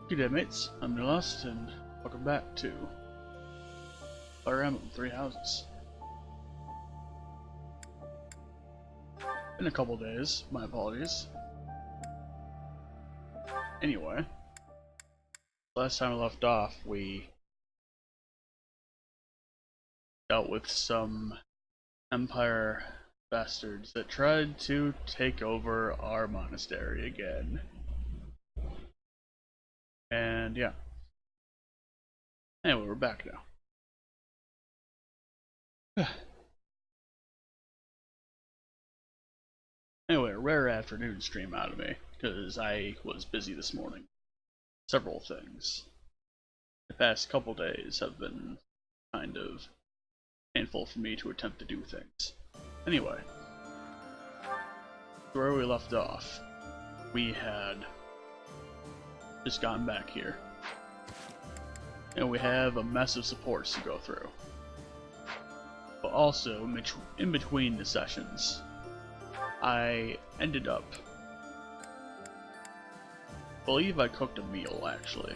Good day, mates. I'm Lost, and welcome back to Fire Emblem Three Houses. Been a couple days, my apologies. Anyway, last time we left off, we dealt with some Empire bastards that tried to take over our monastery again. And yeah. Anyway, we're back now. Anyway, a rare afternoon stream out of me, because I was busy this morning. Several things. The past couple days have been kind of painful for me to attempt to do things. Anyway, where we left off, we had just gotten back here. And we have a mess of supports to go through. But also, in between the sessions, I ended up, I believe I cooked a meal actually,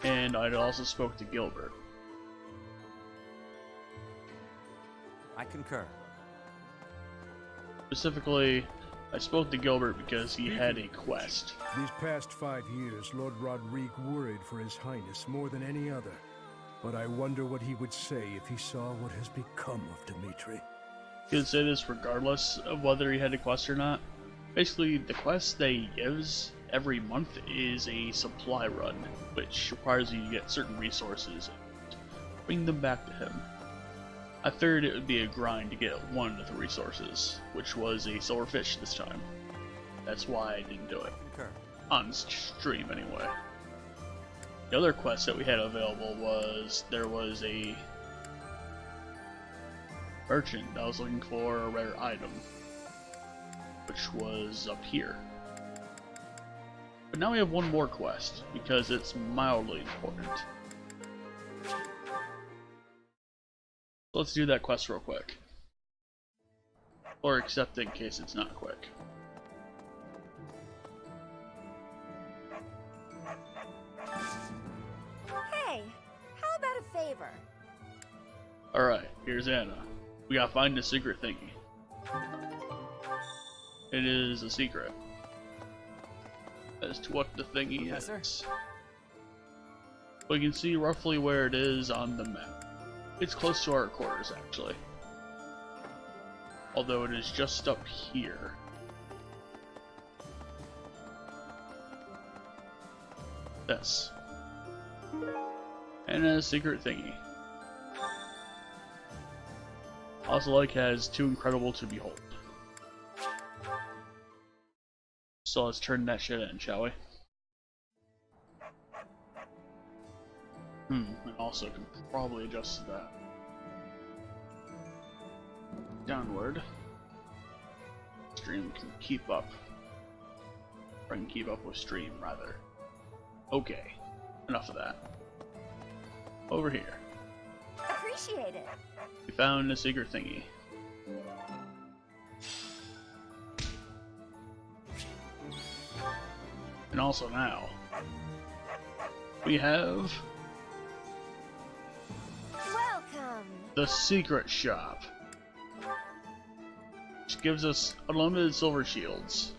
and I also spoke to Gilbert. I concur. Specifically, I spoke to Gilbert because he had a quest. These past 5 years, Lord Rodrigue worried for His Highness more than any other. But I wonder what he would say if he saw what has become of Dimitri. He would say this regardless of whether he had a quest or not. Basically, the quest that he gives every month is a supply run, which requires you to get certain resources and bring them back to him. I figured it would be a grind to get one of the resources, which was a silverfish this time. That's why I didn't do it. Concur. On stream, anyway. The other quest that we had available was, there was a merchant that was looking for a rare item, which was up here. But now we have one more quest, because it's mildly important. Let's do that quest real quick. Or accept it in case it's not quick. Hey, how about a favor? Alright, here's Anna. We gotta find the secret thingy. It is a secret. As to what the thingy is. We can see roughly where it is on the map. It's close to our quarters, actually. Although it is just up here. This. And a secret thingy. Also, like, has too incredible to behold. So let's turn that shit in, shall we? And also can probably adjust that. Downward. Stream can keep up. Or I can keep up with stream, rather. Okay. Enough of that. Over here. Appreciate it. We found a secret thingy. And also now, we have Welcome. the secret shop, which gives us unlimited silver shields.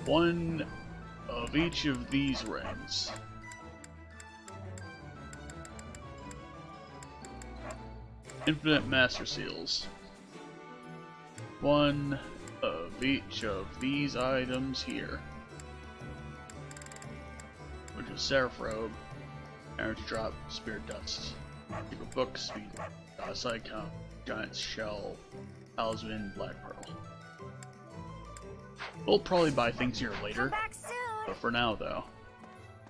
One of each of these rings. Infinite master seals. One of each of these items here. Which is Seraph Robe, Energy Drop, Spirit Dust, Secret Book, Speed, Side Count, Giant's Shell, Talisman, Black Pearl. We'll probably buy things here later, Come back soon. but for now though,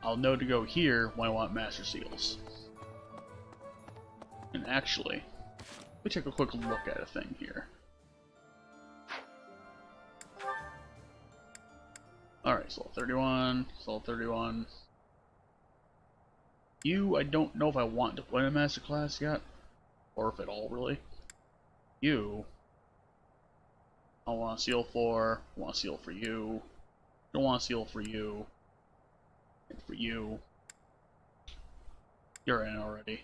I'll know to go here when I want Master Seals. And actually, let me take a quick look at a thing here. Alright, Soul 31, Soul 31. You, I don't know if I want to put in a master class yet, or if at all, really. You, I want to seal for, want to seal for you, don't want to seal for you, and for you're in already.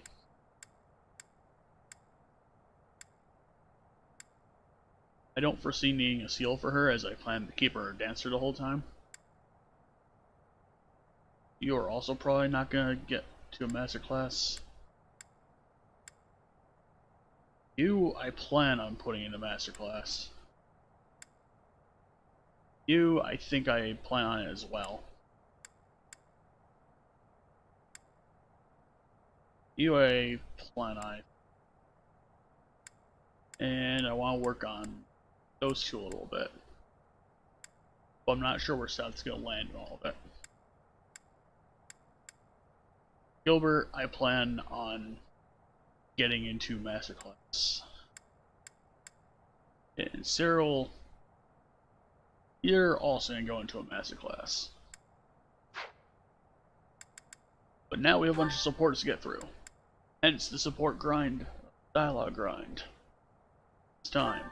I don't foresee needing a seal for her, as I plan to keep her a dancer the whole time. You are also probably not gonna get to a master class. You, I plan on putting in a master class. You, I think I plan on it as well. You, I plan on it. And I want to work on those two a little bit. But I'm not sure where Seth's going to land in all of it. Gilbert, I plan on getting into masterclass. And Cyril, you're also going to go into a masterclass. But now we have a bunch of supports to get through. Hence the support grind, dialogue grind. It's time.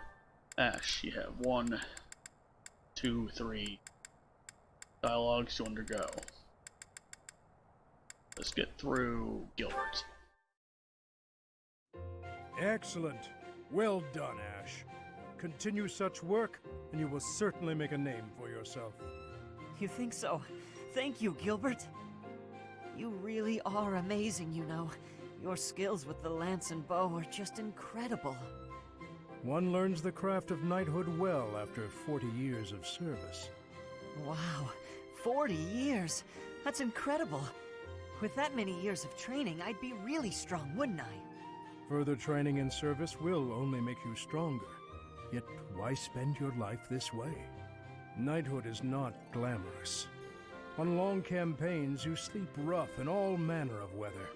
Ash, you have 1, 2, 3 dialogues to undergo. Let's get through Gilbert. Excellent. Well done, Ash. Continue such work, and you will certainly make a name for yourself. You think so? Thank you, Gilbert. You really are amazing, you know. Your skills with the lance and bow are just incredible. One learns the craft of knighthood well after 40 years of service. Wow, 40 years? That's incredible. With that many years of training, I'd be really strong, wouldn't I? Further training and service will only make you stronger. Yet why spend your life this way? Knighthood is not glamorous. On long campaigns, you sleep rough in all manner of weather,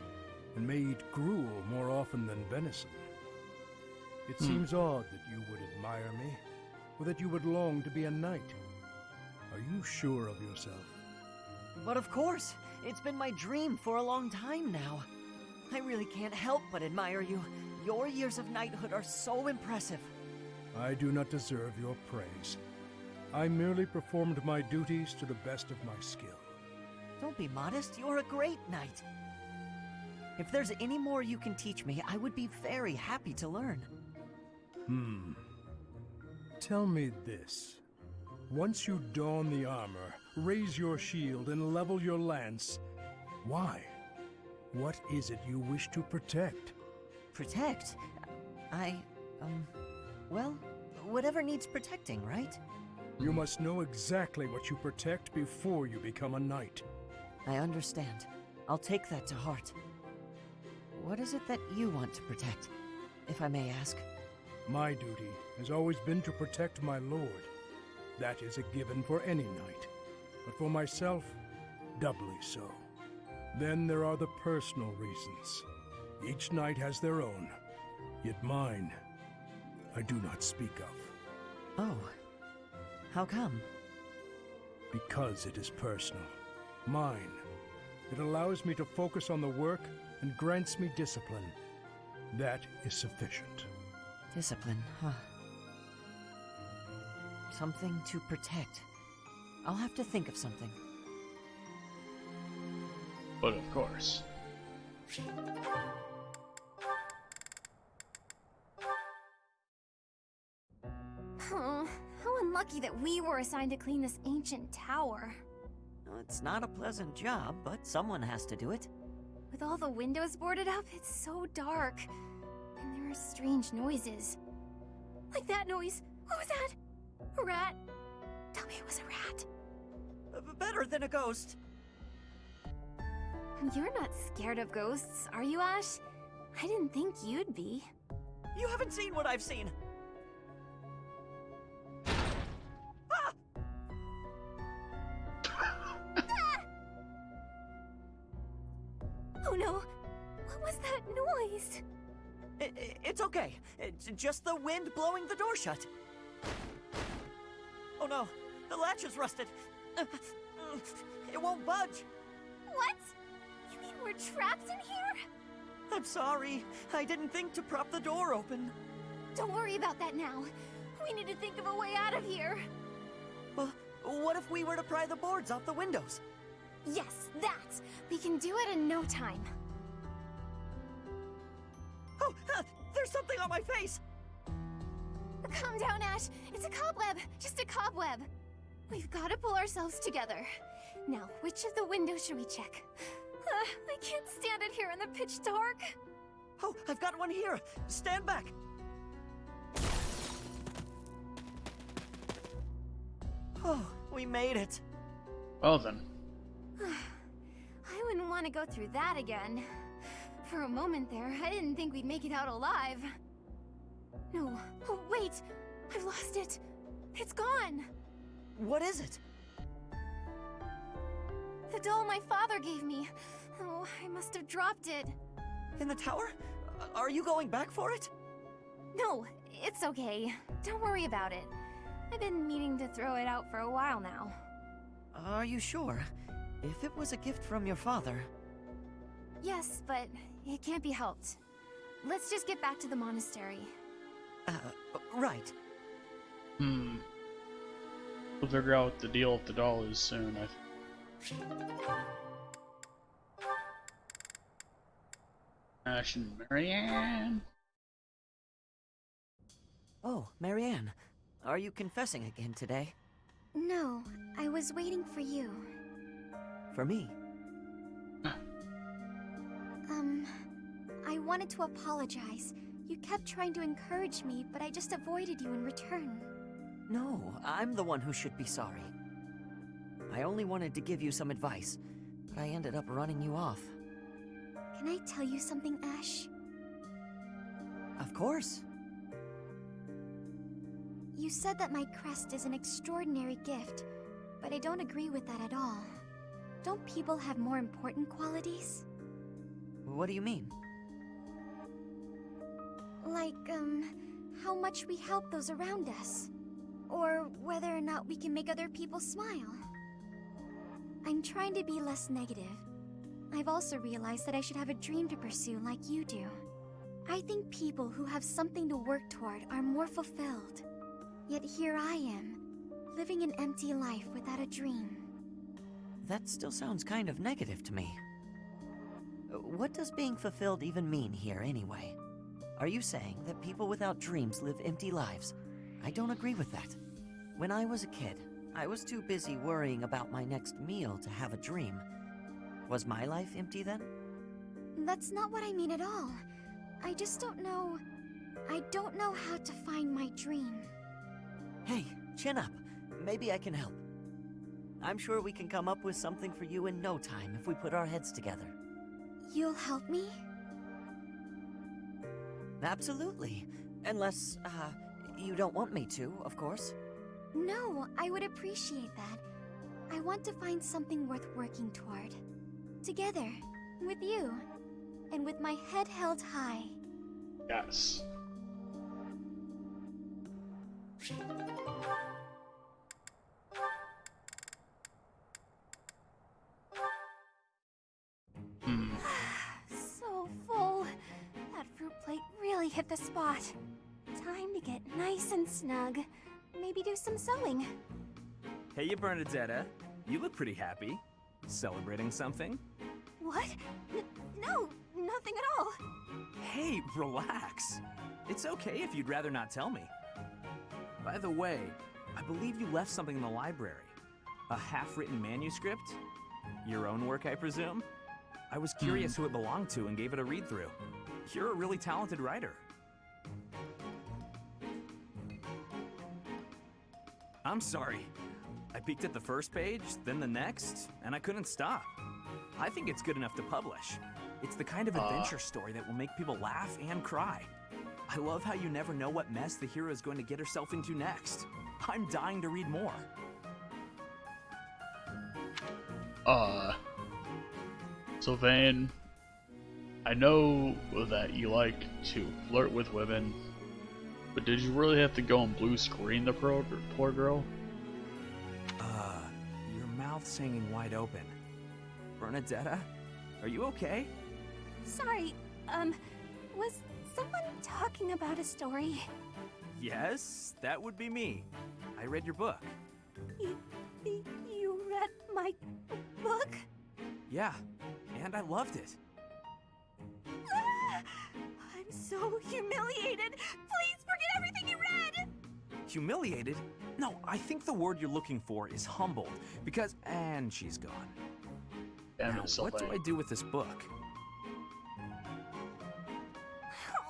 and may eat gruel more often than venison. It seems odd that you would admire me, or that you would long to be a knight. Are you sure of yourself? But of course, it's been my dream for a long time now. I really can't help but admire you. Your years of knighthood are so impressive. I do not deserve your praise. I merely performed my duties to the best of my skill. Don't be modest, you're a great knight. If there's any more you can teach me, I would be very happy to learn. Tell me this. Once you don the armor, raise your shield, and level your lance, why? What is it you wish to protect? Protect? Well, whatever needs protecting, right? You must know exactly what you protect before you become a knight. I understand. I'll take that to heart. What is it that you want to protect, if I may ask? My duty has always been to protect my lord. That is a given for any knight. But for myself, doubly so. Then there are the personal reasons. Each knight has their own. Yet mine, I do not speak of. Oh. How come? Because it is personal. Mine. It allows me to focus on the work and grants me discipline. That is sufficient. Discipline, huh? Something to protect. I'll have to think of something. But of course. Oh, how unlucky that we were assigned to clean this ancient tower. It's not a pleasant job, but someone has to do it. With all the windows boarded up, it's so dark. And there are strange noises. Like that noise. What was that? A rat? Tell me it was a rat. Better than a ghost. You're not scared of ghosts, are you, Ash? I didn't think you'd be. You haven't seen what I've seen. Ah! Oh no! What was that noise? It's okay. It's just the wind blowing the door shut. Oh no, the latch is rusted. It won't budge. What? You mean we're trapped in here? I'm sorry. I didn't think to prop the door open. Don't worry about that now. We need to think of a way out of here. Well, what if we were to pry the boards off the windows? Yes, that! We can do it in no time. Oh, there's something on my face! Calm down, Ash. It's a cobweb. Just a cobweb. We've got to pull ourselves together. Now, which of the windows should we check? I can't stand it here in the pitch dark. Oh, I've got one here. Stand back. Oh, we made it. Well then. I wouldn't want to go through that again. For a moment there, I didn't think we'd make it out alive. No. Oh, wait! I've lost it. It's gone. What is it? The doll my father gave me. Oh, I must have dropped it. In the tower? Are you going back for it? No, it's okay. Don't worry about it. I've been meaning to throw it out for a while now. Are you sure? If it was a gift from your father... Yes, but it can't be helped. Let's just get back to the monastery. Right. We'll figure out what the deal with the doll is soon, Ash and Marianne. Oh, Marianne. Are you confessing again today? No, I was waiting for you. For me? I wanted to apologize. You kept trying to encourage me, but I just avoided you in return. No, I'm the one who should be sorry. I only wanted to give you some advice, but I ended up running you off. Can I tell you something, Ash? Of course. You said that my crest is an extraordinary gift, but I don't agree with that at all. Don't people have more important qualities? What do you mean? Like, how much we help those around us. Or whether or not we can make other people smile. I'm trying to be less negative. I've also realized that I should have a dream to pursue like you do. I think people who have something to work toward are more fulfilled. Yet here I am, living an empty life without a dream. That still sounds kind of negative to me. What does being fulfilled even mean here, anyway? Are you saying that people without dreams live empty lives? I don't agree with that. When I was a kid, I was too busy worrying about my next meal to have a dream. Was my life empty then? That's not what I mean at all. I just don't know... I don't know how to find my dream. Hey, chin up. Maybe I can help. I'm sure we can come up with something for you in no time if we put our heads together. You'll help me? Absolutely. Unless, you don't want me to, of course. No, I would appreciate that. I want to find something worth working toward. Together, with you, and with my head held high. Yes. So full. That fruit plate really hit the spot. Time to get nice and snug. Maybe do some sewing. Hey, you Bernadetta. You look pretty happy. Celebrating something? What? No, nothing at all. Hey, relax. It's okay if you'd rather not tell me. By the way, I believe you left something in the library. A half-written manuscript? Your own work, I presume? I was curious who it belonged to and gave it a read-through. You're a really talented writer. I'm sorry. I peeked at the first page, then the next, and I couldn't stop. I think it's good enough to publish. It's the kind of adventure story that will make people laugh and cry. I love how you never know what mess the hero is going to get herself into next. I'm dying to read more. So Vane, I know that you like to flirt with women, but did you really have to go and blue screen the poor girl? Your mouth's hanging wide open. Bernadetta, are you okay? Sorry, was someone talking about a story? Yes, that would be me. I read your book. You read my book? Yeah, and I loved it. I'm so humiliated. Please forget everything you read. Humiliated? No, I think the word you're looking for is humbled, because... And she's gone. Damn Now, it, what do Sylvain. I do with this book?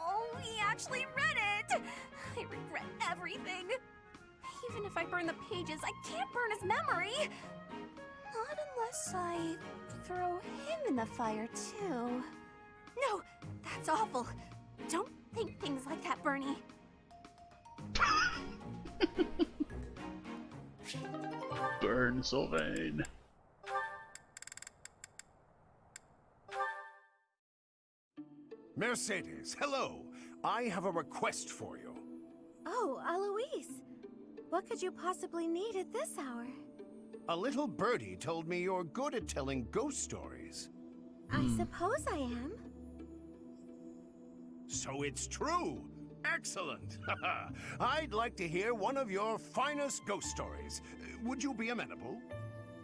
Oh, we actually read it. I regret everything. Even if I burn the pages, I can't burn his memory. Not unless I throw him in the fire, too. No, that's awful. Don't think things like that, Bernie. Burn Sylvain. Mercedes, hello. I have a request for you. Oh, Aloise. What could you possibly need at this hour? A little birdie told me you're good at telling ghost stories. I suppose I am. So it's true. Excellent. I'd like to hear one of your finest ghost stories. Would you be amenable?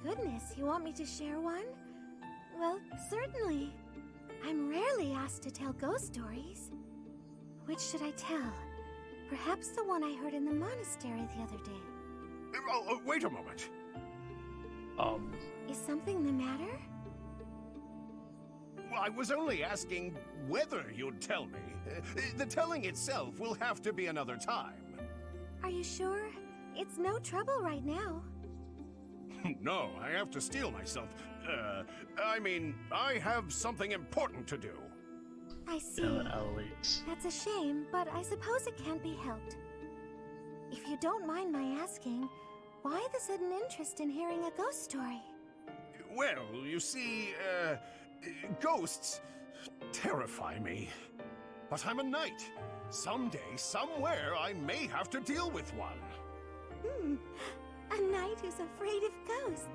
Goodness, you want me to share one? Well, certainly. I'm rarely asked to tell ghost stories. Which should I tell? Perhaps the one I heard in the monastery the other day. Oh, wait a moment. Is something the matter? I was only asking whether you'd tell me. The telling itself will have to be another time. Are you sure? It's no trouble right now. No, I have to steel myself. I have something important to do. I see. Damn it, Aloise. That's a shame, but I suppose it can't be helped. If you don't mind my asking, why the sudden interest in hearing a ghost story? Well, you see, ghosts terrify me. But I'm a knight. Someday, somewhere, I may have to deal with one. A knight who's afraid of ghosts.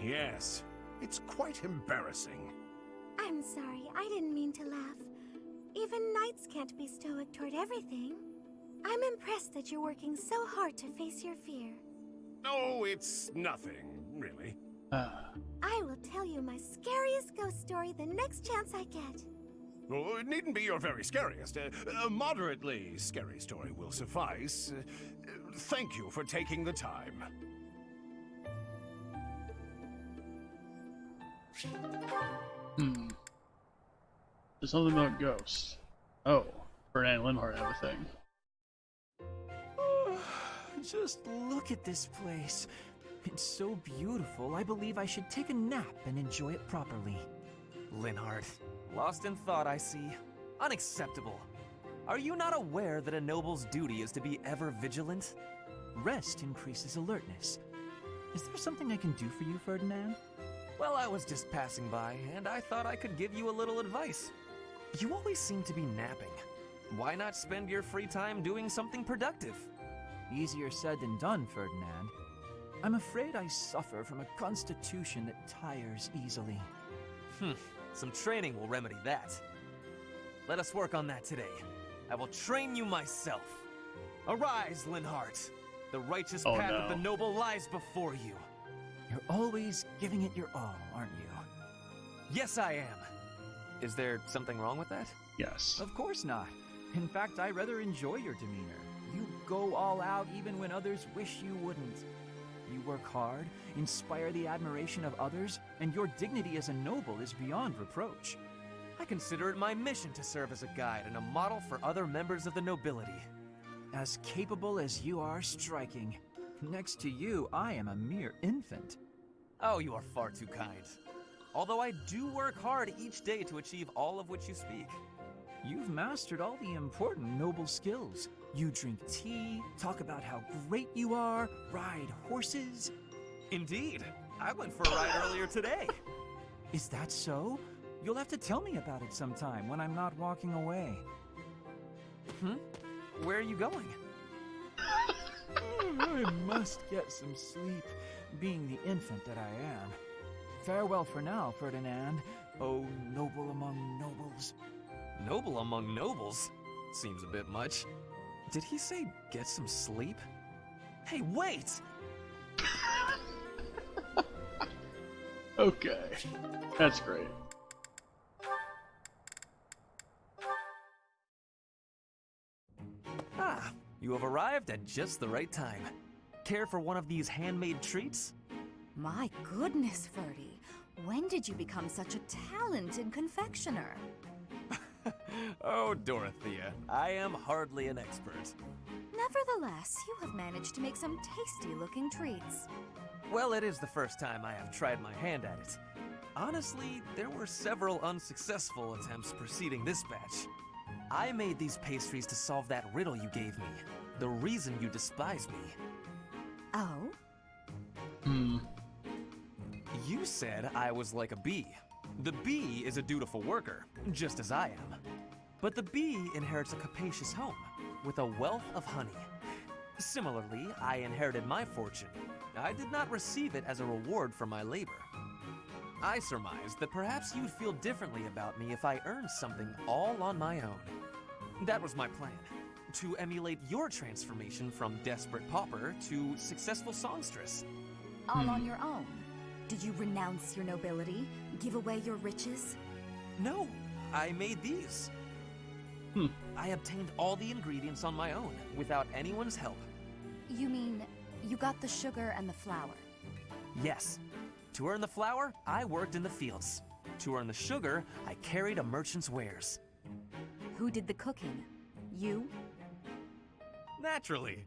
Yes, it's quite embarrassing. I'm sorry, I didn't mean to laugh. Even knights can't be stoic toward everything. I'm impressed that you're working so hard to face your fear. Oh, it's nothing, really. I will tell you my scariest ghost story the next chance I get. Oh, it needn't be your very scariest. A moderately scary story will suffice. Thank you for taking the time. There's something about ghosts. Oh, Ferdinand and Linhart have a thing. Just look at this place. It's so beautiful, I believe I should take a nap and enjoy it properly. Linhart, lost in thought, I see. Unacceptable. Are you not aware that a noble's duty is to be ever vigilant? Rest increases alertness. Is there something I can do for you, Ferdinand? Well, I was just passing by, and I thought I could give you a little advice. You always seem to be napping. Why not spend your free time doing something productive? Easier said than done, Ferdinand. I'm afraid I suffer from a constitution that tires easily. Some training will remedy that. Let us work on that today. I will train you myself. Arise, Linhart. The righteous path of the noble lies before you. You're always giving it your all, aren't you? Yes, I am. Is there something wrong with that? Yes. Of course not. In fact, I rather enjoy your demeanor. You go all out even when others wish you wouldn't. You work hard, inspire the admiration of others, and your dignity as a noble is beyond reproach. I consider it my mission to serve as a guide and a model for other members of the nobility. As capable as you are striking. Next to you, I am a mere infant. Oh, you are far too kind. Although I do work hard each day to achieve all of which you speak. You've mastered all the important noble skills. You drink tea, talk about how great you are, ride horses. Indeed. I went for a ride earlier today. Is that so? You'll have to tell me about it sometime when I'm not walking away. Where are you going? I must get some sleep, being the infant that I am. Farewell for now, Ferdinand, oh noble among nobles. Noble among nobles? Seems a bit much. Did he say get some sleep? Hey, wait! Okay, that's great. Ah, you have arrived at just the right time. Care for one of these handmade treats? My goodness, Ferdy. When did you become such a talented confectioner? Oh, Dorothea, I am hardly an expert. Nevertheless, you have managed to make some tasty-looking treats. Well, it is the first time I have tried my hand at it. Honestly, there were several unsuccessful attempts preceding this batch. I made these pastries to solve that riddle you gave me. The reason you despise me. Oh? You said I was like a bee. The bee is a dutiful worker, just as I am. But the bee inherits a capacious home, with a wealth of honey. Similarly, I inherited my fortune. I did not receive it as a reward for my labor. I surmised that perhaps you'd feel differently about me if I earned something all on my own. That was my plan, to emulate your transformation from desperate pauper to successful songstress. All on your own? Did you renounce your nobility? Give away your riches? No, I made these. I obtained all the ingredients on my own, without anyone's help. You mean, you got the sugar and the flour? Yes. To earn the flour, I worked in the fields. To earn the sugar, I carried a merchant's wares. Who did the cooking? You? Naturally.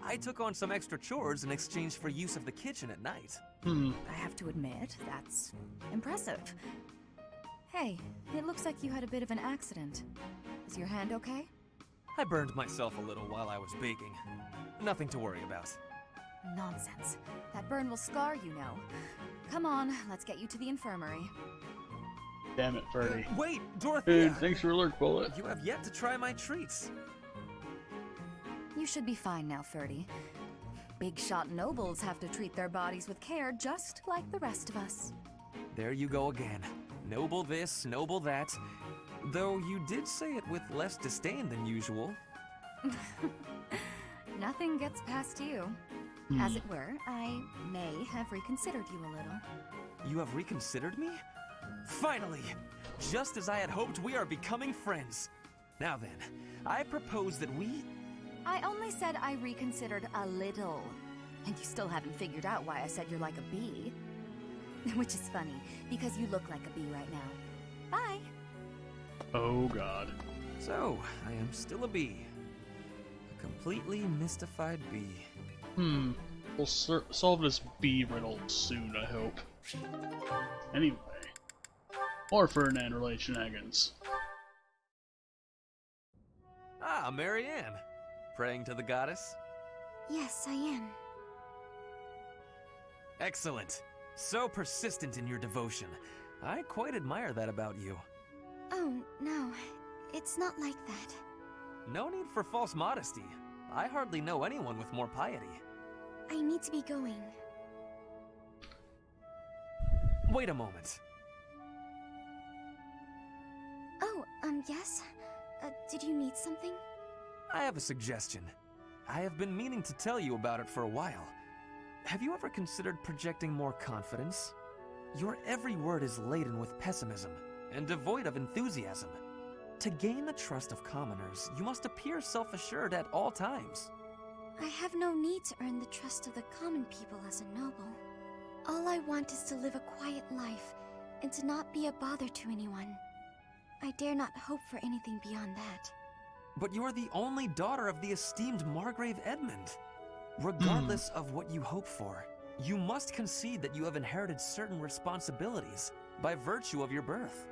I took on some extra chores in exchange for use of the kitchen at night. I have to admit, that's impressive. Hey, it looks like you had a bit of an accident. Is your hand okay? I burned myself a little while I was baking. Nothing to worry about. Nonsense. That burn will scar you now. Come on, let's get you to the infirmary. Damn it, Ferdy. Wait, Dorothea! Dude, thanks for a lurk bullet. You have yet to try my treats. You should be fine now, Ferdy. Big shot nobles have to treat their bodies with care just like the rest of us. There you go again. Noble this, noble that. Though you did say it with less disdain than usual. Nothing gets past you. As it were, I may have reconsidered you a little. You have reconsidered me? Finally! Just as I had hoped, we are becoming friends. Now then, I propose that we... I only said I reconsidered a little. And you still haven't figured out why I said you're like a bee. Which is funny, because you look like a bee right now. Bye! Oh god. So, I am still a bee. A completely mystified bee. We'll solve this bee riddle soon, I hope. Anyway. More Ferdinand-related shenanigans. Ah, Marianne. Praying to the goddess? Yes, I am. Excellent. So persistent in your devotion. I quite admire that about you. Oh, no. It's not like that. No need for false modesty. I hardly know anyone with more piety. I need to be going. Wait a moment. Oh, yes? Did you need something? I have a suggestion. I have been meaning to tell you about it for a while. Have you ever considered projecting more confidence? Your every word is laden with pessimism and devoid of enthusiasm. To gain the trust of commoners, you must appear self-assured at all times. I have no need to earn the trust of the common people as a noble. All I want is to live a quiet life and to not be a bother to anyone. I dare not hope for anything beyond that. But you are the only daughter of the esteemed Margrave Edmund. Regardless of what you hope for, you must concede that you have inherited certain responsibilities by virtue of your birth.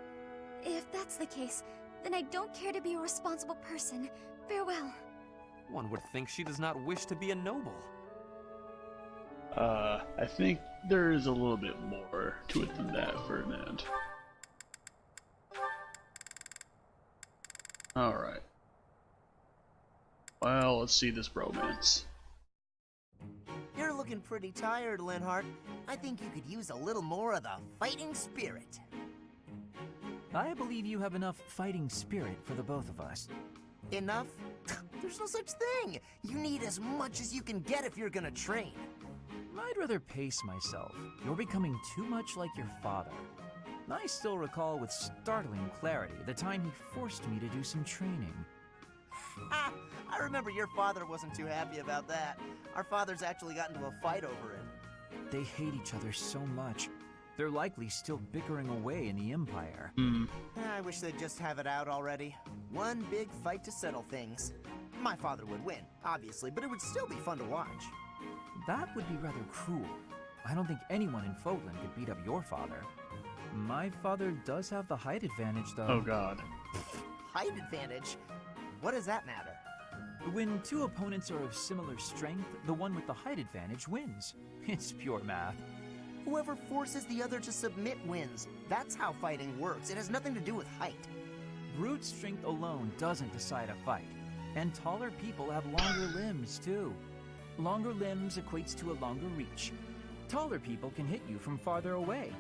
If that's the case, then I don't care to be a responsible person. Farewell. One would think she does not wish to be a noble. I think there is a little bit more to it than that, Ferdinand. Alright. Well, let's see this bromance. You're looking pretty tired, Linhart. I think you could use a little more of the fighting spirit. I believe you have enough fighting spirit for the both of us. Enough? There's no such thing. You need as much as you can get if you're gonna train. I'd rather pace myself. You're becoming too much like your father. I still recall with startling clarity the time he forced me to do some training. Ha! I remember your father wasn't too happy about that. Our fathers actually got into a fight over it. They hate each other so much. They're likely still bickering away in the Empire. I wish they'd just have it out already. One big fight to settle things. My father would win, obviously, but it would still be fun to watch. That would be rather cruel. I don't think anyone in Fodlan could beat up your father. My father does have the height advantage, though. Oh god. Height advantage? What does that matter? When two opponents are of similar strength, the one with the height advantage wins. It's pure math. Whoever forces the other to submit wins. That's how fighting works. It has nothing to do with height. Brute strength alone doesn't decide a fight. And taller people have longer limbs, too. Longer limbs equates to a longer reach. Taller people can hit you from farther away.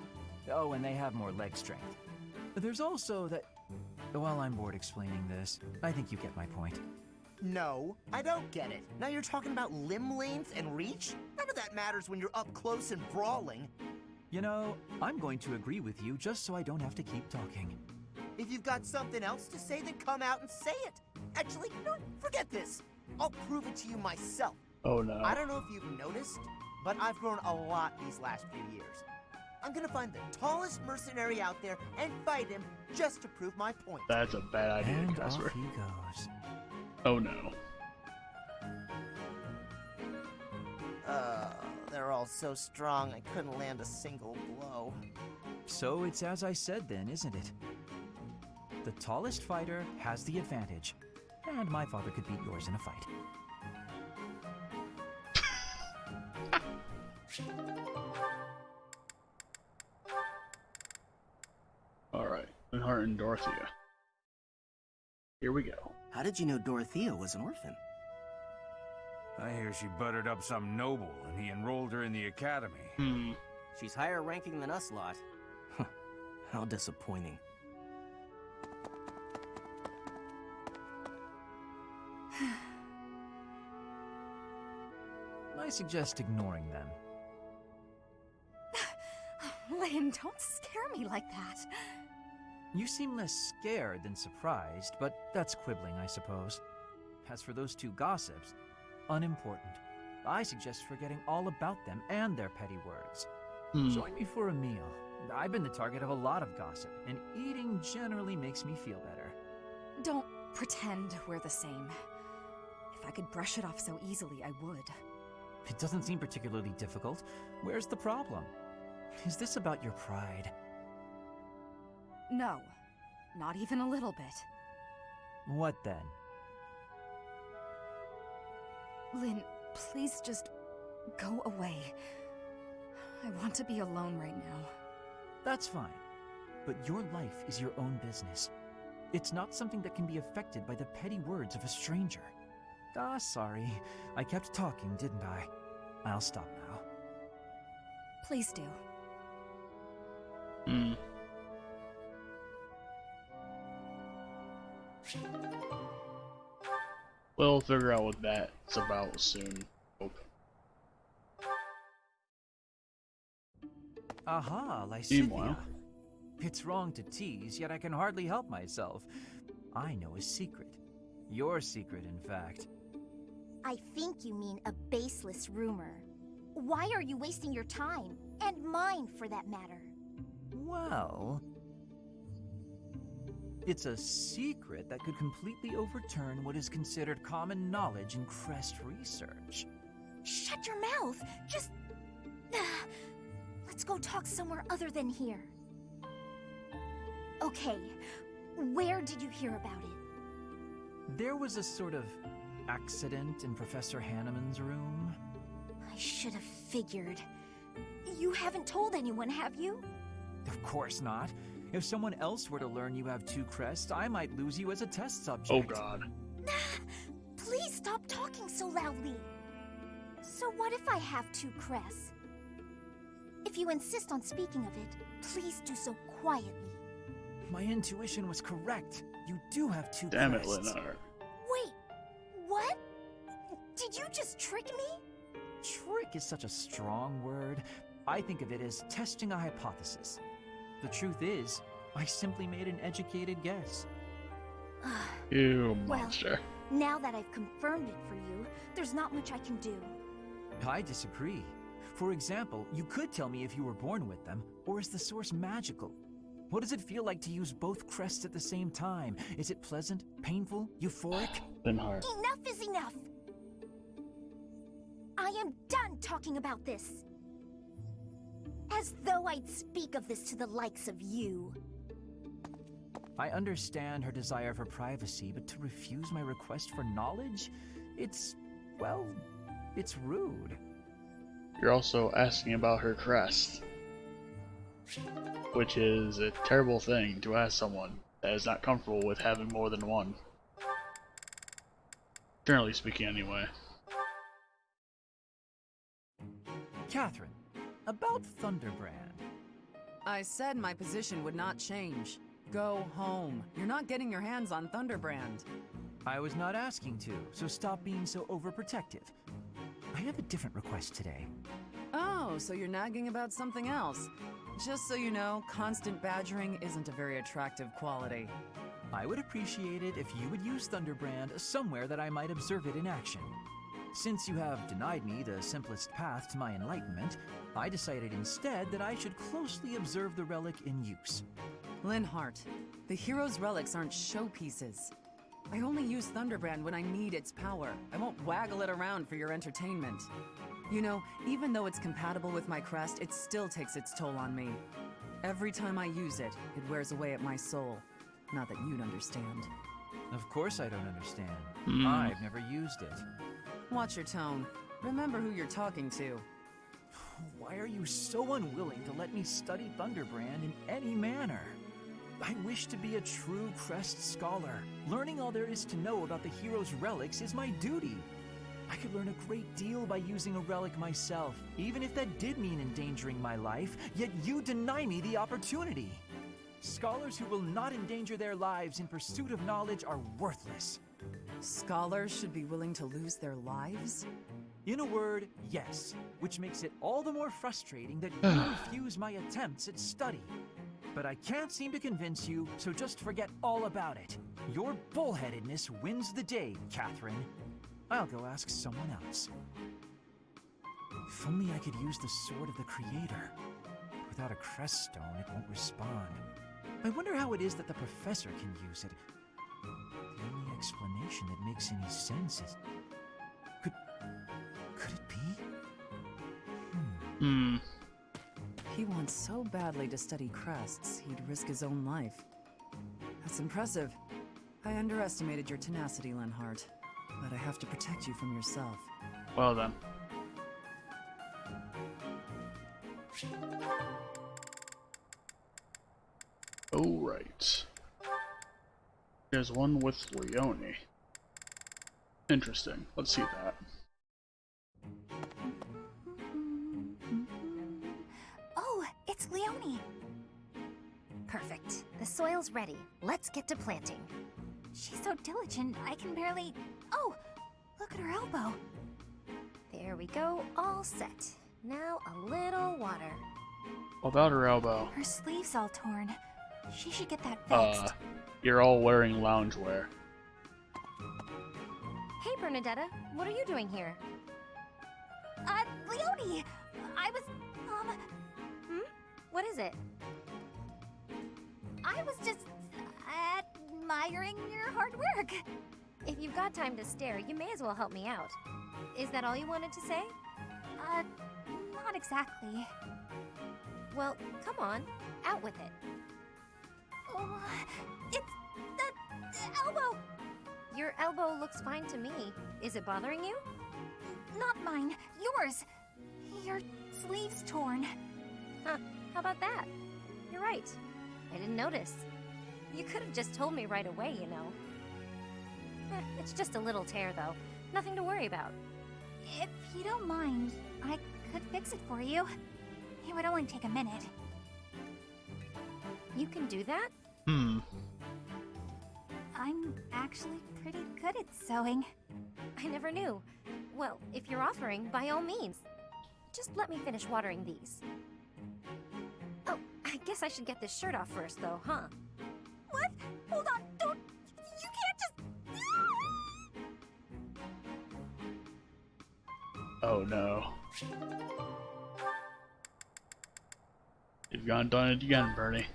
Oh, and they have more leg strength. There's also that... Well, I'm bored explaining this. I think you get my point. No, I don't get it. Now you're talking about limb length and reach? None of that matters when you're up close and brawling. You know, I'm going to agree with you just so I don't have to keep talking. If you've got something else to say, then come out and say it. Actually, no, forget this. I'll prove it to you myself. Oh no. I don't know if you've noticed, but I've grown a lot these last few years. I'm gonna find the tallest mercenary out there and fight him just to prove my point. That's a bad idea, And Casper. off he goes. Oh no. They're all so strong I couldn't land a single blow. So it's as I said then, isn't it? The tallest fighter has the advantage. And my father could beat yours in a fight. Alright, Linhart and Dorothea. Here we go. How did you know Dorothea was an orphan? I hear she buttered up some noble and he enrolled her in the academy. She's higher ranking than us lot. How disappointing. I suggest ignoring them. Lynn, don't scare me like that. You seem less scared than surprised, but that's quibbling, I suppose. As for those two gossips, unimportant. I suggest forgetting all about them and their petty words. Join me for a meal. I've been the target of a lot of gossip, and eating generally makes me feel better. Don't pretend we're the same. If I could brush it off so easily, I would. It doesn't seem particularly difficult. Where's the problem? Is this about your pride? No, not even a little bit. What then? Lynn, please just go away. I want to be alone right now. That's fine. But your life is your own business. It's not something that can be affected by the petty words of a stranger. Ah, sorry. I kept talking, didn't I? I'll stop now. Please do. We'll figure out what that's about soon. Hope. Aha, Lysithea. Meanwhile. It's wrong to tease, yet I can hardly help myself. I know a secret. Your secret, in fact. I think you mean a baseless rumor. Why are you wasting your time? And mine, for that matter. Well... it's a secret that could completely overturn what is considered common knowledge in Crest research. Shut your mouth! Just... Let's go talk somewhere other than here. Okay, where did you hear about it? There was a sort of accident in Professor Hanneman's room. I should have figured. You haven't told anyone, have you? Of course not. If someone else were to learn you have 2 crests, I might lose you as a test subject. Oh god. Please stop talking so loudly. So what if I have 2 crests? If you insist on speaking of it, please do so quietly. My intuition was correct. You do have 2 Damn it, crests. Linhart. Wait, what? Did you just trick me? trick is such a strong word. I think of it as testing a hypothesis. The truth is, I simply made an educated guess. You Well, monster. now that I've confirmed it for you, there's not much I can do. I disagree. For example, you could tell me if you were born with them, or is the source magical? What does it feel like to use both crests at the same time? Is it pleasant, painful, euphoric? Linhardt. Enough is enough! I am done talking about this. As though I'd speak of this to the likes of you. I understand her desire for privacy, but to refuse my request for knowledge? Well, it's rude. You're also asking about her crest, which is a terrible thing to ask someone that is not comfortable with having more than one. Generally speaking, anyway. Catherine, about Thunderbrand. I said my position would not change. Go home. You're not getting your hands on Thunderbrand. I was not asking to, so stop being so overprotective. I have a different request today. Oh, so you're nagging about something else. Just so you know, constant badgering isn't a very attractive quality. I would appreciate it if you would use Thunderbrand somewhere that I might observe it in action. Since you have denied me the simplest path to my enlightenment, I decided instead that I should closely observe the relic in use. Linhardt, the hero's relics aren't showpieces. I only use Thunderbrand when I need its power. I won't waggle it around for your entertainment. You know, even though it's compatible with my crest, it still takes its toll on me. Every time I use it, it wears away at my soul. Not that you'd understand. Of course I don't understand. I've never used it. Watch your tone. Remember who you're talking to. Why are you so unwilling to let me study Thunderbrand in any manner? I wish to be a true crest scholar. Learning all there is to know about the hero's relics is my duty. I could learn a great deal by using a relic myself, even if that did mean endangering my life, yet you deny me the opportunity. Scholars who will not endanger their lives in pursuit of knowledge are worthless. Scholars should be willing to lose their lives? In a word, yes, which makes it all the more frustrating that you refuse my attempts at study. But I can't seem to convince you, so just forget all about it. Your bullheadedness wins the day, Catherine. I'll go ask someone else. If only I could use the Sword of the Creator. Without a crest stone, it won't respond. I wonder how it is that the professor can use it. The only explanation that makes any sense is... Could it be? He wants so badly to study crests, he'd risk his own life. That's impressive. I underestimated your tenacity, Linhardt. But I have to protect you from yourself. Well then. Oh, right. There's one with Leone. Interesting. Let's see that. Oh, it's Leone. Perfect. The soil's ready. Let's get to planting. She's so diligent, I can barely... Oh, look at her elbow. There we go, all set. Now a little water. What about her elbow? Her sleeve's all torn. She should get that fixed. You're all wearing loungewear. Hey, Bernadetta, what are you doing here? Leone! I was, What is it? I was just admiring your hard work. If you've got time to stare, you may as well help me out. Is that all you wanted to say? Not exactly. Well, come on, out with it. Oh, it's the elbow! Your elbow looks fine to me. Is it bothering you? Not mine, yours. Your sleeve's torn. Huh, how about that? You're right. I didn't notice. You could have just told me right away, you know. It's just a little tear, though. Nothing to worry about. If you don't mind, I could fix it for you. It would only take a minute. You can do that? I'm actually pretty good at sewing. I never knew. Well, if you're offering, by all means. Just let me finish watering these. Oh, I guess I should get this shirt off first, though, huh? What? Hold on, don't... You can't just... Oh no. You've gone done it again, Bernie.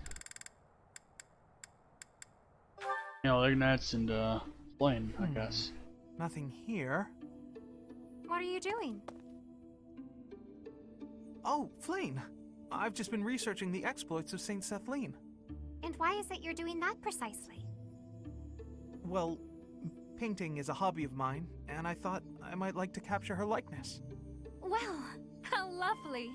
You know, Ignat's and Blaine, I guess. Nothing here. What are you doing? Oh, Flane! I've just been researching the exploits of Saint Sethlene. And why is it you're doing that precisely? Well, painting is a hobby of mine, and I thought I might like to capture her likeness. Well, how lovely.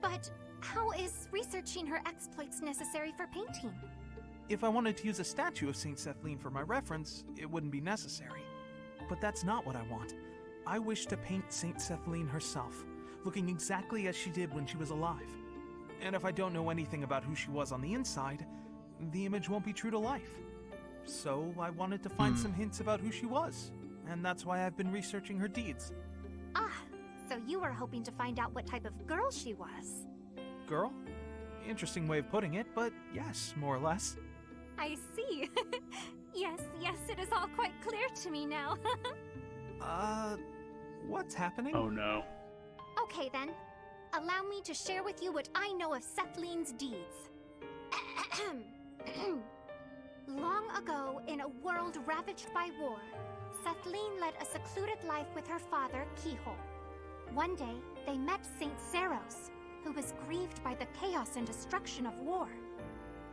But how is researching her exploits necessary for painting? If I wanted to use a statue of Saint Sethlene for my reference, it wouldn't be necessary. But that's not what I want. I wish to paint Saint Sethlene herself, looking exactly as she did when she was alive. And if I don't know anything about who she was on the inside, the image won't be true to life. So I wanted to find some hints about who she was, and that's why I've been researching her deeds. Ah, so you were hoping to find out what type of girl she was. Girl? Interesting way of putting it, but yes, more or less. I see. Yes, it is all quite clear to me now. What's happening? Oh no. Okay then. Allow me to share with you what I know of Sethlene's deeds. Long ago, in a world ravaged by war, Sethlene led a secluded life with her father, Keyhole. One day, they met Saint Zeros, who was grieved by the chaos and destruction of war.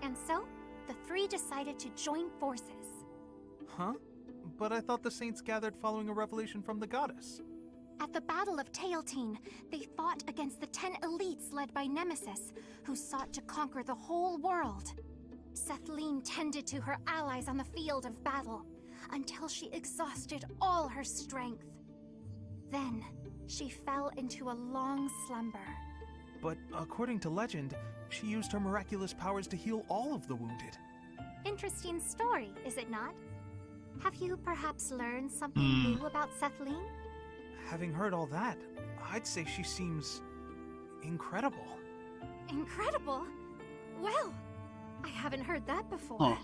And so, the three decided to join forces. Huh? But I thought the saints gathered following a revelation from the goddess. At the Battle of Tailtean, they fought against the 10 elites led by Nemesis, who sought to conquer the whole world. Sethlene tended to her allies on the field of battle, until she exhausted all her strength. Then, she fell into a long slumber. But according to legend, she used her miraculous powers to heal all of the wounded. Interesting story, is it not? Have you perhaps learned something new about Sethlene? Having heard all that, I'd say she seems incredible. Incredible? Well, I haven't heard that before. Huh.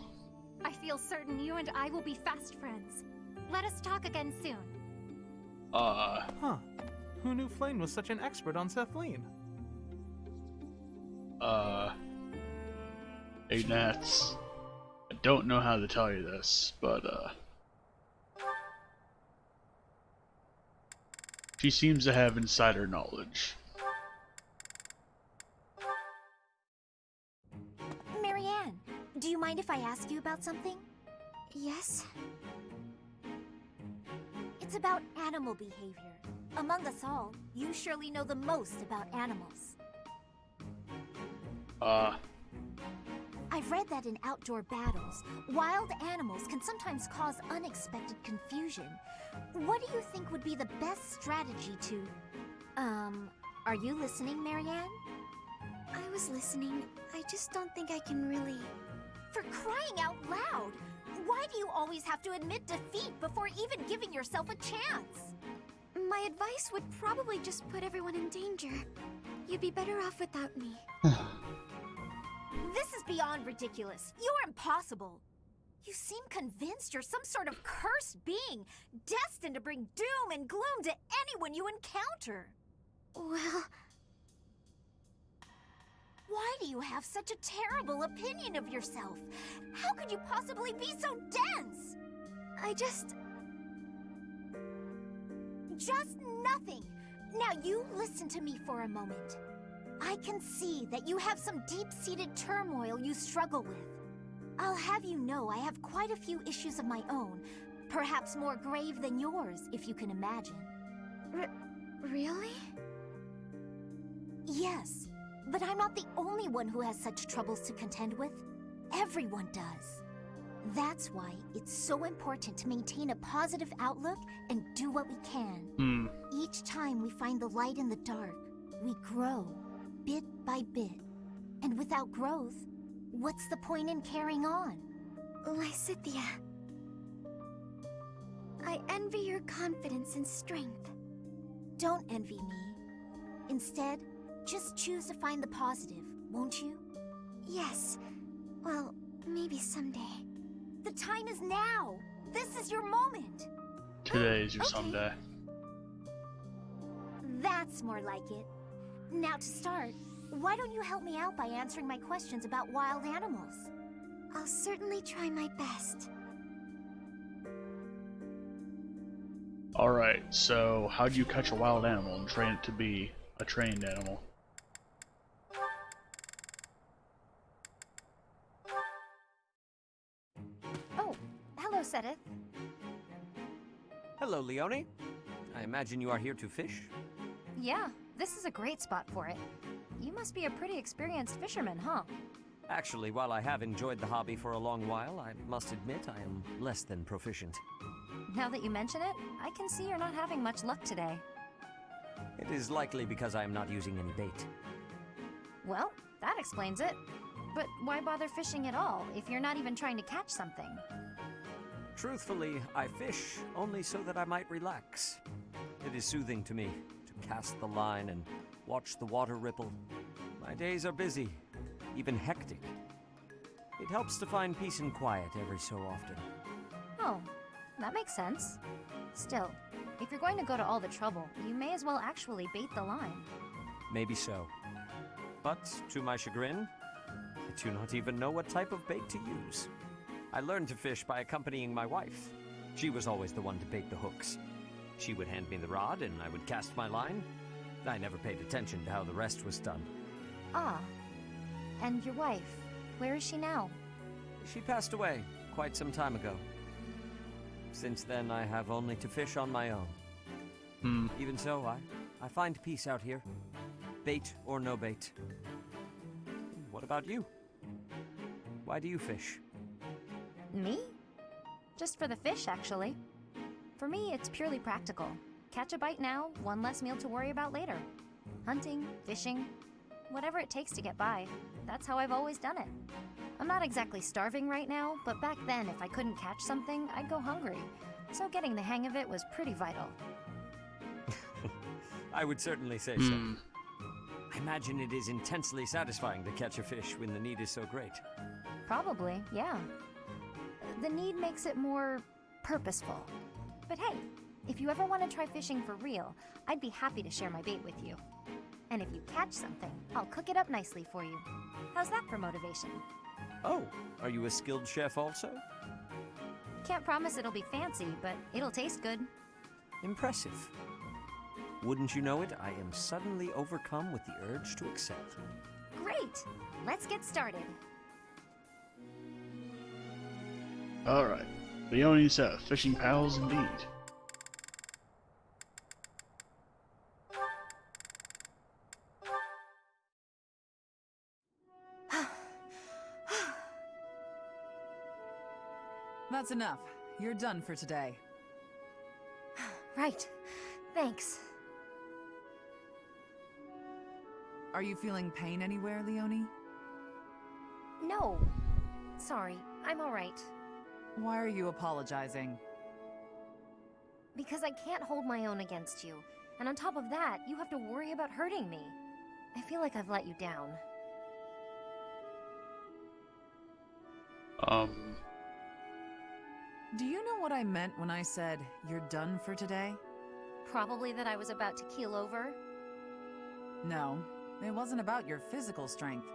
I feel certain you and I will be fast friends. Let us talk again soon. Huh. Who knew Flane was such an expert on Sethlene? Ignatz. I don't know how to tell you this, but, she seems to have insider knowledge. Marianne, do you mind if I ask you about something? Yes? It's about animal behavior. Among us all, you surely know the most about animals. I've read that in outdoor battles, wild animals can sometimes cause unexpected confusion. What do you think would be the best strategy to... are you listening, Marianne? I was listening. I just don't think I can really... For crying out loud! Why do you always have to admit defeat before even giving yourself a chance? My advice would probably just put everyone in danger. You'd be better off without me. This is beyond ridiculous. You're impossible. You seem convinced you're some sort of cursed being, destined to bring doom and gloom to anyone you encounter. Well... Why do you have such a terrible opinion of yourself? How could you possibly be so dense? Just nothing. Now you listen to me for a moment. I can see that you have some deep-seated turmoil you struggle with. I'll have you know I have quite a few issues of my own, perhaps more grave than yours, if you can imagine. Really? Yes, but I'm not the only one who has such troubles to contend with. Everyone does. That's why it's so important to maintain a positive outlook and do what we can. Each time we find the light in the dark, we grow, bit by bit. And without growth, what's the point in carrying on? Lysithia. I envy your confidence and strength. Don't envy me. Instead, just choose to find the positive, won't you? Yes. Well, maybe someday. The time is now! This is your moment! Today is your Okay. someday. That's more like it. Now to start, why don't you help me out by answering my questions about wild animals? I'll certainly try my best. Alright, so how do you catch a wild animal and train it to be a trained animal? Oh, hello, Sedith. Hello, Leone. I imagine you are here to fish? Yeah, this is a great spot for it. You must be a pretty experienced fisherman, huh? Actually, while I have enjoyed the hobby for a long while, I must admit I am less than proficient. Now that you mention it, I can see you're not having much luck today. It is likely because I am not using any bait. Well, that explains it. But why bother fishing at all if you're not even trying to catch something? Truthfully, I fish only so that I might relax. It is soothing to me to cast the line and watch the water ripple. My days are busy, even hectic. It helps to find peace and quiet every so often. Oh, that makes sense. Still, if you're going to go to all the trouble, you may as well actually bait the line. Maybe so. But, to my chagrin, I do not even know what type of bait to use. I learned to fish by accompanying my wife. She was always the one to bait the hooks. She would hand me the rod and I would cast my line. I never paid attention to how the rest was done. Ah. And your wife, where is she now? She passed away quite some time ago. Since then, I have only to fish on my own. Even so, I find peace out here. Bait or no bait. What about you? Why do you fish? Me? Just for the fish, actually. For me, it's purely practical. Catch a bite now, one less meal to worry about later. Hunting, fishing, whatever it takes to get by. That's how I've always done it. I'm not exactly starving right now, but back then, if I couldn't catch something, I'd go hungry. So getting the hang of it was pretty vital. I would certainly say so. I imagine it is intensely satisfying to catch a fish when the need is so great. Probably, yeah. The need makes it more purposeful. But hey, if you ever want to try fishing for real, I'd be happy to share my bait with you. And if you catch something, I'll cook it up nicely for you. How's that for motivation? Oh, are you a skilled chef also? Can't promise it'll be fancy, but it'll taste good. Impressive. Wouldn't you know it, I am suddenly overcome with the urge to excel. Great! Let's get started. Alright. Leone's fishing pals indeed. That's enough. You're done for today. Right. Thanks. Are you feeling pain anywhere, Leone? No. Sorry, I'm alright. Why are you apologizing? Because I can't hold my own against you. And on top of that, you have to worry about hurting me. I feel like I've let you down. Do you know what I meant when I said, you're done for today? Probably that I was about to keel over. No, it wasn't about your physical strength.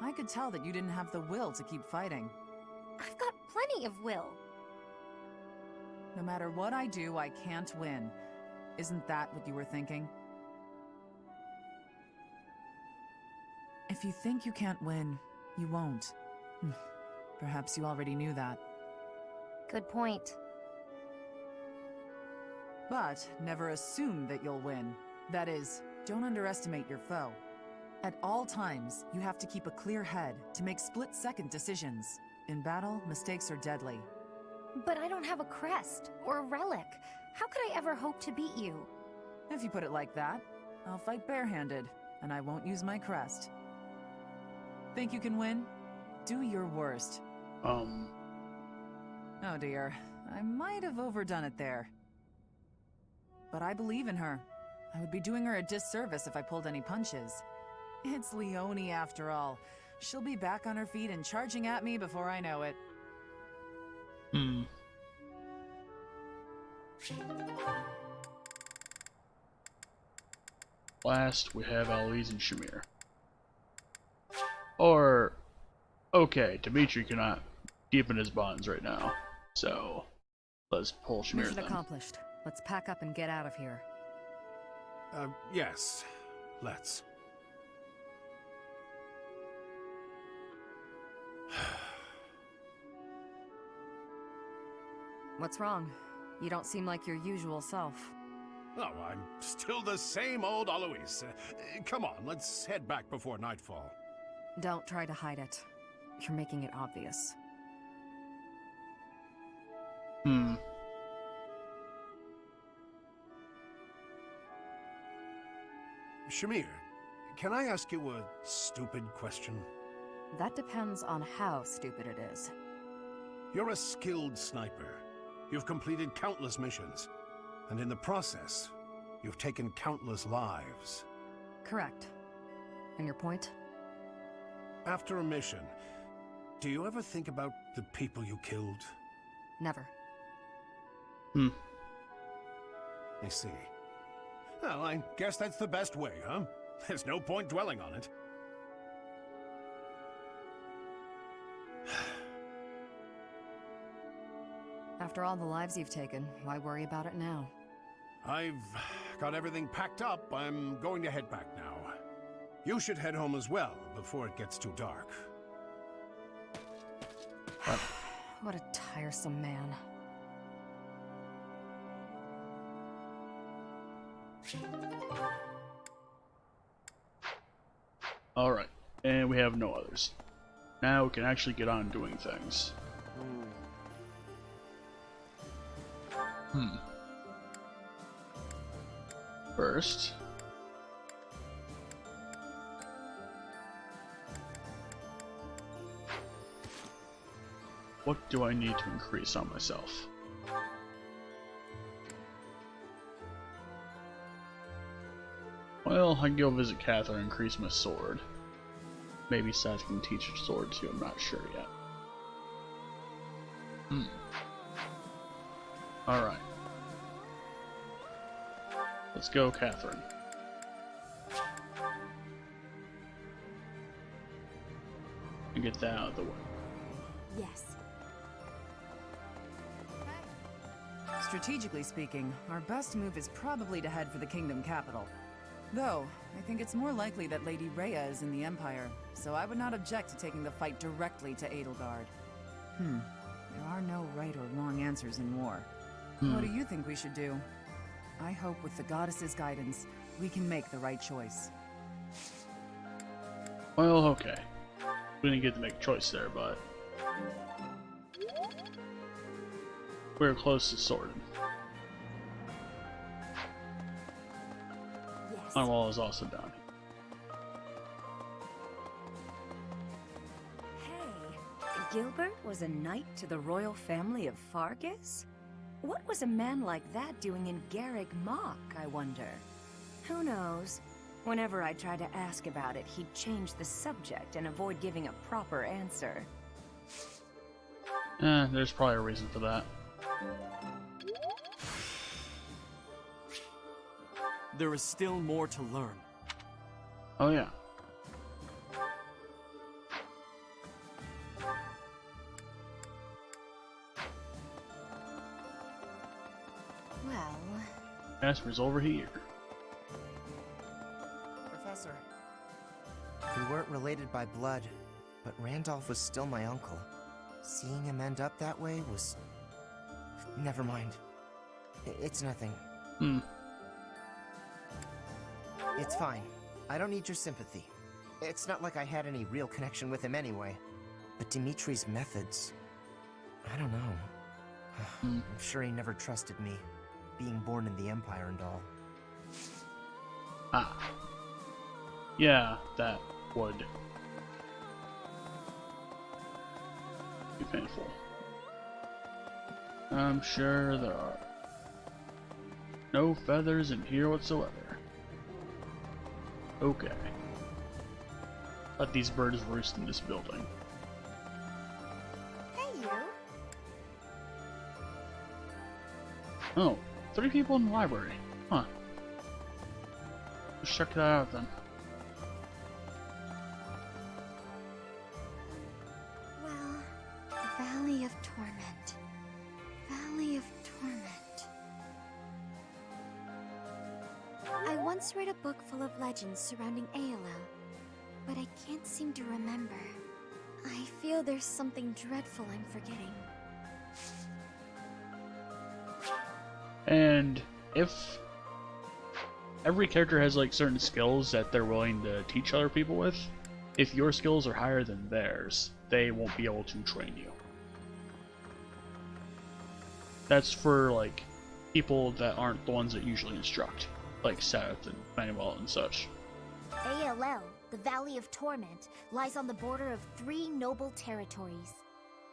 I could tell that you didn't have the will to keep fighting. I've got plenty of will. No matter what I do, I can't win. Isn't that what you were thinking? If you think you can't win, you won't. Perhaps you already knew that. Good point. But never assume that you'll win. That is, don't underestimate your foe. At all times, you have to keep a clear head to make split-second decisions. In battle, mistakes are deadly. But I don't have a crest or a relic. How could I ever hope to beat you? If you put it like that, I'll fight barehanded, and I won't use my crest. Think you can win? Do your worst. Oh dear, I might have overdone it there. But I believe in her. I would be doing her a disservice if I pulled any punches. It's Leonie after all. She'll be back on her feet and charging at me before I know it. Last, we have Eloise and Shamir. Or, okay, Dimitri cannot deepen his bonds right now, so let's pull Shamir Mission then. accomplished. Let's pack up and get out of here. Yes. Let's. What's wrong? You don't seem like your usual self. Oh, I'm still the same old Alois. Come on, let's head back before nightfall. Don't try to hide it. You're making it obvious. Shamir, can I ask you a stupid question? That depends on how stupid it is. You're a skilled sniper. You've completed countless missions. And in the process, you've taken countless lives. Correct. And your point? After a mission, do you ever think about the people you killed? Never. I see. Well, I guess that's the best way, huh? There's no point dwelling on it. After all the lives you've taken, why worry about it now? I've got everything packed up. I'm going to head back now. You should head home as well, before it gets too dark. What a tiresome man. Alright, and we have no others. Now we can actually get on doing things. First, what do I need to increase on myself? Well, I can go visit Catherine and increase my sword. Maybe Seth can teach her sword too, I'm not sure yet. Alright. Let's go, Catherine. And get that out of the way. Yes. Strategically speaking, our best move is probably to head for the kingdom capital. Though, I think it's more likely that Lady Rhea is in the Empire, so I would not object to taking the fight directly to Edelgard. There are no right or wrong answers in war. What do you think we should do? I hope with the goddess's guidance, we can make the right choice. Well, okay. We didn't get to make a choice there, but we're close to sorted. Yes. My wall is also down. Hey, Gilbert was a knight to the royal family of Fargus? What was a man like that doing in Garreg Mach, I wonder? Who knows? Whenever I tried to ask about it, he'd change the subject and avoid giving a proper answer. There's probably a reason for that. There is still more to learn. Oh yeah. Well, Casper's over here. Professor. We weren't related by blood, but Randolph was still my uncle. Seeing him end up that way was... Never mind. It's nothing. It's fine. I don't need your sympathy. It's not like I had any real connection with him anyway. But Dimitri's methods... I don't know. I'm sure he never trusted me, being born in the Empire and all. Ah. Yeah, that would be painful. I'm sure there are. No feathers in here whatsoever. Okay. Let these birds roost in this building. Hey, you. Oh, 3 people in the library. Huh. Let's check that out then. Well, Valley of Torment. Valley of Torment. I once read a book full of legends surrounding ALL, but I can't seem to remember. I feel there's something dreadful I'm forgetting. And if every character has like certain skills that they're willing to teach other people with, if your skills are higher than theirs, they won't be able to train you. That's for like people that aren't the ones that usually instruct, like Seth and Manuel and such. ALL, the Valley of Torment, lies on the border of 3 noble territories.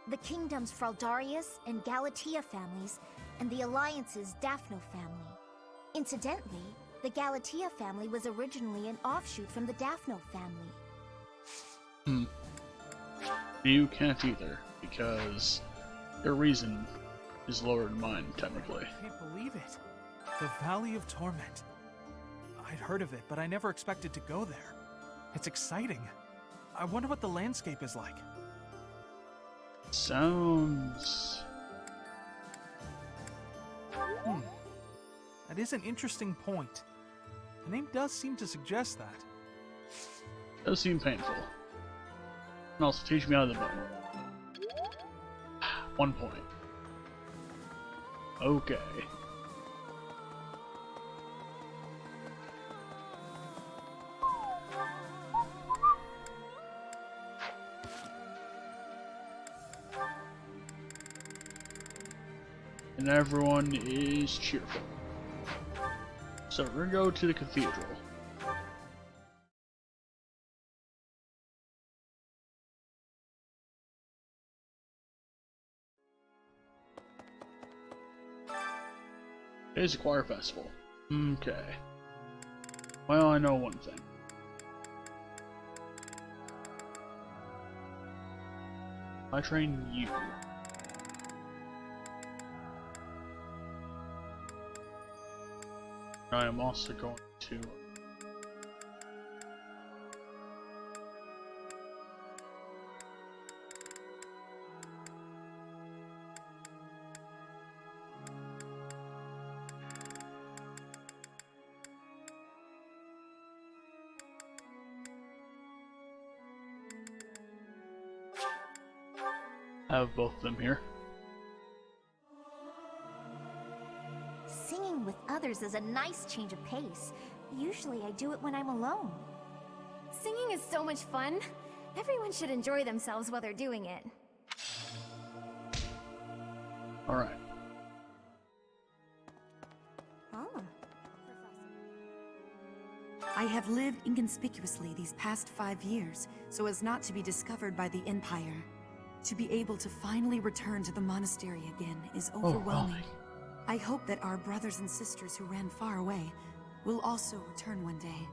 The kingdoms Fraldarius and Galatea families, and the Alliance's Daphno family. Incidentally, the Galatea family was originally an offshoot from the Daphno family. You can't either, because your reason is lower than mine, technically. I can't believe it. The Valley of Torment. I'd heard of it, but I never expected to go there. It's exciting. I wonder what the landscape is like. Sounds... That is an interesting point. The name does seem to suggest that. Does seem painful. And also teach me out of the boat. 1 point. Okay. And everyone is cheerful. So we're gonna go to the cathedral. It is a choir festival. Okay. Well, I know one thing. I train you. I am also going to have both of them here. Singing with others is a nice change of pace. Usually I do it when I'm alone. Singing is so much fun. Everyone should enjoy themselves while they're doing it. Alright. I have lived inconspicuously these past 5 years, so as not to be discovered by the Empire. To be able to finally return to the monastery again is overwhelming. I hope that our brothers and sisters who ran far away will also return one day.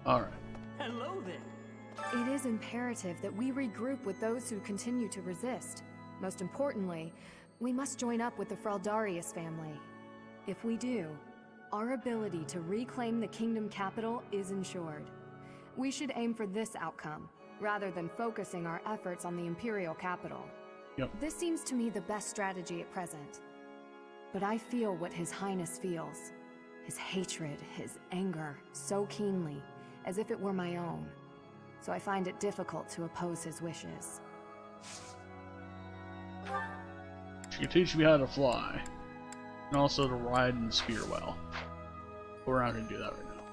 Alright. Hello there. It is imperative that we regroup with those who continue to resist. Most importantly, we must join up with the Fraldarius family. If we do, our ability to reclaim the kingdom capital is ensured. We should aim for this outcome, rather than focusing our efforts on the Imperial capital. Yep. This seems to me the best strategy at present. But I feel what His Highness feels. His hatred, his anger, so keenly, as if it were my own. So I find it difficult to oppose his wishes. She can teach me how to fly. And also to ride and spear well. But we're not going to do that right now.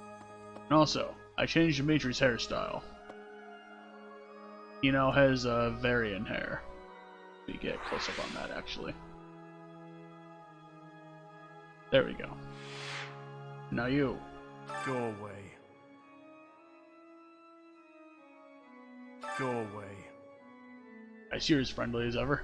And also, I changed Dimitri's hairstyle. He now has Varian hair. We get close up on that actually. There we go. Now you. Go away. Go away. I see you're as friendly as ever.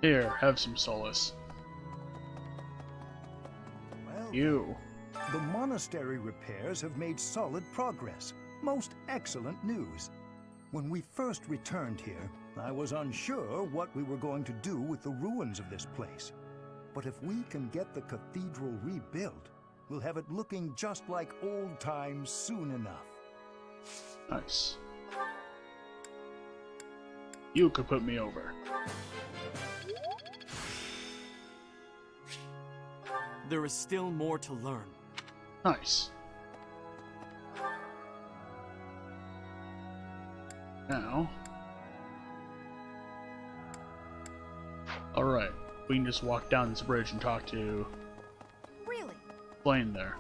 Here, have some solace. Well, You. the monastery repairs have made solid progress. Most excellent news. When we first returned here, I was unsure what we were going to do with the ruins of this place. But if we can get the cathedral rebuilt, we'll have it looking just like old times soon enough. Nice. You could put me over. There is still more to learn. Nice. Now. Alright, we can just walk down this bridge and talk to Really? Blaine there.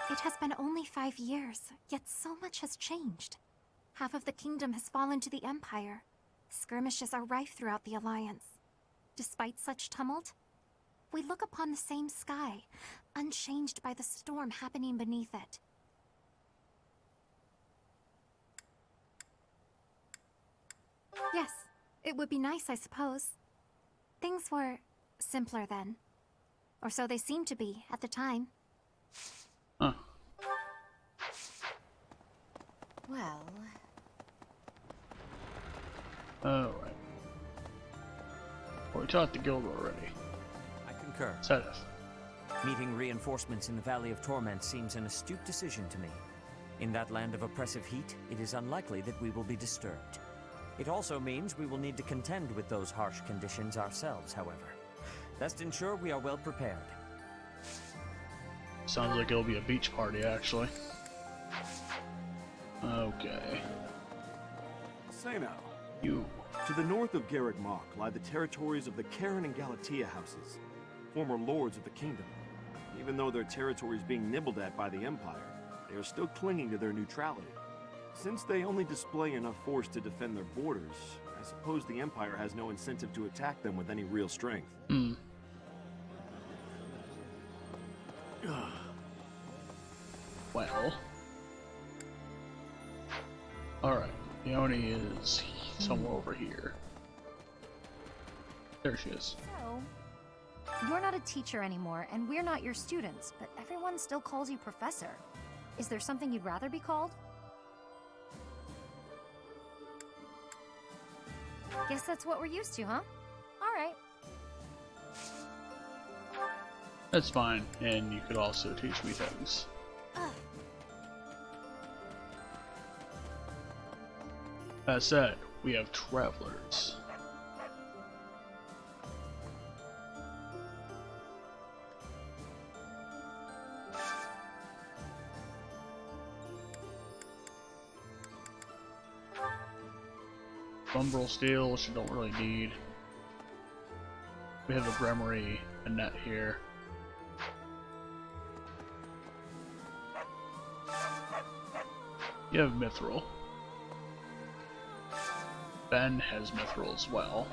It has been only 5 years, yet so much has changed. Half of the kingdom has fallen to the Empire. Skirmishes are rife throughout the Alliance. Despite such tumult, we look upon the same sky, unchanged by the storm happening beneath it. Yes, it would be nice, I suppose. Things were simpler then. Or so they seemed to be at the time. Huh. Well... Alright. Well, we talked to Guild already. I concur. Sedith. Meeting reinforcements in the Valley of Torment seems an astute decision to me. In that land of oppressive heat, it is unlikely that we will be disturbed. It also means we will need to contend with those harsh conditions ourselves, however. Best ensure we are well prepared. Sounds like it'll be a beach party, actually. Okay. Say now. You. To the north of Garreg Mach lie the territories of the Karen and Galatea houses, former lords of the kingdom. Even though their territory is being nibbled at by the Empire, they are still clinging to their neutrality. Since they only display enough force to defend their borders, I suppose the Empire has no incentive to attack them with any real strength. Hmm. Well. Alright. Leonie is somewhere over here. There she is. So, you're not a teacher anymore, and we're not your students, but everyone still calls you Professor. Is there something you'd rather be called? Guess that's what we're used to, huh? Alright. That's fine, and you could also teach me things. That said, we have travelers. Umbral steel, which I don't really need. We have a Gremory, a net here. You have Mithril. Ben has Mithril as well.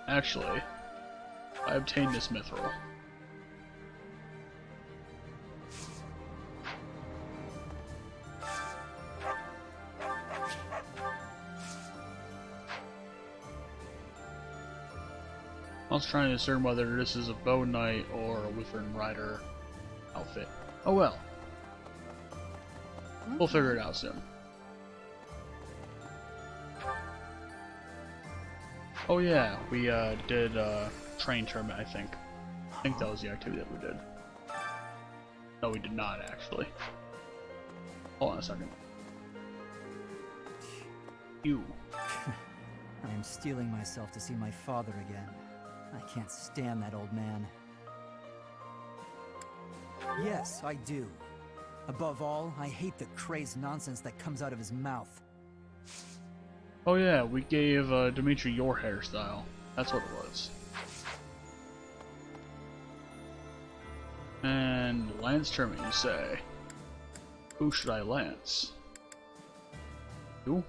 Actually, I obtained this Mithril. I was trying to discern whether this is a bow knight or a Wyvern rider outfit. Oh well. We'll figure it out soon. Oh yeah, we did train tournament, I think. I think that was the activity that we did. No, we did not actually. Hold on a second. You. I am steeling myself to see my father again. I can't stand that old man. Yes, I do. Above all, I hate the crazed nonsense that comes out of his mouth. Oh yeah, we gave Dimitri your hairstyle. That's what it was. And Lance tournament, you say? Who should I lance? You?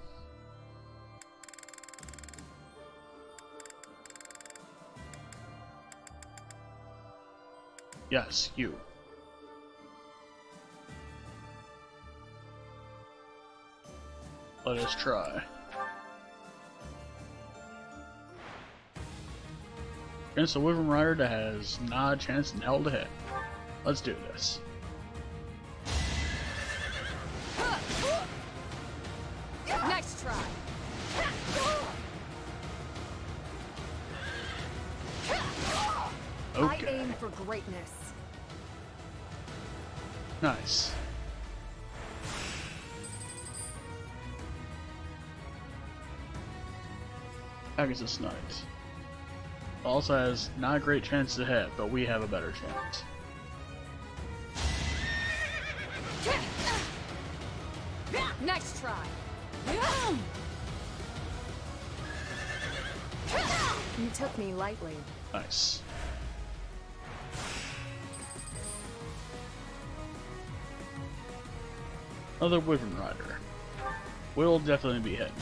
Yes, you. Let us try. against a Wyvern Rider that has not a chance in hell to hit. Let's do this. Next try. Okay. I aim for greatness. Nice. Pegasus Knight. Also has not a great chance to hit, but we have a better chance. Next try. You took me lightly. Nice. Another Wyvern Rider. Will definitely be hitting.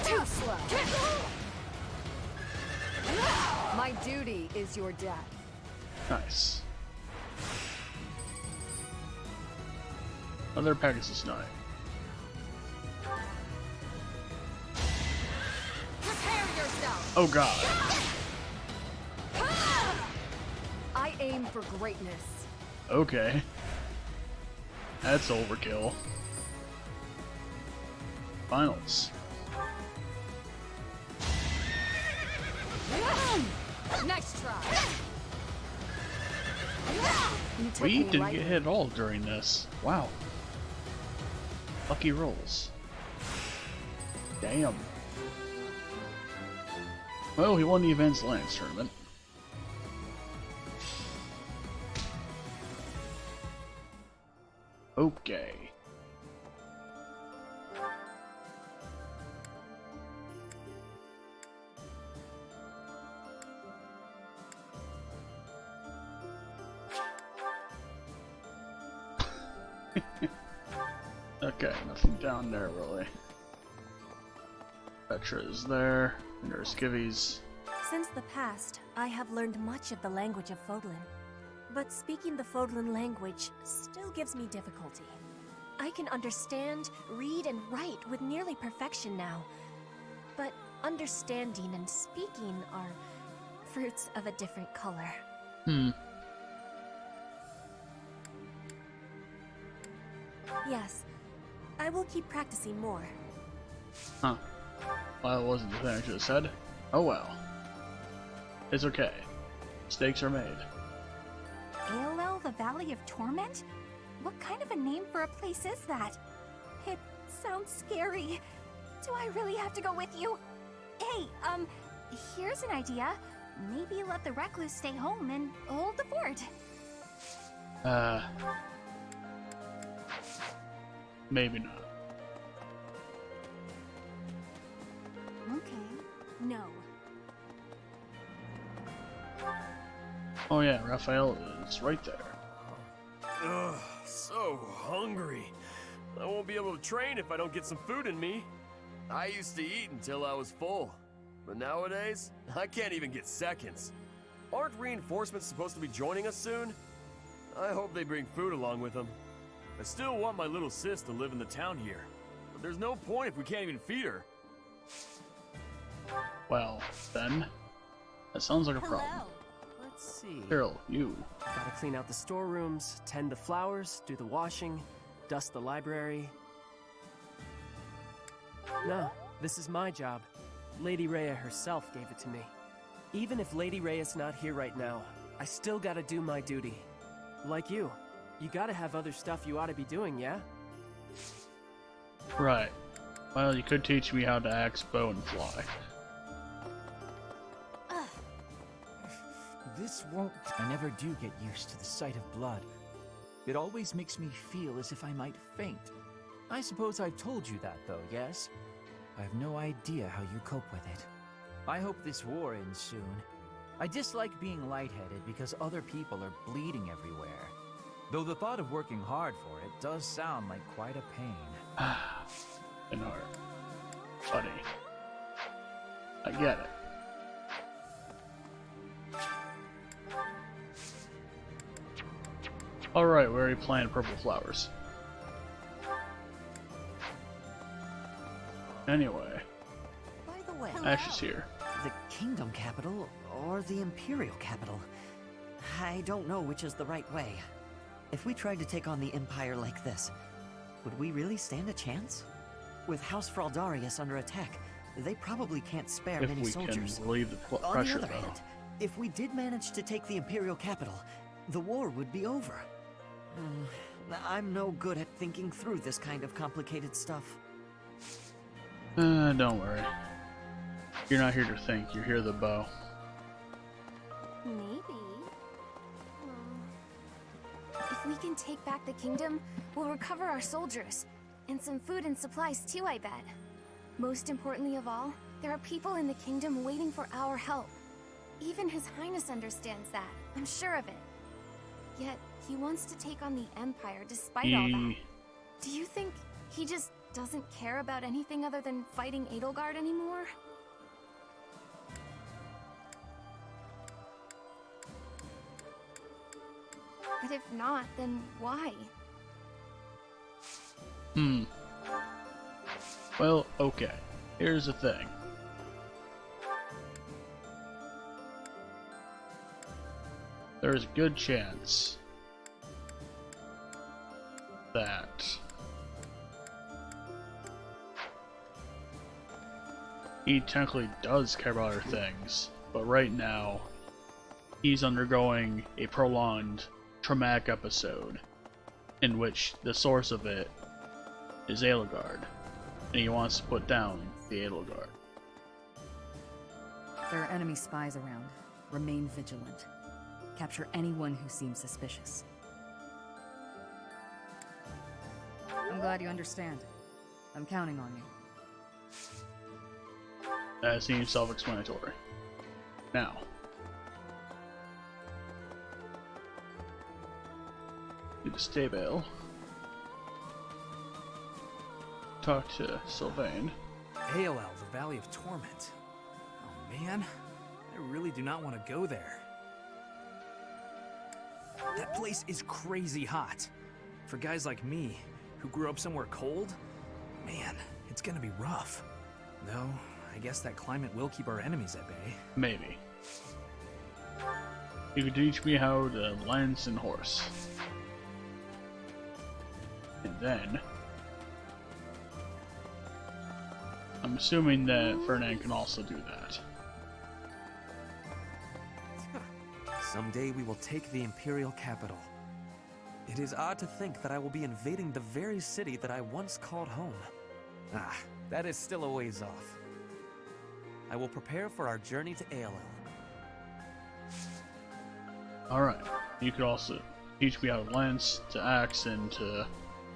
Too slow. My duty is your death. Nice. Another Pegasus Knight. Prepare yourself. Oh god. I aim for greatness. Okay. That's overkill. Finals. Next try. You took We me didn't lightly. get hit at all during this. Wow. Lucky rolls. Damn. Well, he won the Advanced Alliance tournament. Okay. Okay, nothing down there really. Petra is there, and there's Skivvies. Since the past, I have learned much of the language of Fodlan. But speaking the Fodlan language still gives me difficulty. I can understand, read, and write with nearly perfection now. But understanding and speaking are fruits of a different color. Yes, I will keep practicing more. Huh. Well, that wasn't the thing I should have said. Oh well. It's okay. Mistakes are made. ALL, the Valley of Torment? What kind of a name for a place is that? It sounds scary. Do I really have to go with you? Hey, here's an idea. Maybe let the recluse stay home and hold the fort. Maybe not. Okay, no. Oh yeah, Raphael is right there. Ugh, so hungry. I won't be able to train if I don't get some food in me. I used to eat until I was full, but nowadays, I can't even get seconds. Aren't reinforcements supposed to be joining us soon? I hope they bring food along with them. I still want my little sis to live in the town here, but there's no point if we can't even feed her. Well, then, that sounds like a problem. Let's see. Carol, you. Gotta clean out the storerooms, tend the flowers, do the washing, dust the library. No, this is my job. Lady Rhea herself gave it to me. Even if Lady Rhea's not here right now, I still gotta do my duty. Like you gotta have other stuff you ought to be doing, yeah? Right. Well, you could teach me how to axe, bow, and fly. This won't... I never do get used to the sight of blood. It always makes me feel as if I might faint. I suppose I've told you that, though, yes? I have no idea how you cope with it. I hope this war ends soon. I dislike being lightheaded because other people are bleeding everywhere. Though the thought of working hard for it does sound like quite a pain. An art. Funny. I get it. Alright, we already planted purple flowers. Anyway. By the way, Ash is here. The kingdom capital or the imperial capital? I don't know which is the right way. If we tried to take on the Empire like this, would we really stand a chance? With House Fraldarius under attack, they probably can't spare many soldiers. Can relieve the On pressure, the other hand, if we did manage to take the imperial capital, the war would be over. I'm no good at thinking through this kind of complicated stuff. Don't worry. You're not here to think, you're here to bow. Maybe. If we can take back the kingdom, we'll recover our soldiers. And some food and supplies too, I bet. Most importantly of all, there are people in the kingdom waiting for our help. Even His Highness understands that, I'm sure of it. Yet, he wants to take on the Empire despite all that. Do you think he just doesn't care about anything other than fighting Edelgard anymore? But if not, then why? Well, okay. Here's the thing. There's a good chance that he technically does care about other things, but right now he's undergoing a prolonged traumatic episode in which the source of it is Edelgard, and he wants to put down the Edelgard. There are enemy spies around. Remain vigilant. Capture anyone who seems suspicious. I'm glad you understand. I'm counting on you. That seems self-explanatory. Now, do the stable. Talk to Sylvain. Aelel, the Valley of Torment. Oh man, I really do not want to go there. That place is crazy hot. For guys like me, who grew up somewhere cold, man, it's gonna be rough. Though, I guess that climate will keep our enemies at bay. Maybe. You could teach me how to lance and horse. And then I'm assuming that Ferdinand can also do that. Someday we will take the Imperial capital. It is odd to think that I will be invading the very city that I once called home. Ah, that is still a ways off. I will prepare for our journey to Aelel. Alright, you could also teach me how to lance, to axe, and to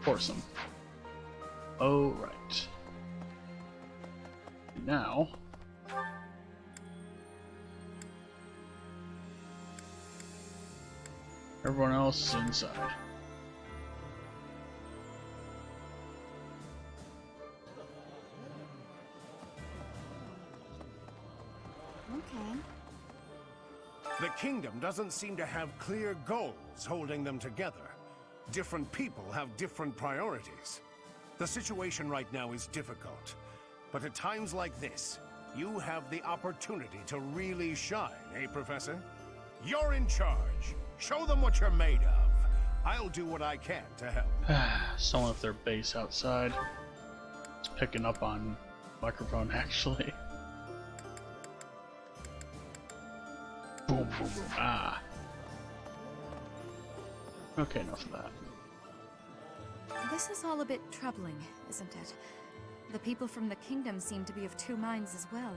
horse him. Oh, right. Now, everyone else is inside. Okay. The kingdom doesn't seem to have clear goals holding them together. Different people have different priorities. The situation right now is difficult, but at times like this, you have the opportunity to really shine, eh, Professor? You're in charge. Show them what you're made of. I'll do what I can to help. Someone at their base outside. It's picking up on microphone, actually. Boom, boom, boom. Ah. Okay, enough of that. This is all a bit troubling, isn't it? The people from the kingdom seem to be of two minds as well.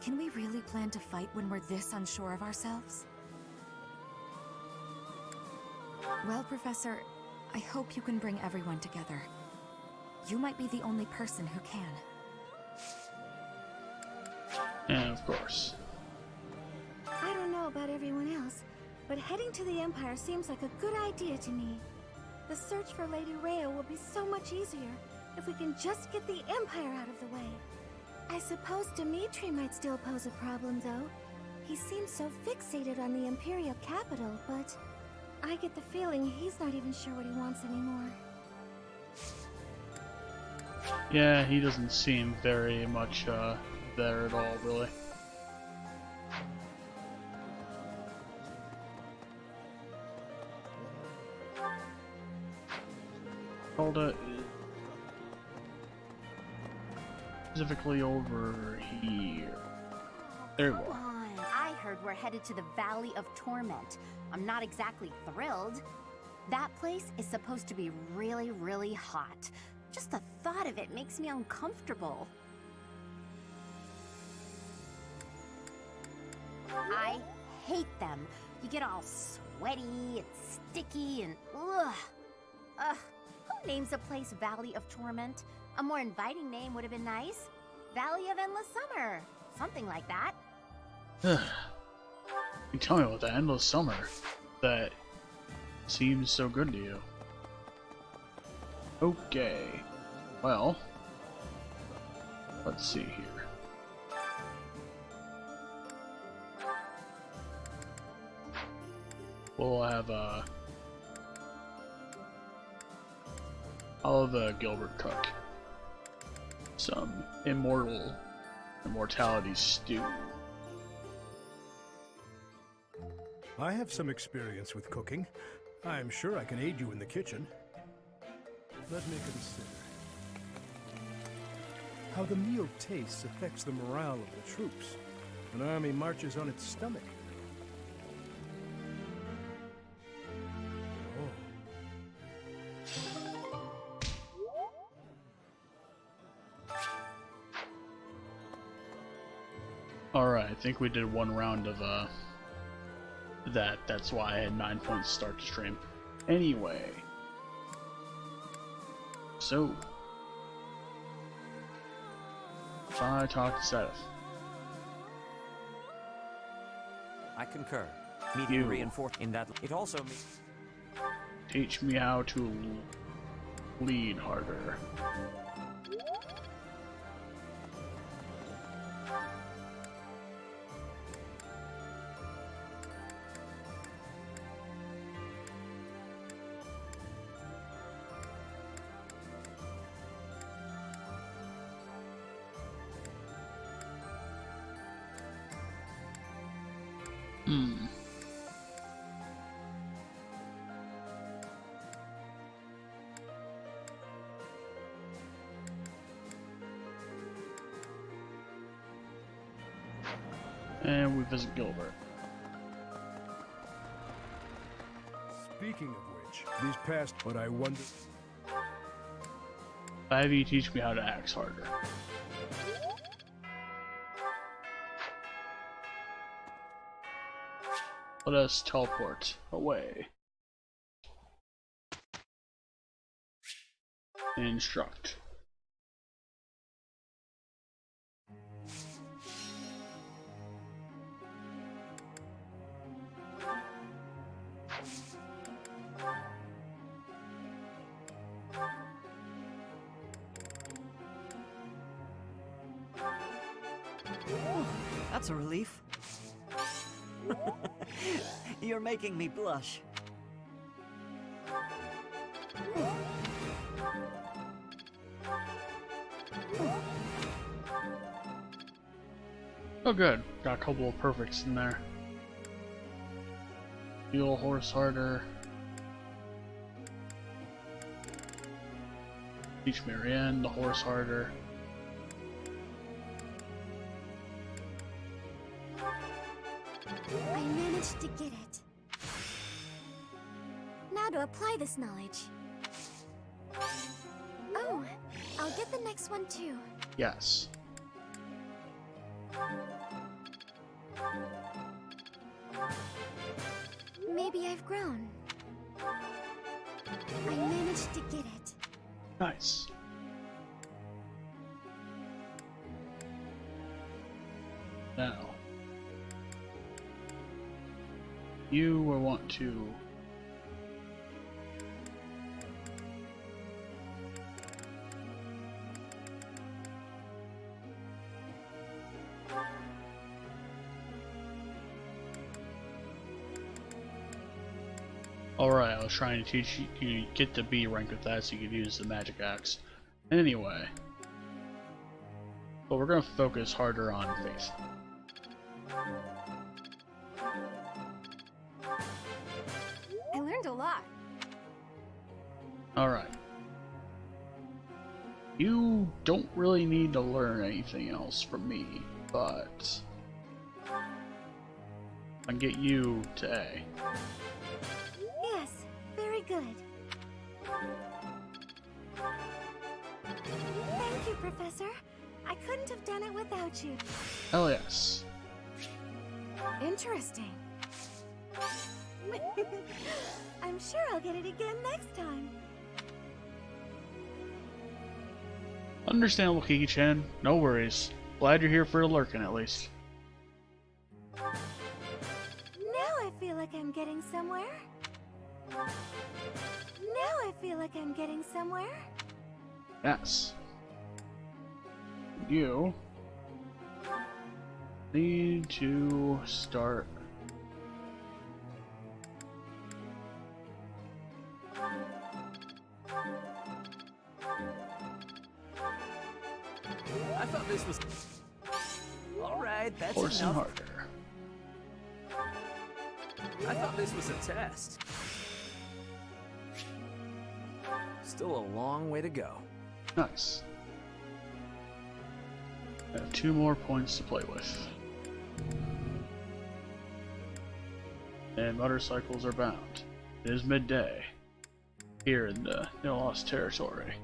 Can we really plan to fight when we're this unsure of ourselves? Well, Professor, I hope you can bring everyone together. You might be the only person who can. And of course. I don't know about everyone else, but heading to the Empire seems like a good idea to me. The search for Lady Rhea will be so much easier if we can just get the Empire out of the way. I suppose Dimitri might still pose a problem, though. He seems so fixated on the Imperial capital, but I get the feeling he's not even sure what he wants anymore. Yeah, he doesn't seem very much there at all, really. called it? Specifically over here. There we Come go. on. I heard we're headed to the Valley of Torment. I'm not exactly thrilled. That place is supposed to be really, really hot. Just the thought of it makes me uncomfortable. I hate them. You get all sweaty and sticky and ugh. Who names a place Valley of Torment? A more inviting name would have been nice. Valley of Endless Summer. Something like that. You tell me about the endless summer that seems so good to you. Okay. Well, let's see here. We'll have I'll have Gilbert cook some immortality stew. I have some experience with cooking. I'm sure I can aid you in the kitchen. Let me consider. How the meal tastes affects the morale of the troops. An army marches on its stomach. Alright, I think we did one round of that. That's why I had 9 points to start the stream. Anyway. So if I talk to Seth. I concur. Medium reinforce in that it also means teach me how to lead harder. And we visit Gilbert. Speaking of which, these past what I wonder. Have you teach me how to axe harder. Let us teleport away. Instruct. That's a relief. You're making me blush. Oh good, got a couple of perfects in there. Fuel horse harder. Teach Marianne the horse harder. I managed to get it. Now to apply this knowledge. Oh, I'll get the next one too. Yes. Maybe I've grown. I managed to get it. Nice. Now, you will want to Alright, I was trying to teach you to get the B rank with that so you could use the magic axe. Anyway. But we're gonna focus harder on faith. I learned a lot. Alright. You don't really need to learn anything else from me, but I can get you to A. Yes, very good. Thank you, Professor. I couldn't have done it without you. Hell yes. Interesting. I'm sure I'll get it again next time. Understandable, Kiki-chan. No worries. Glad you're here for a lurking, at least. Now I feel like I'm getting somewhere. Now I feel like I'm getting somewhere. Yes. You need to start. I thought this was... Alright, that's Forcing enough. harder. I thought this was a test. Still a long way to go. Nice. I have 2 more points to play with. And motorcycles are bound. It is midday here in the No Lost Territory.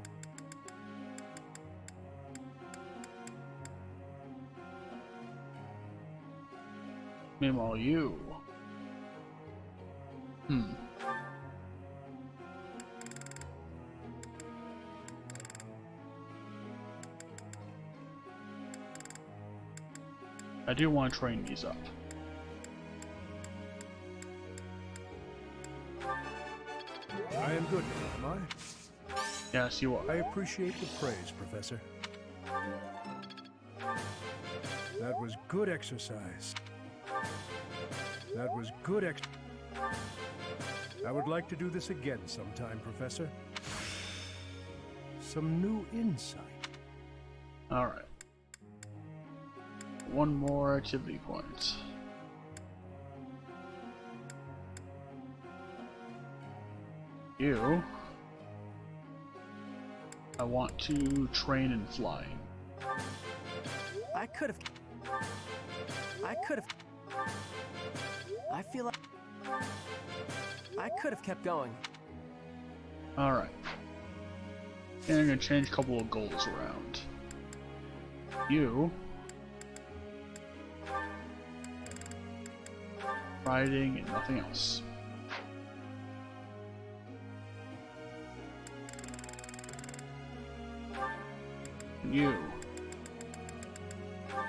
Meanwhile, you. I do want to train these up. I am good now, am I? Yes, you are. I appreciate the praise, Professor. That was good exercise. That was good I would like to do this again sometime, Professor. Some new insight. Alright. 1 more activity point. You. I want to train in flying. I could have. I feel like I could have kept going. Alright. And I'm gonna change a couple of goals around. You. Riding and nothing else. You.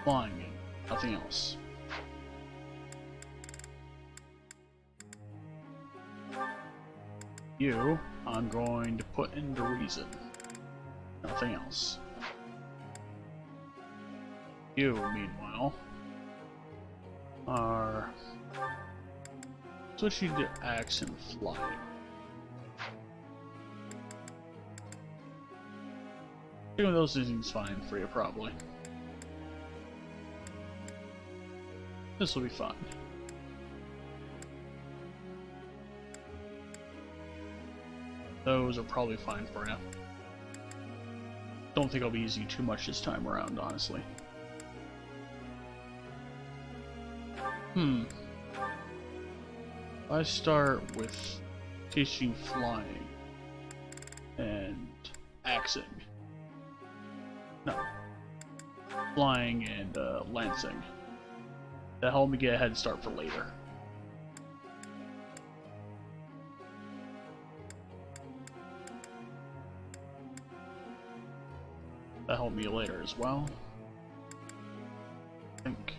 Flying and nothing else. You, I'm going to put into reason. Nothing else. You, meanwhile, are switching to axe and flying. Doing those things fine for you, probably. This will be fun. Those are probably fine for you. Don't think I'll be using too much this time around, honestly. I start with teaching flying and axing. No. Flying and lancing. That helped me get a head start for later. That helped me later as well. I think.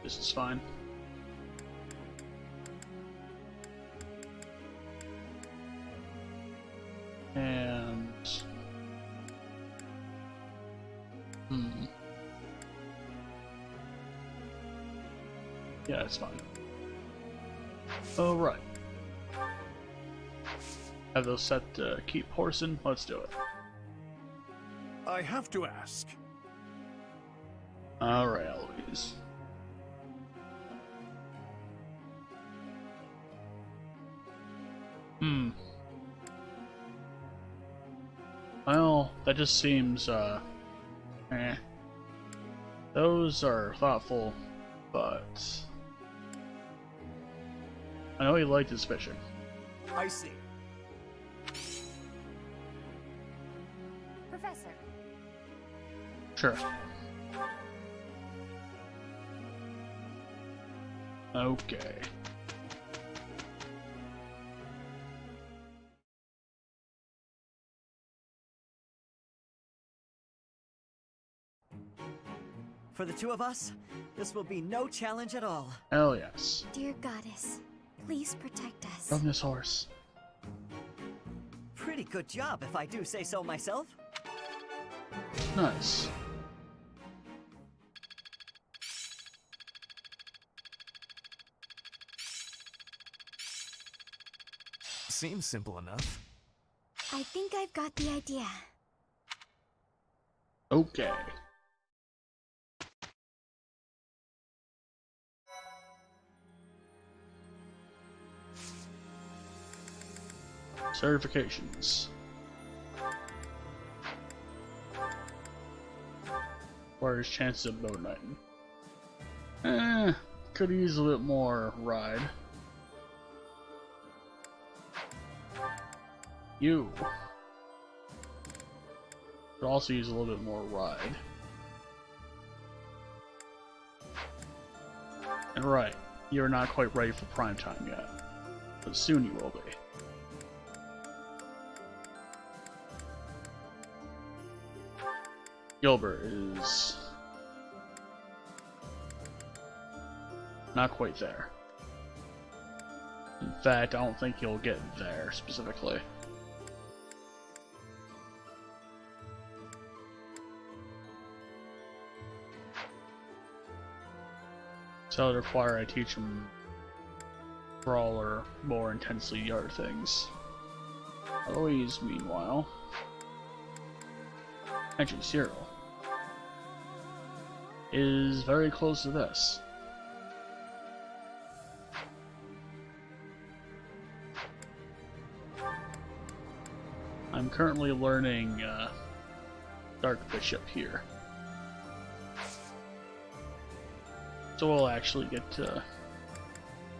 This is fine. And yeah, it's fine. All right. Have those set to keep horsing. Let's do it. I have to ask. All right, Eloise. Hmm. Well, that just seems, eh. Those are thoughtful, but I know he liked his fishing. I see. Professor. Sure. Okay. For the two of us, this will be no challenge at all. Hell yes. Dear goddess, please protect us. From this horse. Pretty good job, if I do say so myself. Nice. Seems simple enough. I think I've got the idea. Okay. Certifications. Requires chances of bow knighting. Could use a bit more ride. You could also use a little bit more ride. And right, you're not quite ready for prime time yet, but soon you will be. Gilbert is not quite there. In fact, I don't think you'll get there specifically. So it would require I teach him brawl or more intensely yard things. Eloise, meanwhile, actually Cyril, is very close to this. I'm currently learning Dark Bishop here. So we'll actually get to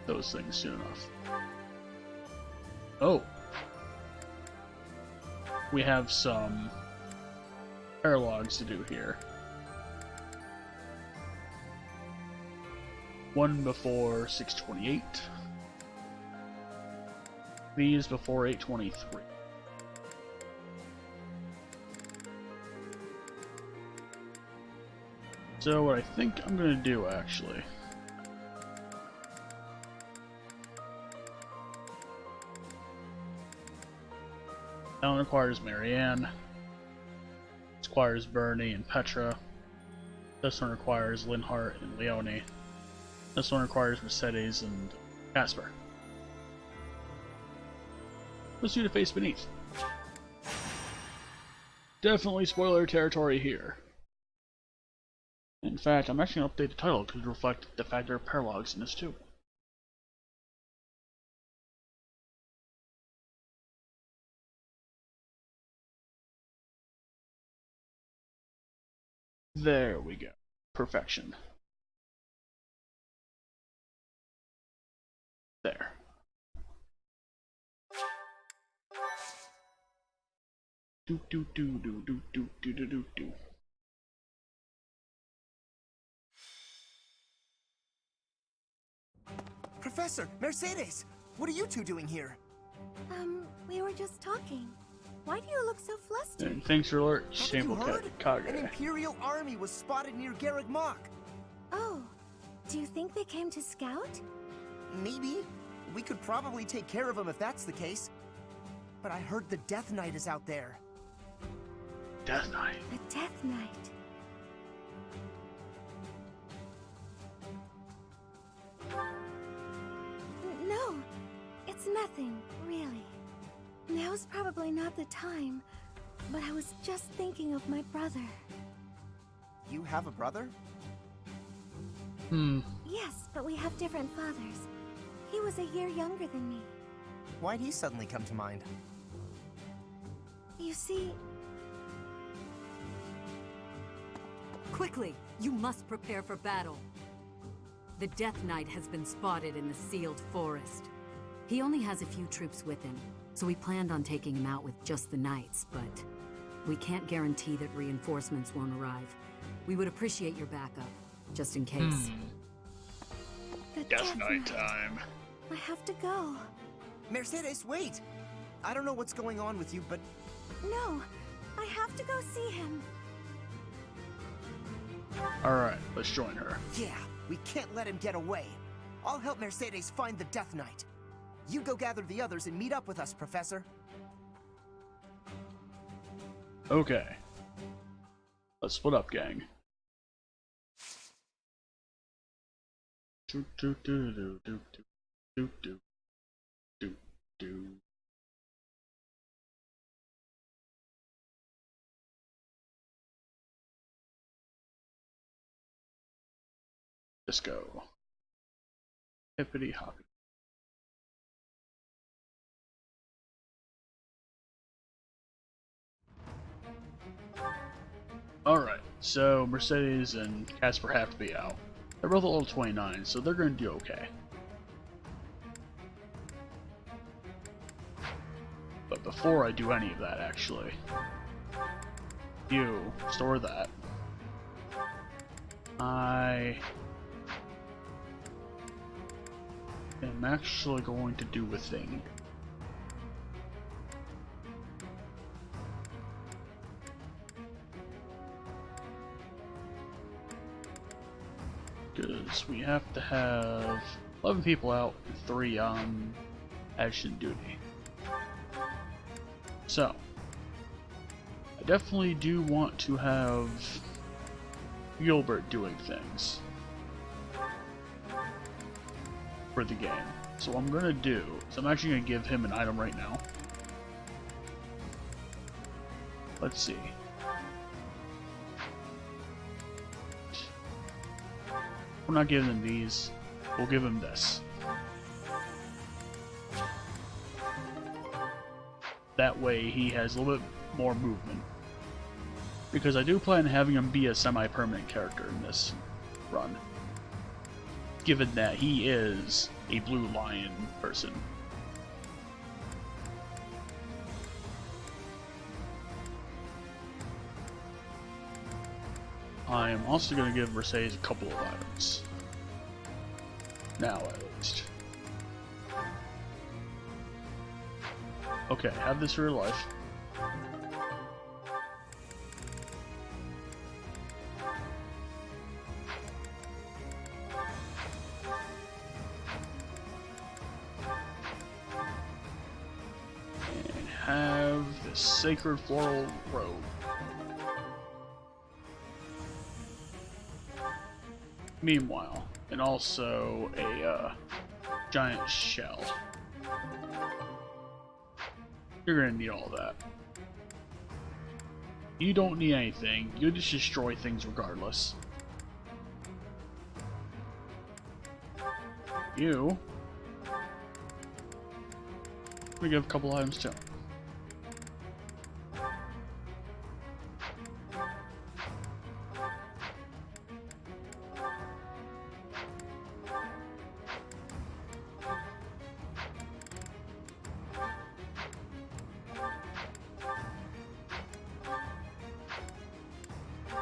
those things soon enough. Oh! We have some paralogs to do here. One before 628. These before 823. So what I think I'm gonna do actually, that one requires Marianne, this requires Bernie and Petra, this one requires Linhart and Leone, this one requires Mercedes and Casper. Let's do the face beneath. Definitely spoiler territory here. In fact, I'm actually going to update the title to reflect the fact there are paralogs in this too. There we go. Perfection. There. Do do do do do do do do do do. Professor, Mercedes, what are you two doing here? We were just talking. Why do you look so flustered? And thanks for alert, Haven't shameful you heard? An Kage. Imperial army was spotted near Garreg Mach. Oh, do you think they came to scout? Maybe. We could probably take care of them if that's the case. But I heard the Death Knight is out there. Death Knight. The Death Knight. No, it's nothing, really. Now's probably not the time, but I was just thinking of my brother. You have a brother? Hmm. Yes, but we have different fathers. He was a year younger than me. Why'd he suddenly come to mind? You see, Quickly, you must prepare for battle. The Death Knight has been spotted in the sealed forest. He only has a few troops with him, so we planned on taking him out with just the knights, but we can't guarantee that reinforcements won't arrive. We would appreciate your backup, just in case. the Death Knight time. I have to go. Mercedes, wait! I don't know what's going on with you, but... No, I have to go see him. Alright, let's join her. Yeah, we can't let him get away. I'll help Mercedes find the Death Knight. You go gather the others and meet up with us, Professor. Okay. Let's split up, gang. Do do do do do do do do do. Let's go. Hippity hoppy. Alright, so Mercedes and Casper have to be out. They're both level 29, so they're going to do okay. But before I do any of that, actually, you store that. I am actually going to do a thing. Because we have to have 11 people out and 3 on action duty. So, I definitely do want to have Gilbert doing things for the game. So what I'm gonna do is I'm actually gonna give him an item right now. Let's see. We're not giving him these. We'll give him this. That way he has a little bit more movement. Because I do plan on having him be a semi-permanent character in this run. Given that he is a Blue Lion person. I am also going to give Mercedes a couple of items. Now, at least. Okay, have this for your life. And have the Sacred Floral Robe. Meanwhile, and also a giant shell. You're gonna need all that. You don't need anything, you just destroy things regardless. You... we give a couple items too.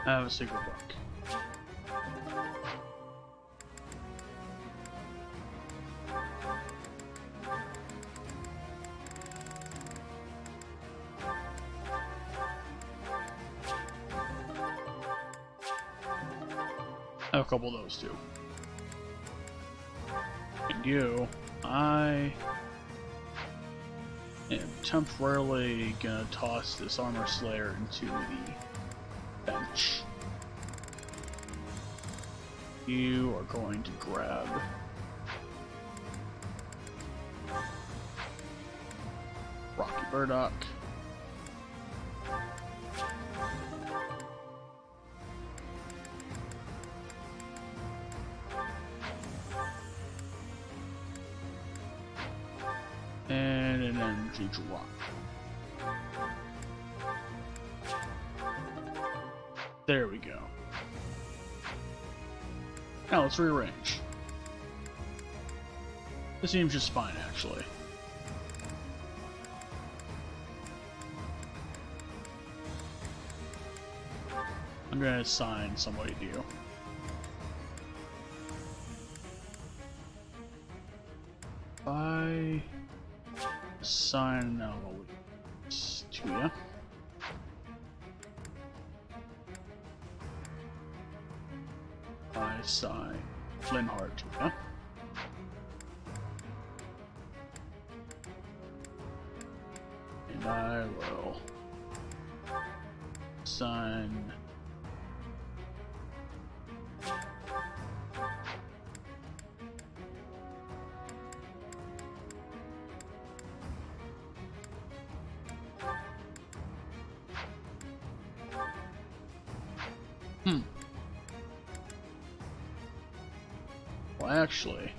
I have a secret book. I have a couple of those too. And you, I am temporarily gonna toss this Armor Slayer into the bench. You are going to grab Rocky Burdock. And energy drop. There we go. Now let's rearrange. This seems just fine, actually. I'm gonna assign somebody to you. If I assign to you. I assign Linhart to you. And I will assign well, actually,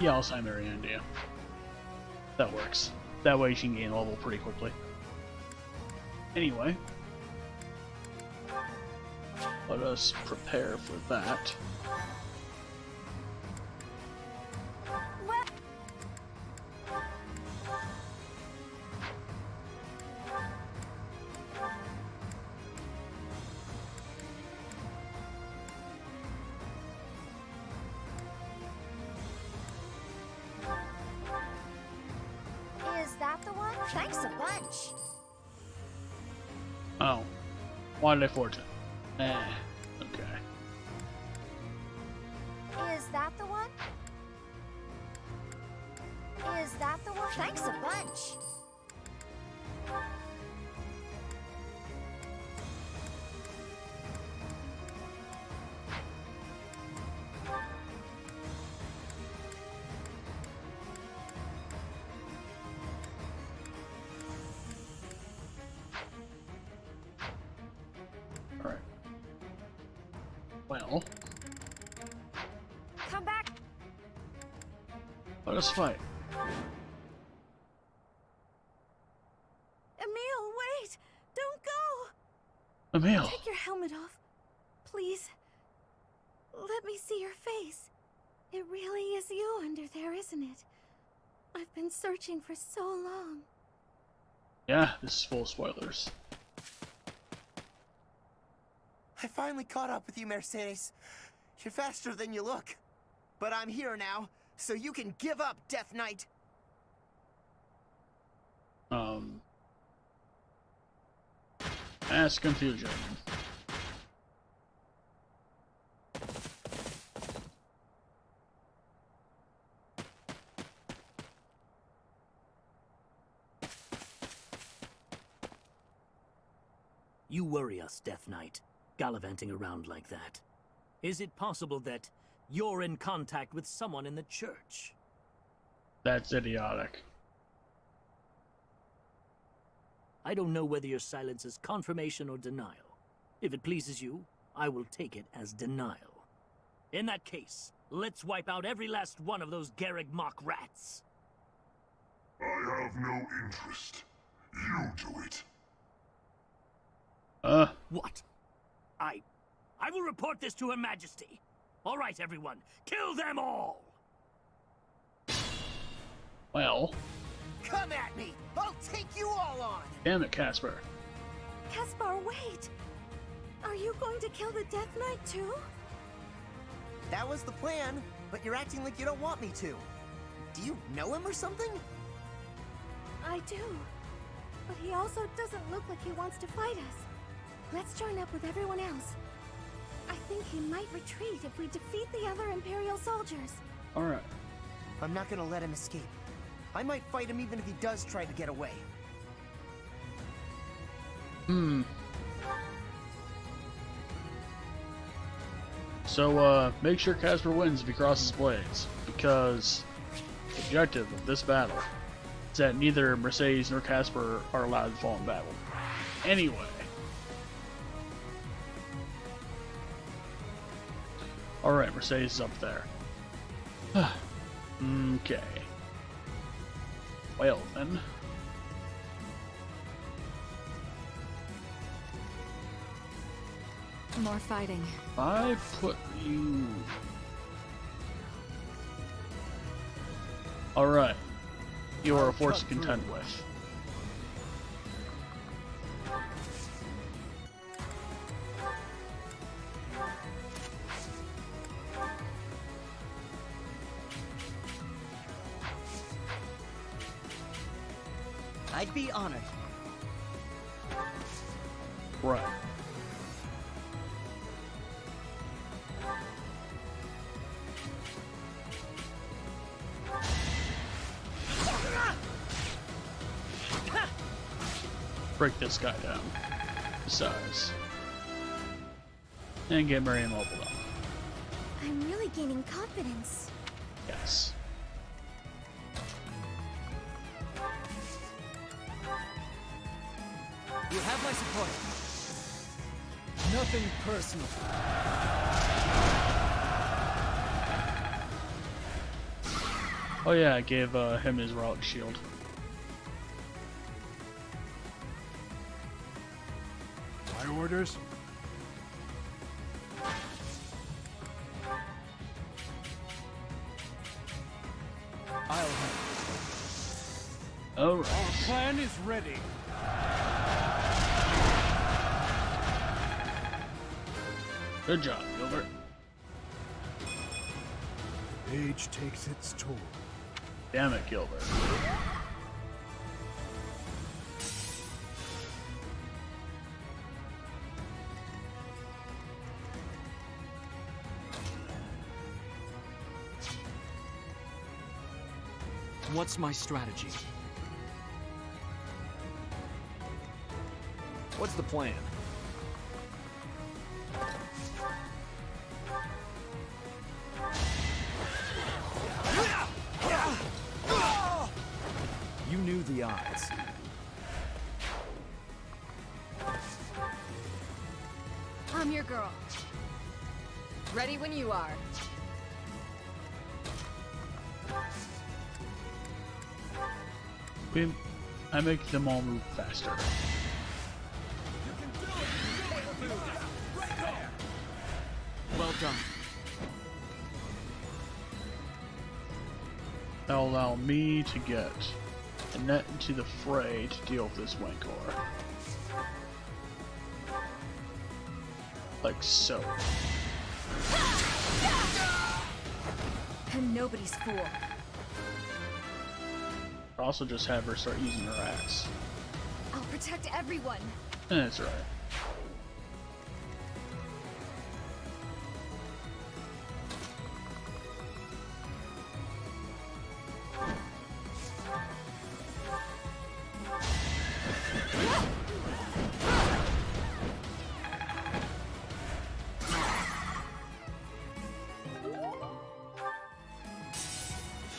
yeah, I'll sign Marianne to you. That works. That way she can gain level pretty quickly. Anyway, let us prepare for that. Is that the one? Thanks a bunch. Oh. Why did I forge it? Okay. Is that the one? Is that the one? Thanks a bunch. Alright. Well, Come back. let us fight. Emil, wait! Don't go! Emil! Take your helmet off, please. Let me see your face. It really is you under there, isn't it? I've been searching for so long. Yeah, this is full of spoilers. I finally caught up with you, Mercedes. You're faster than you look. But I'm here now, so you can give up, Death Knight. Mass confusion. You worry us, Death Knight, gallivanting around like that. Is it possible that you're in contact with someone in the church? That's idiotic. I don't know whether your silence is confirmation or denial. If it pleases you, I will take it as denial. In that case, let's wipe out every last one of those Garreg Mach rats. I have no interest. You do it. What? I will report this to Her Majesty. All right, everyone, kill them all! Well. Come at me! I'll take you all on! Damn it, Casper. Caspar, wait! Are you going to kill the Death Knight too? That was the plan, but you're acting like you don't want me to. Do you know him or something? I do. But he also doesn't look like he wants to fight us. Let's join up with everyone else. I think he might retreat if we defeat the other Imperial soldiers. Alright. I'm not gonna let him escape. I might fight him even if he does try to get away. So, make sure Casper wins if he crosses blades, because the objective of this battle is that neither Mercedes nor Casper are allowed to fall in battle. Anyway, Alright, Mercedes is up there. Okay. Well then. More fighting. I put you... Alright. You are a force to contend with. I'd be honored. Right. Break this guy down. Besides. And get Mary immobile up. I'm really gaining confidence. Yes. You have my support. Nothing personal. Oh yeah, I gave him his relic shield. My orders? I'll help. Alright. Our plan is ready. Good job, Gilbert. Age takes its toll. Damn it, Gilbert. What's my strategy? What's the plan? You knew the odds. I'm your girl. Ready when you are. I make them all move faster. Well done. That'll allow me to get Annette into the fray to deal with this Wankor. Like so. I'm nobody's fool. Also just have her start using her axe. I'll protect everyone. That's right.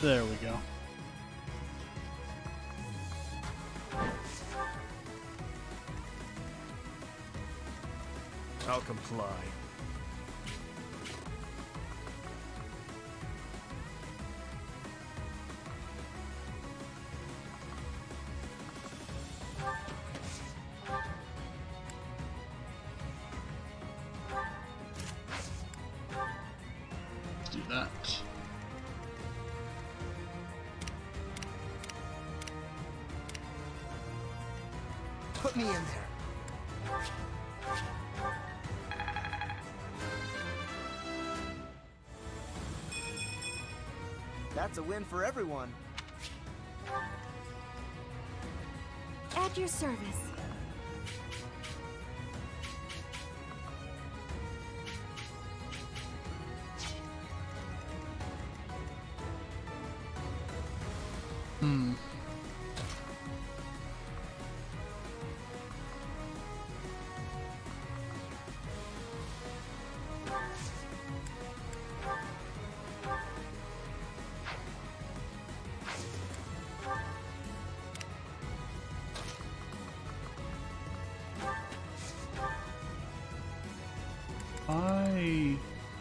There we go. I'll comply. Let's do that. Put me in there. That's a win for everyone. At your service.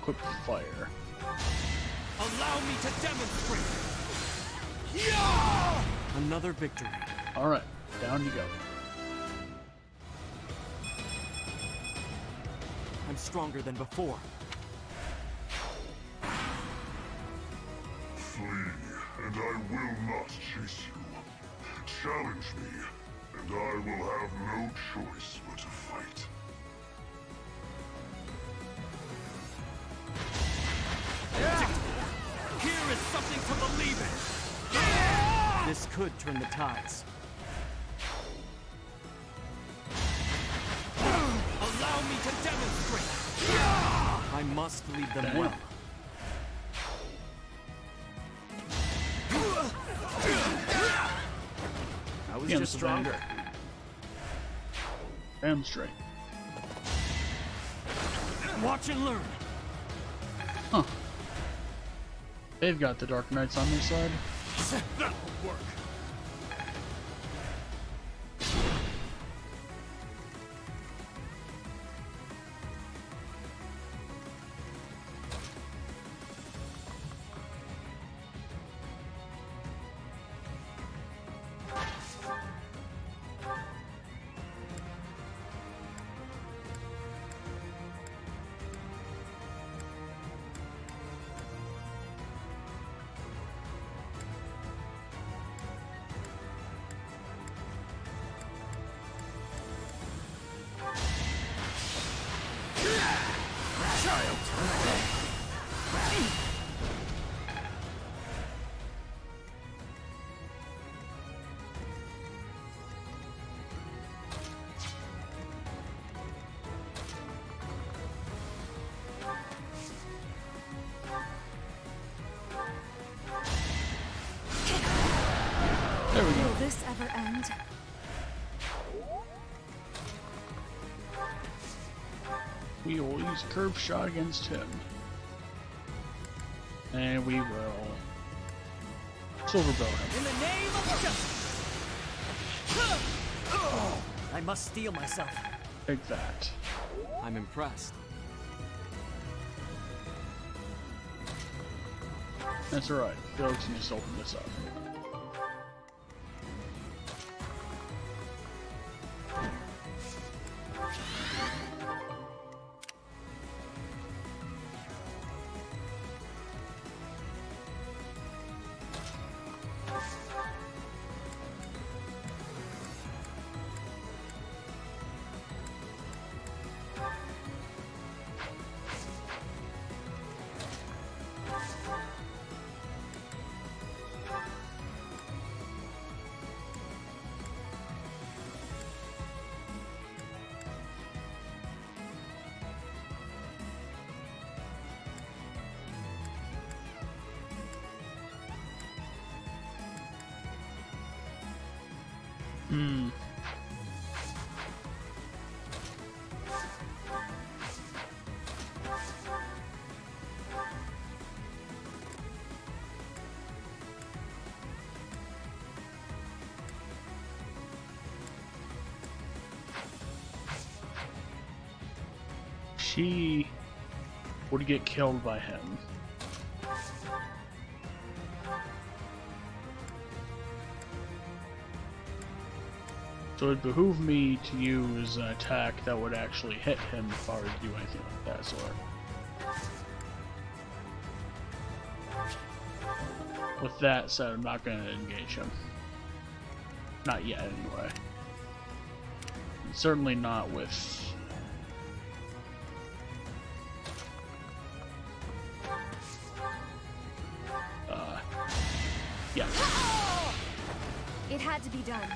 equip fire. Allow me to demonstrate! Yeah! Another victory. Alright, down you go. I'm stronger than before. Flee, and I will not chase you. Challenge me, and I will have no choice but to fight. Here is something to believe in! This could turn the tides. Allow me to demonstrate! I must lead them well. I was just stronger. Damn straight. Watch and learn. Huh. They've got the Dark Knights on their side. That will work. There we go. Will this ever end? We will use curve shot against him. And we will silver bow him. In the name of justice! I must steel myself. Take that. I'm impressed. That's alright. Felix can just open this up. Hmm. She would get killed by him. So it'd behoove me to use an attack that would actually hit him if I were to do anything like that sort. With that said, I'm not going to engage him. Not yet, anyway. And certainly not with... yeah. It had to be done.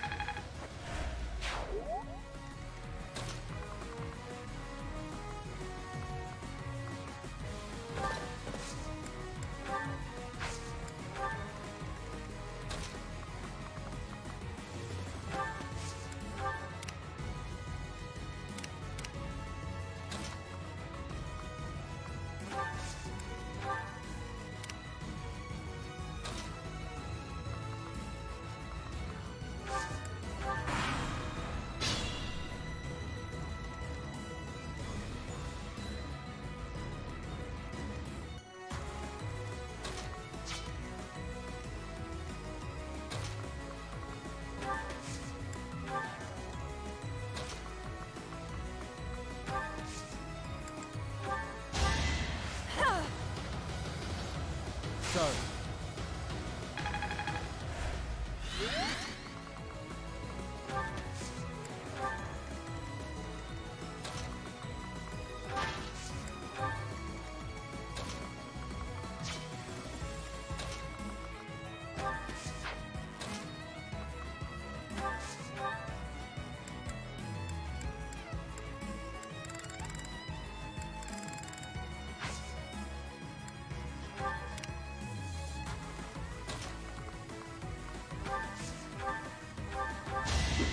Sorry.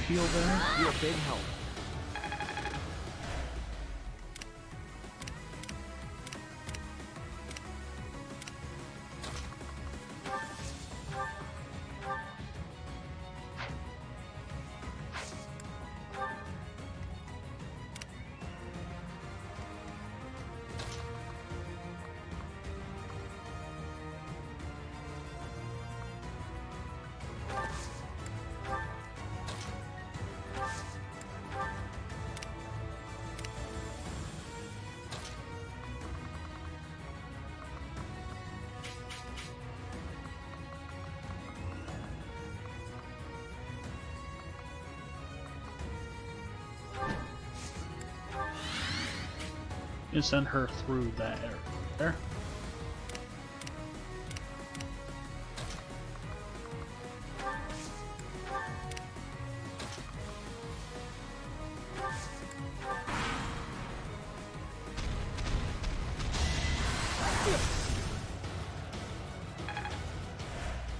Heal there. You're a big help. You send her through that area. There.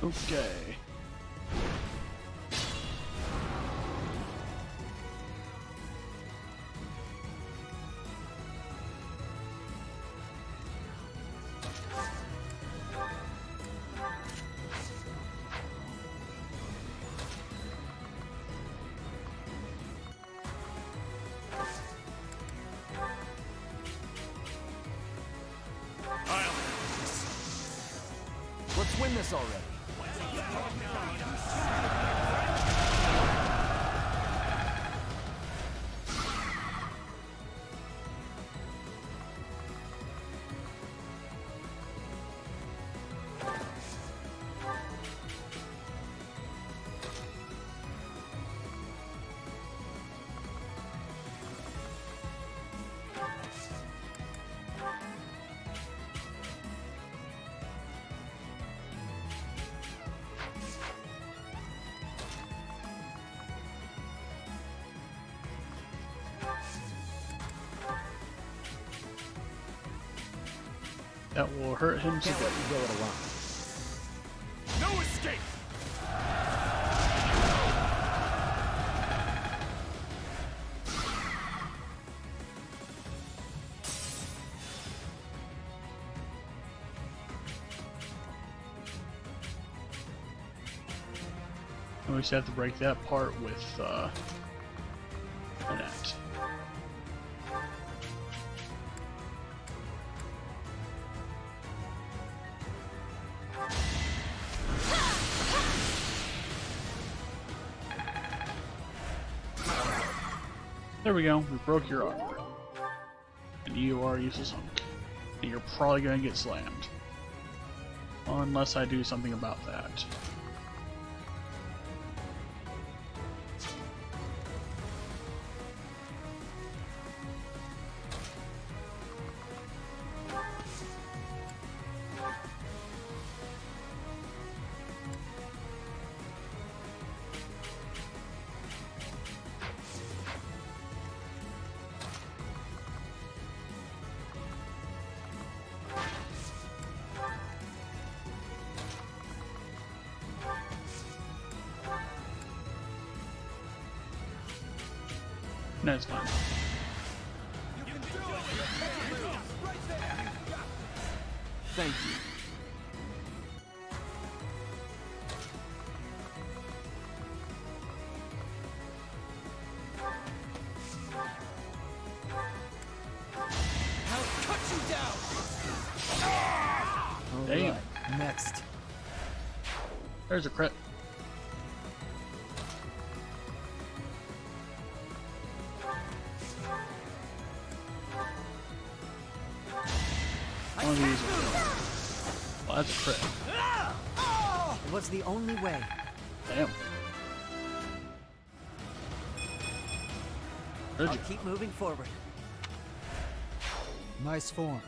Okay. Let's win this already. That will hurt him Can't let you go it alone. No escape! We just have to break that part with an act. There we go, we broke your armor. And you are useless hunk. And you're probably gonna get slammed. Unless I do something about that. No, it's fine. Thank you. I'll cut you down! Damn. Right, next. There's a crit. One of these will Oh, that's a crit. It was the only way. Damn. I'll keep moving forward. Nice form.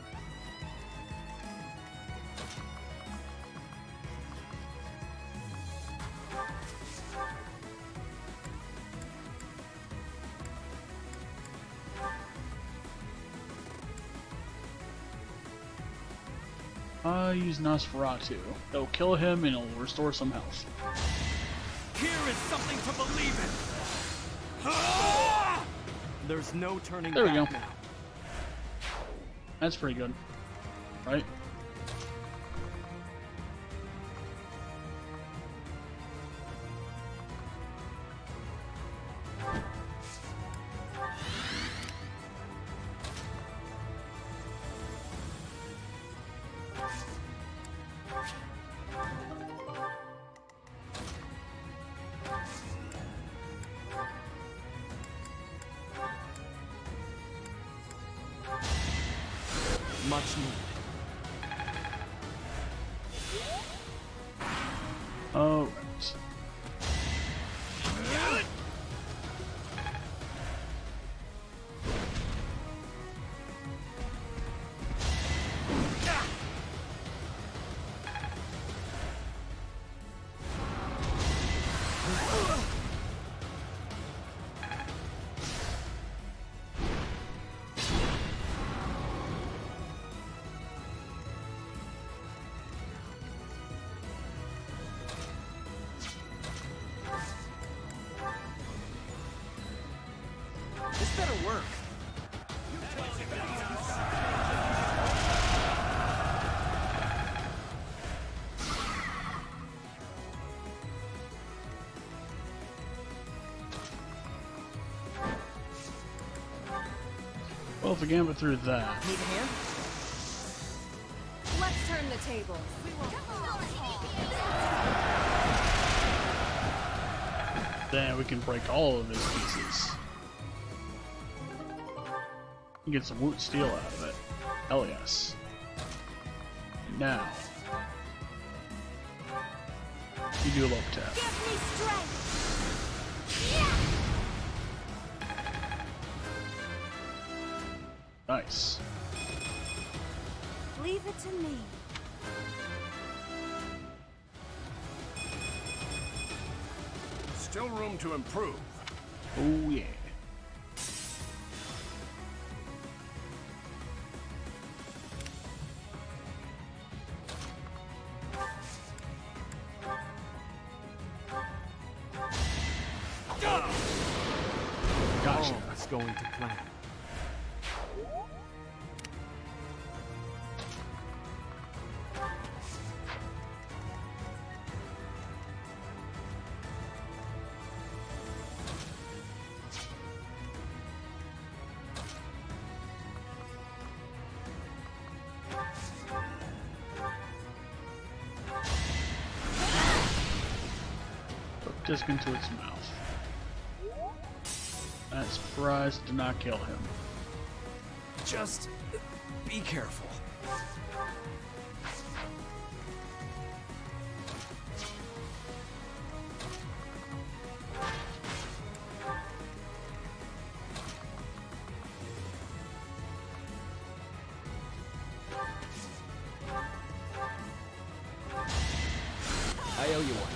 Use Nosferatu. It'll kill him and it'll restore some health. Here is something to believe in. There's no turning There we back go. now. That's pretty good, right? Much needed. All right. This better work. Well, if we can get through that, Need a hand? Let's turn the tables. then we can break all of his pieces. And get some woot steel out of it. Hell yes. And now, you do a low tap. Give me strength! Nice. Leave it to me. Still room to improve. Oh yeah. Gotcha. Oh, it's going to plan. Put disc into its mouth. That surprise did not kill him. Just be careful. I owe you one.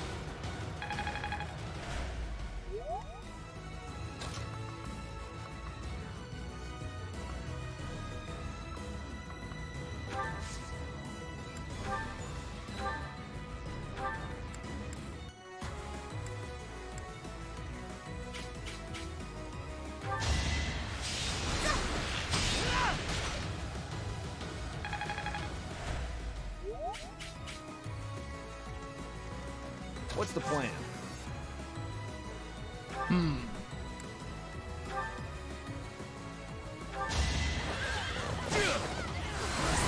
What's the plan? Is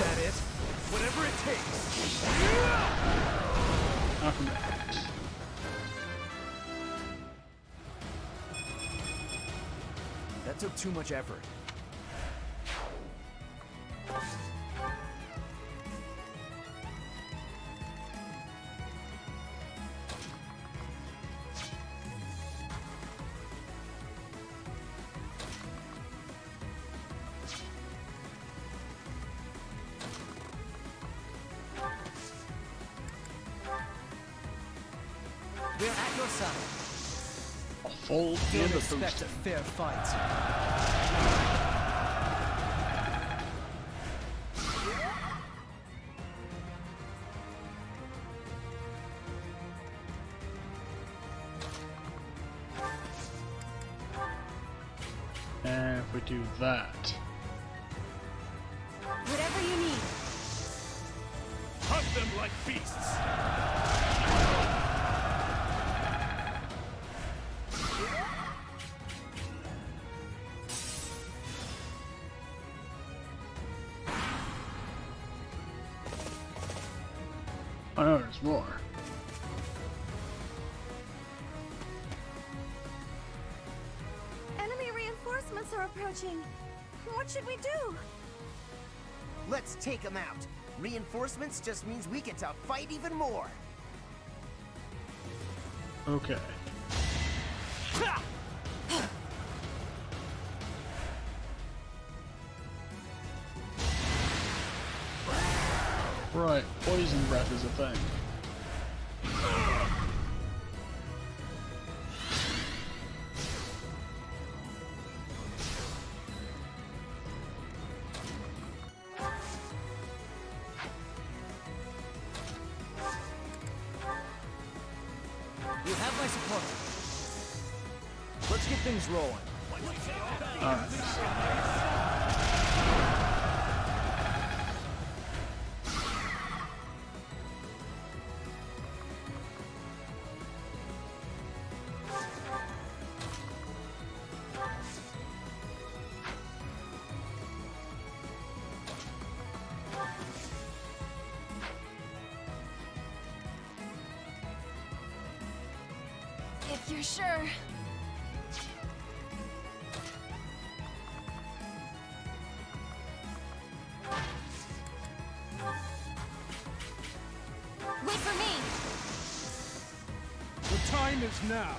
that it? Whatever it takes. Not from that. That took too much effort. We're at your side. A full Don't and a expect a boosted. fair fight. And if we do that, Whatever you need. Hunt them like beasts! oh no, there's more. Enemy reinforcements are approaching. What should we do? Let's take them out. Reinforcements just means we get to fight even more. Okay. Right, poison breath is a thing. You have my support. Let's get things rolling. If you're sure. Wait for me! The time is now.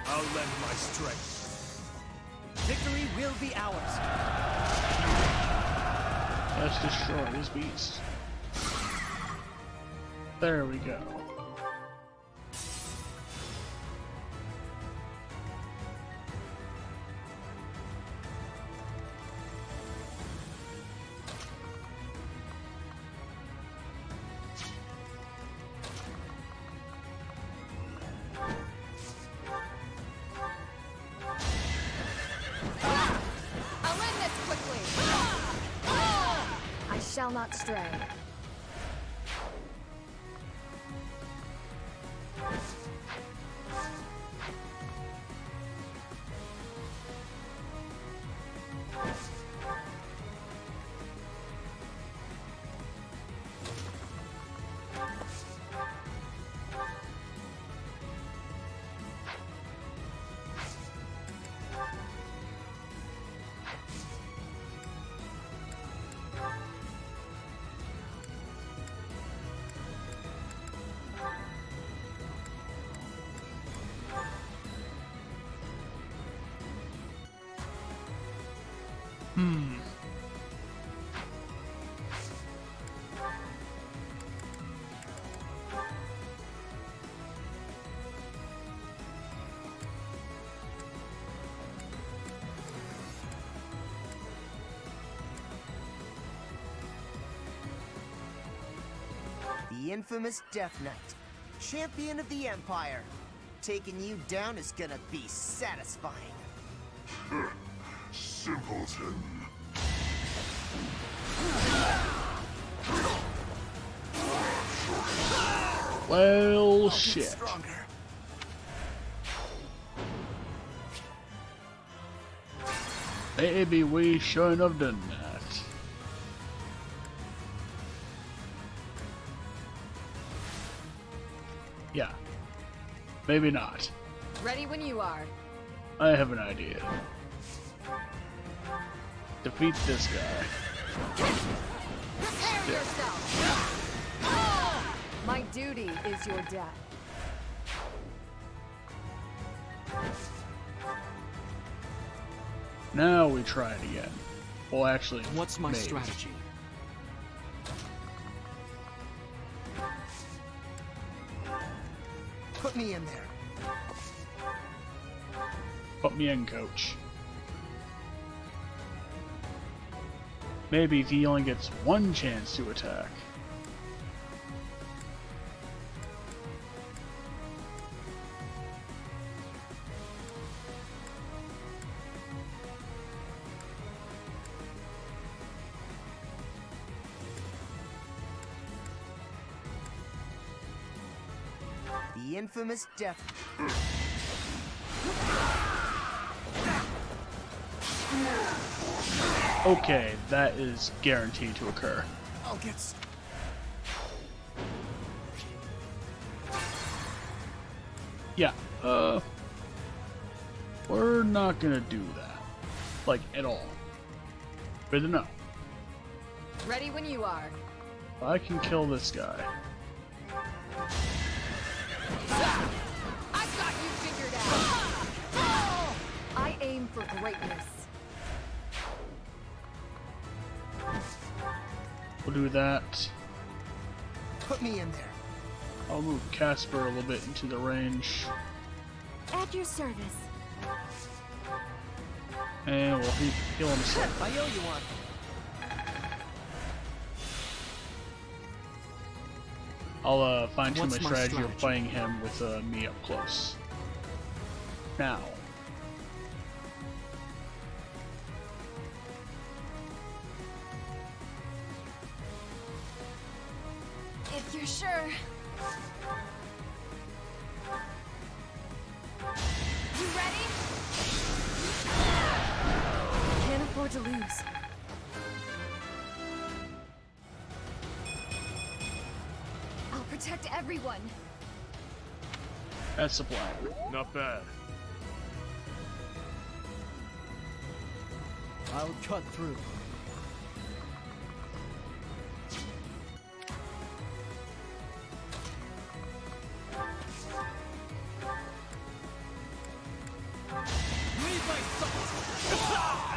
I'll lend my strength. Victory will be ours. Let's destroy this beast. There we go. I'll end this quickly. I shall not stray. The infamous Death Knight, champion of the Empire. Taking you down is gonna be satisfying. Simpleton. Well, shit. Stronger. Maybe we shouldn't have done that. Yeah. Maybe not. Ready when you are. I have an idea. Defeat this guy. Prepare yourself. My duty is your death. Now we try it again. Well, actually, what's my maybe. strategy? Put me in there. Put me in, coach. Maybe if he only gets one chance to attack. The infamous death. Okay, that is guaranteed to occur. I'll get. Yeah, we're not gonna do that. Like, at all. Good to know. Ready when you are. I can kill this guy. I've got you figured out. I aim for greatness. We'll do that. Put me in there. I'll move Casper a little bit into the range. At your service. And we'll heal himself. I owe you one. I'll fine tune What's my my strategy of strategy? fighting him with me up close. Now. If you're sure. You ready? Can't afford to lose. I'll protect everyone. That's the plan. Not bad. I'll cut through.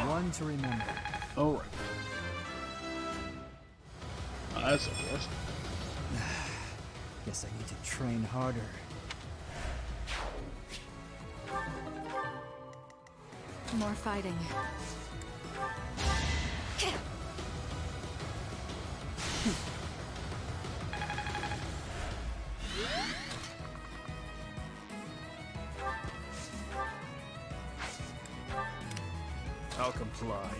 One to remember. Alright. That's the worst. Guess I need to train harder. More fighting. I'll comply.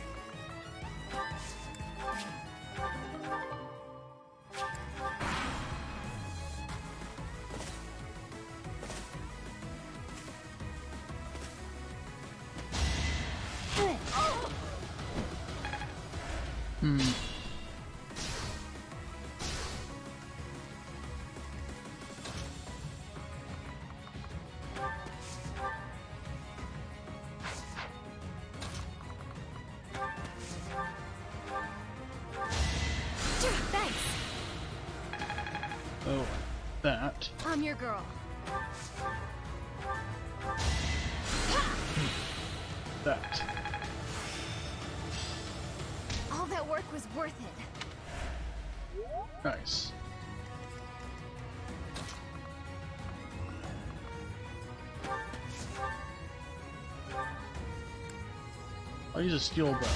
Thanks. Oh, that. I'm your girl. That. All that work was worth it. Nice. I'll use a steel bow.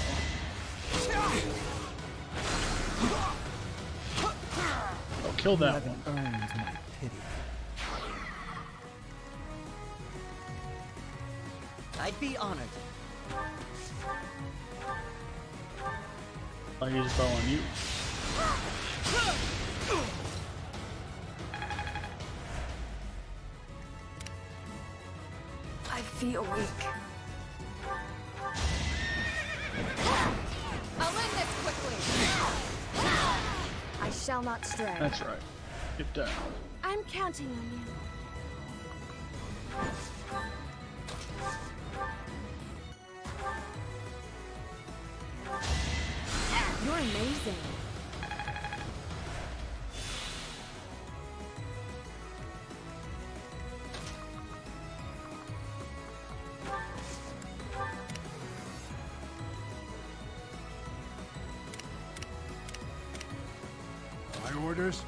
I'll kill that one. Earned my pity. I'd be honored. I'll use a bow on you. I feel weak. I'll end this quickly. I shall not stray. That's right. Get down. I'm counting on you. You're amazing. orders?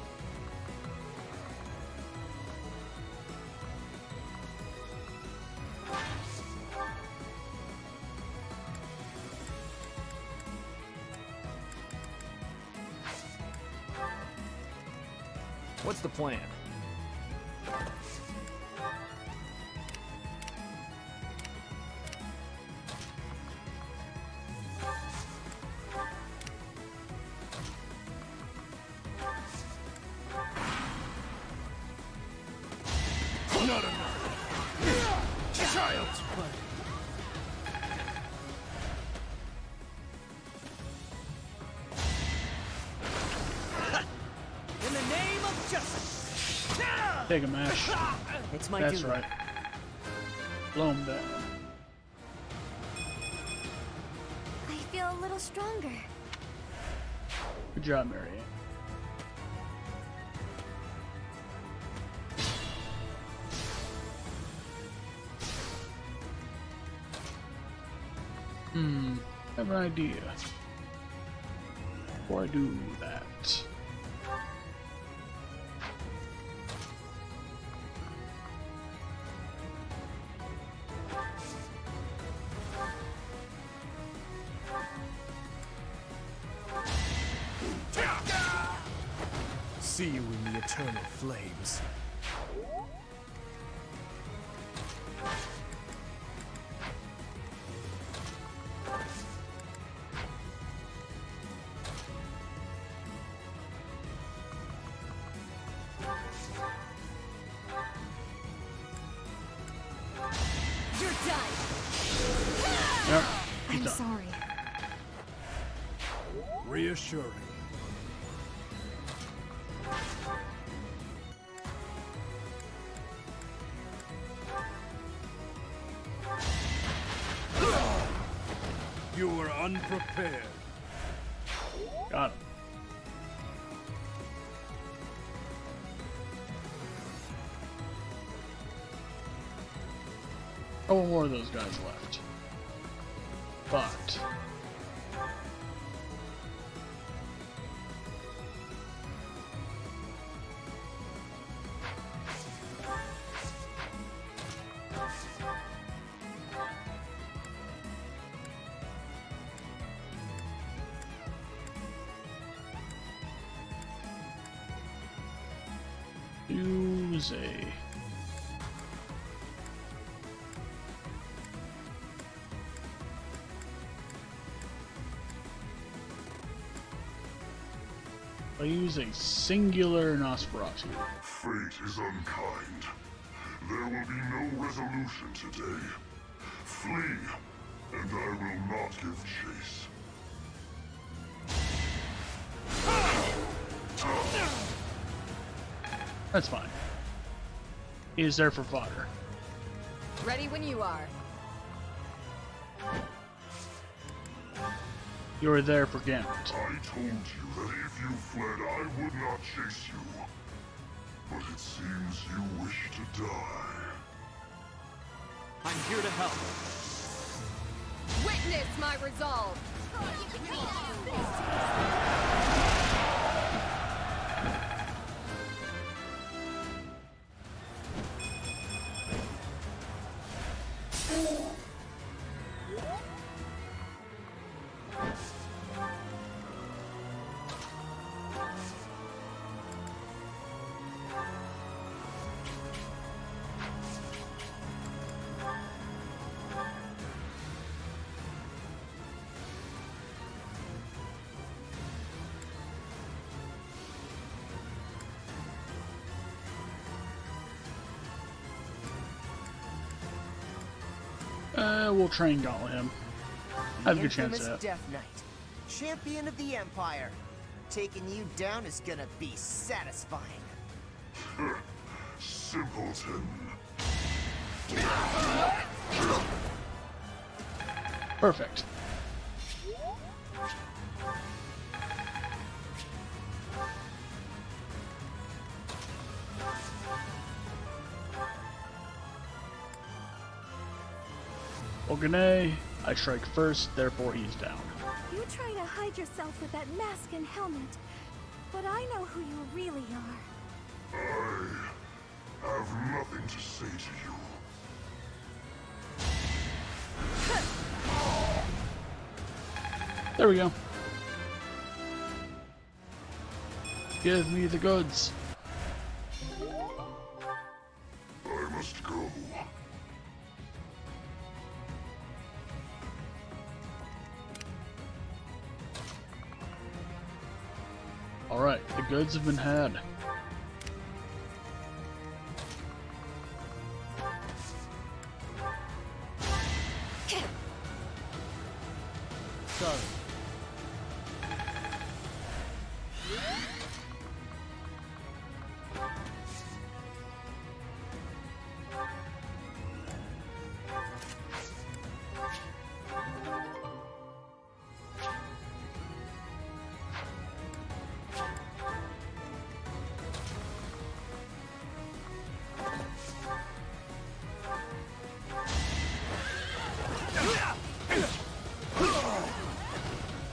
What's the plan? Not enough. Child's play. In the name of justice! Take a mash. It's my That's duty. right. Blow him down. I feel a little stronger. Good job, Mary. I have an idea. Before I do that. See you in the eternal flames. You're done. Yep. I'm done. sorry. Reassuring. You were unprepared. Got him. Oh, more of those guys left. But use a I use a singular Nosferatu. Fate is unkind. There will be no resolution today. Flee, and I will not give chase. That's fine. He is there for fodder. Ready when you are. You are there for Gambit. I told you that if you fled, I would not chase you. But it seems you wish to die. I'm here to help. Witness my resolve. We'll train gauntlet him. I have a good chance Infamous at that. Death Knight, champion of the Empire. Taking you down is gonna be satisfying. Simpleton. Perfect. Ogane, I strike first, therefore he's down. You try to hide yourself with that mask and helmet. But I know who you really are. I have nothing to say to you. There we go. Give me the goods. I must go. Alright, the goods have been had. Sorry.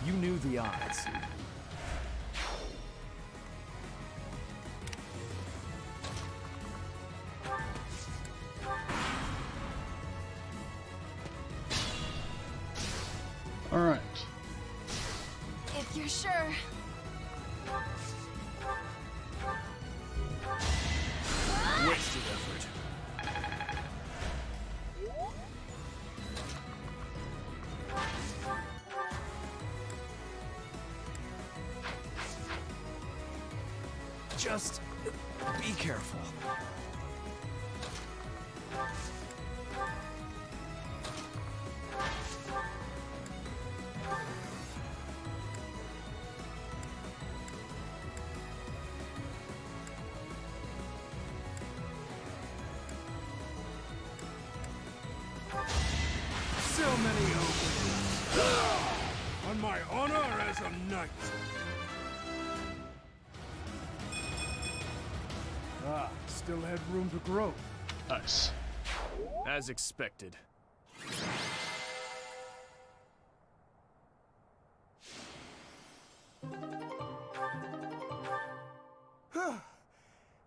You knew the odds. Alright. If you're sure. Wasted effort. Just be careful. So many openings. On my honor as a knight. Ah, still had room to grow. Nice. As expected.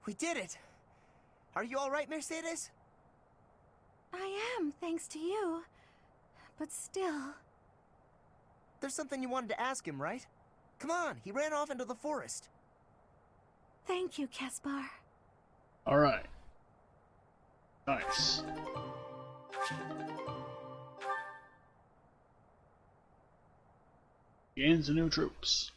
We did it! Are you alright, Mercedes? I am, thanks to you. But still... There's something you wanted to ask him, right? Come on, he ran off into the forest. Thank you, Caspar. Alright. Nice. Gains new troops.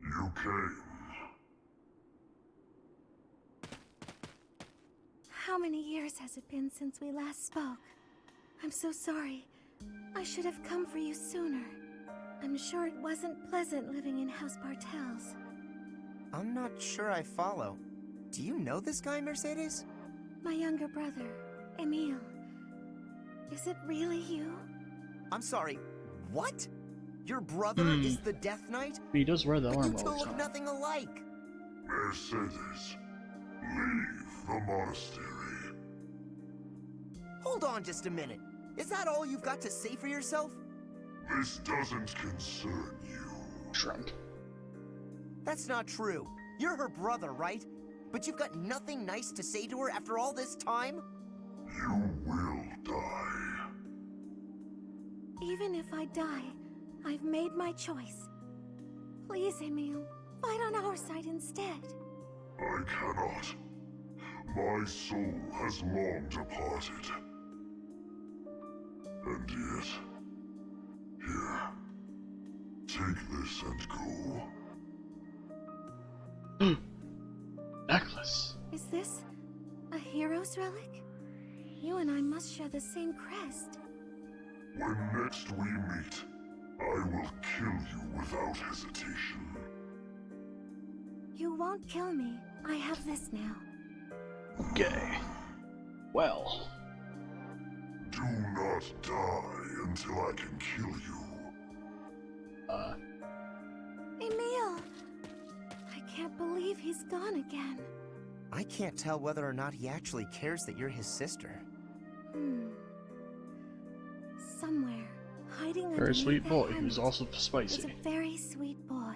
You came. How many years has it been since we last spoke? I'm so sorry. I should have come for you sooner. I'm sure it wasn't pleasant living in House Bartels. I'm not sure I follow. Do you know this guy, Mercedes? My younger brother, Emile. Is it really you? I'm sorry, what? Your brother is the Death Knight? He does wear the But armor you two all the look time. nothing alike. Mercedes, leave the monastery. Hold on just a minute. Is that all you've got to say for yourself? This doesn't concern you. Shrunk. That's not true. You're her brother, right? But you've got nothing nice to say to her after all this time? You will die. Even if I die, I've made my choice. Please, Emile, fight on our side instead. I cannot. My soul has long departed. And yet... Here. Take this and go. Necklace. Is this a hero's relic? You and I must share the same crest. When next we meet, I will kill you without hesitation. You won't kill me. I have this now. Okay. Well. Do not die until I can kill you. Emile! I can't believe he's gone again. I can't tell whether or not he actually cares that you're his sister. Somewhere, hiding Very underneath sweet that boy helmet who's also is spicy. a very sweet boy.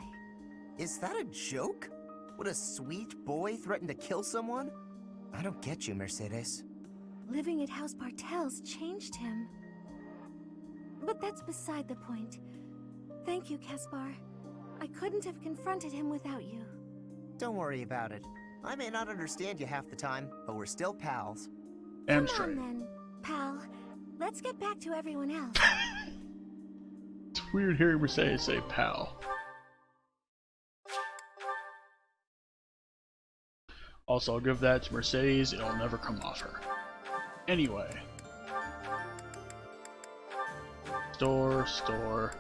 Is that a joke? Would a sweet boy threaten to kill someone? I don't get you, Mercedes. Living at House Bartels changed him. But that's beside the point. Thank you, Caspar. I couldn't have confronted him without you. Don't worry about it. I may not understand you half the time, but we're still pals. Come on then, pal. Let's get back to everyone else. It's weird hearing Mercedes say pal. Also, I'll give that to Mercedes, it'll never come off her. Anyway. Store.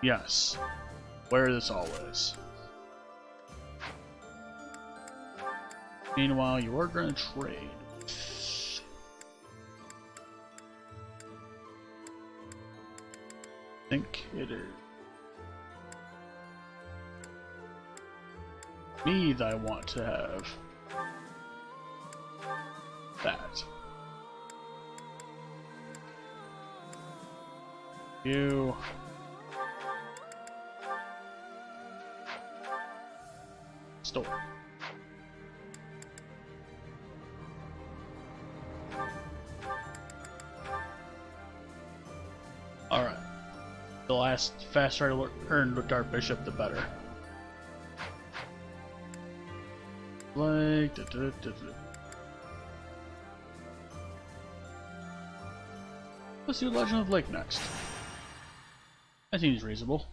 Yes. Where this all is. Meanwhile, you are going to trade. I think it is me that I want to have that. You. Store. Alright. The last faster I earn with Dark Bishop, the better. Like... Let's do Legend of Lake next. That seems reasonable.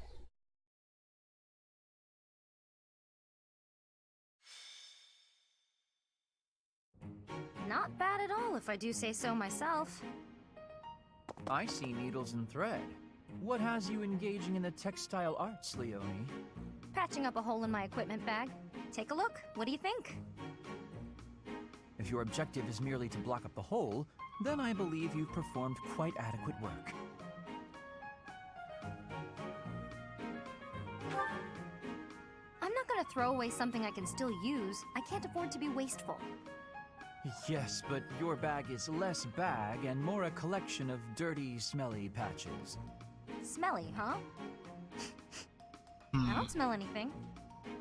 Not bad at all, if I do say so myself. I see needles and thread. What has you engaging in the textile arts, Leonie? Patching up a hole in my equipment bag. Take a look. What do you think? If your objective is merely to block up the hole, then I believe you've performed quite adequate work. I'm not gonna throw away something I can still use. I can't afford to be wasteful. Yes, but your bag is less bag and more a collection of dirty, smelly patches. Smelly, huh? I don't smell anything.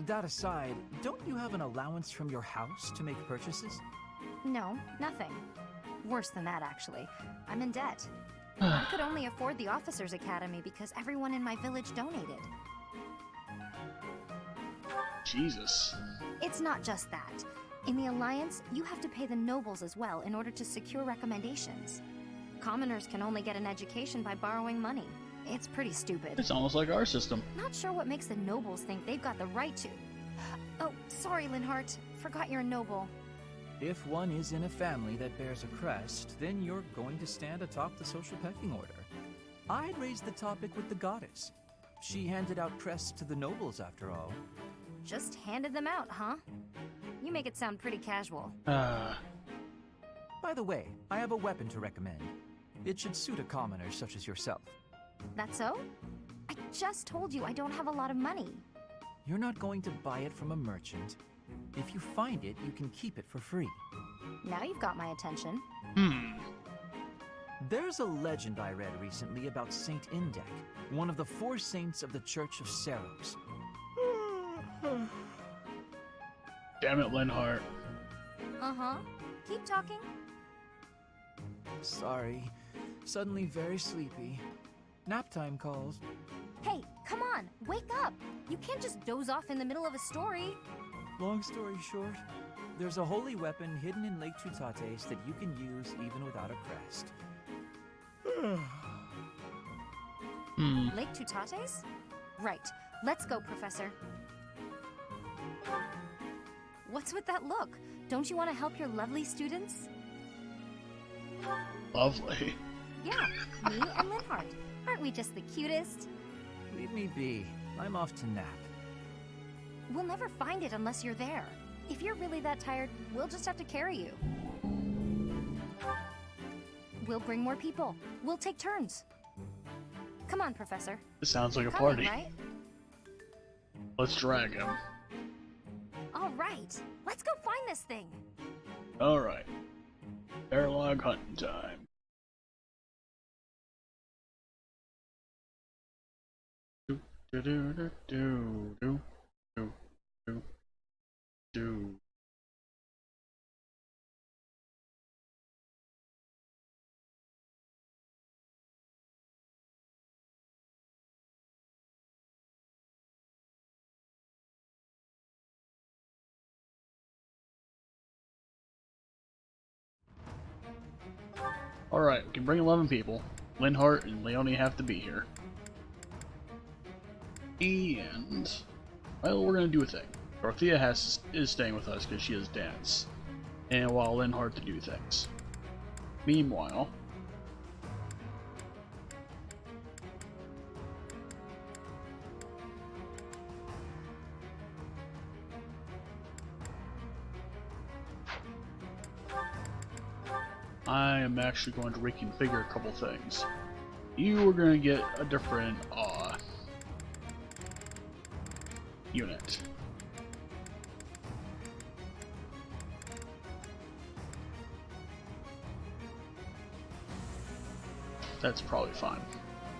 That aside, don't you have an allowance from your house to make purchases? No, nothing. Worse than that, actually. I'm in debt. I could only afford the Officers' Academy because everyone in my village donated. Jesus. It's not just that. In the Alliance, you have to pay the nobles as well in order to secure recommendations. Commoners can only get an education by borrowing money. It's pretty stupid. It's almost like our system. Not sure what makes the nobles think they've got the right to. Oh, sorry, Linhart. Forgot you're a noble. If one is in a family that bears a crest, then you're going to stand atop the social pecking order. I'd raise the topic with the goddess. She handed out crests to the nobles, after all. Just handed them out, huh? You make it sound pretty casual. By the way, I have a weapon to recommend. It should suit a commoner such as yourself. That so? I just told you I don't have a lot of money. You're not going to buy it from a merchant. If you find it, you can keep it for free. Now you've got my attention. There's a legend I read recently about Saint Indec, one of the 4 saints of the Church of Seros. Damn it, Linhart. Uh-huh. Keep talking. Sorry. Suddenly very sleepy. Nap time calls. Hey, come on, wake up! You can't just doze off in the middle of a story. Long story short, there's a holy weapon hidden in Lake Tutates that you can use even without a crest. Lake Tutates? Right. Let's go, Professor. What's with that look? Don't you want to help your lovely students? Lovely. Yeah, me and Linhart. Aren't we just the cutest? Leave me be. I'm off to nap. We'll never find it unless you're there. If you're really that tired, we'll just have to carry you. We'll bring more people. We'll take turns. Come on, Professor. It sounds like a Coming, party. right? Let's drag him. Alright, let's go find this thing. Alright. Airlog hunting time. Do do do do do do do do. Alright, we can bring 11 people. Linhart and Leonie have to be here. And, well, we're gonna do a thing. Dorothea is staying with us because she has dance. And while Linhart to do things. Meanwhile, I am actually going to reconfigure a couple things. You are going to get a different unit. That's probably fine,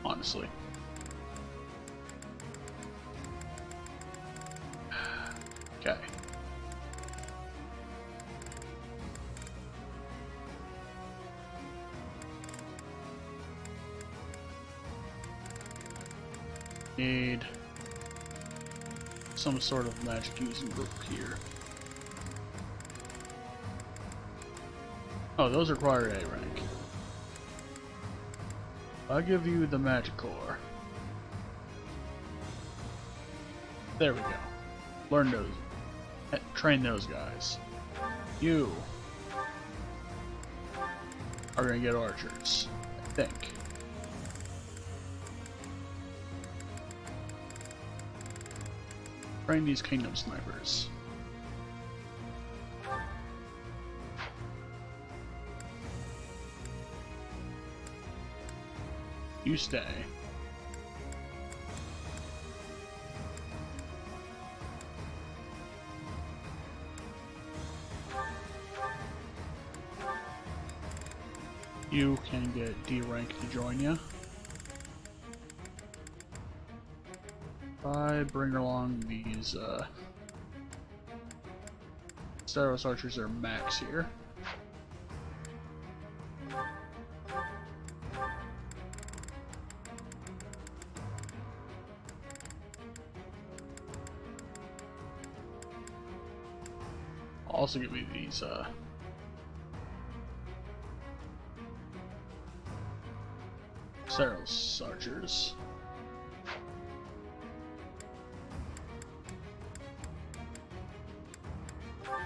honestly. Okay. Need some sort of magic using group here. Oh, those require A rank. I'll give you the magic core. There we go. Learn those. Train those guys. You are gonna get archers, I think. Train these kingdom snipers. You stay. You can get D rank to join you. I bring along these Staros archers are max here. Also give me these Staros archers.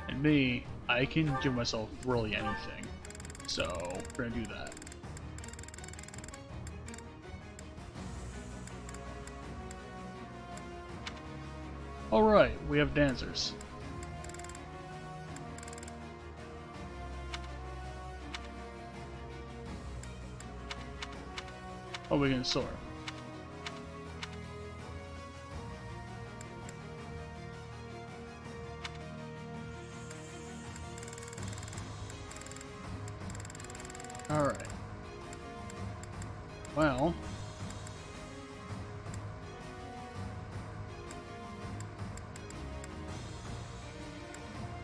And me, I can give myself really anything. So we're gonna do that. Alright, we have dancers. Oh, we can soar. Alright. Well.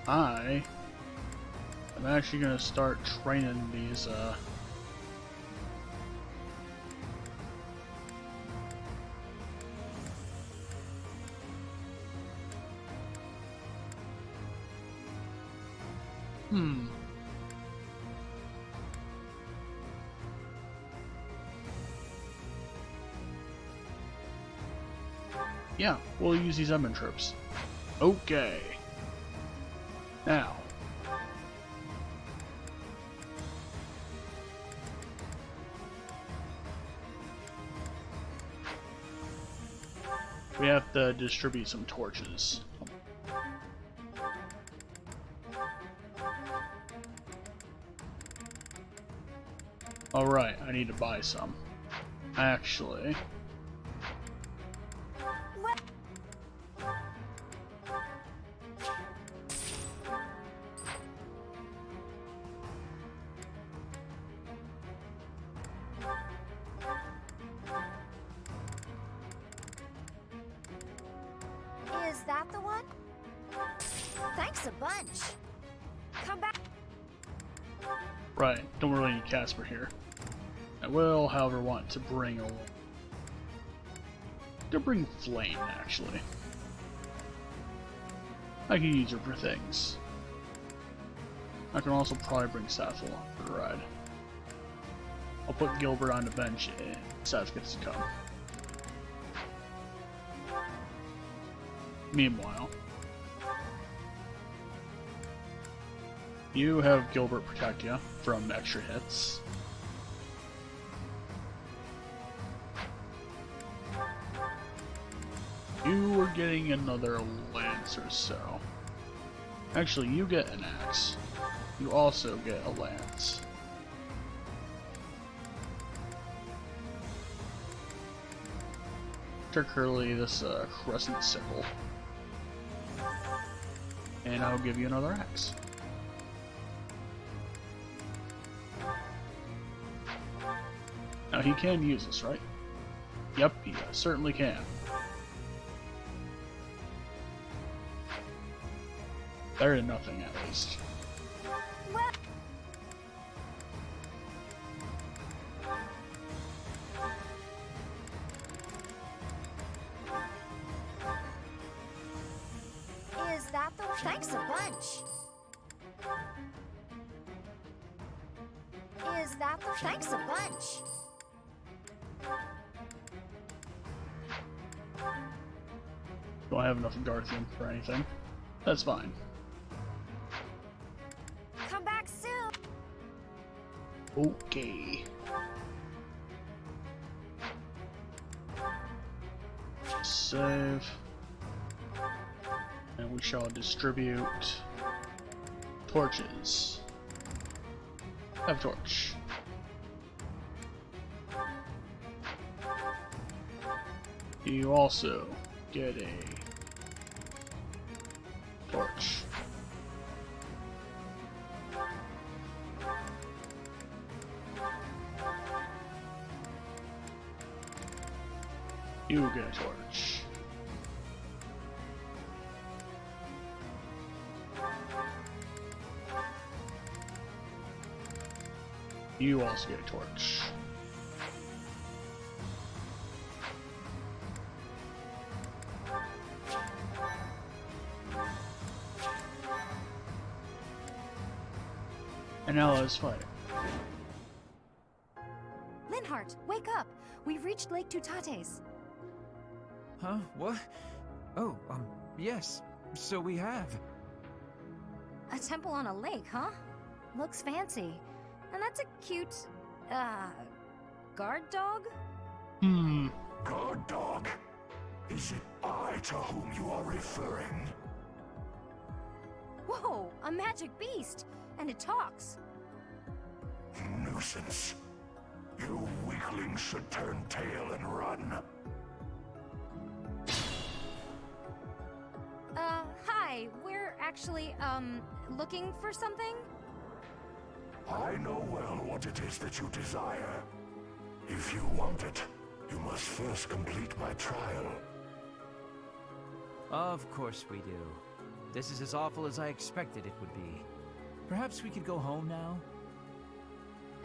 I'm actually gonna start training these, Yeah, we'll use these Emblem troops. Okay. Now. We have to distribute some torches. Alright, I need to buy some. Actually. Thanks a bunch. Come back. Right, don't really need Casper here. I will, however, want to bring Flame, actually. I can use her for things. I can also probably bring Seth along for the ride. I'll put Gilbert on the bench and Seth gets to come. Meanwhile, you have Gilbert protect you from extra hits. You are getting another lance or so. Actually, you get an axe. You also get a lance. Particularly this crescent sickle. And I'll give you another axe. Now he can use this, right? Yep, he certainly can. Better than nothing, at least. Is that the... Thanks a bunch. Is that the... Thanks a bunch. Don't have enough Garthian for anything. That's fine. Come back soon. Okay. Save. And we shall distribute torches. Have torch. You also get a torch. You get a torch. You also get a torch. And now let's fight. Linhardt, wake up! We've reached Lake Tutates. Huh? What? Oh, yes. So we have. A temple on a lake, huh? Looks fancy. And that's a cute, guard dog? Guard dog? Is it I to whom you are referring? Whoa, a magic beast! And it talks. Nuisance. You weaklings should turn tail and run. Hi. We're actually, looking for something? I know well what it is that you desire. If you want it, you must first complete my trial. Of course we do. This is as awful as I expected it would be. Perhaps we could go home now?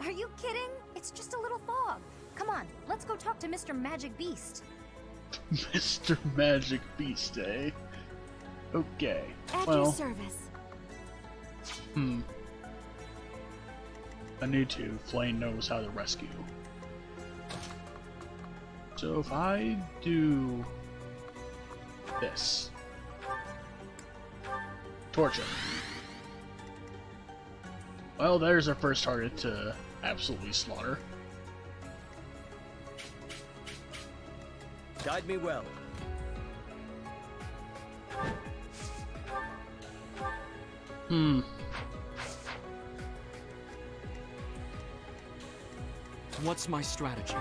Are you kidding? It's just a little fog. Come on, let's go talk to Mr. Magic Beast. Mr. Magic Beast, eh? Okay. At well, your service. I need to. Flame knows how to rescue. So if I do this, torture. Well, there's our first target to absolutely slaughter. Guide me well. What's my strategy?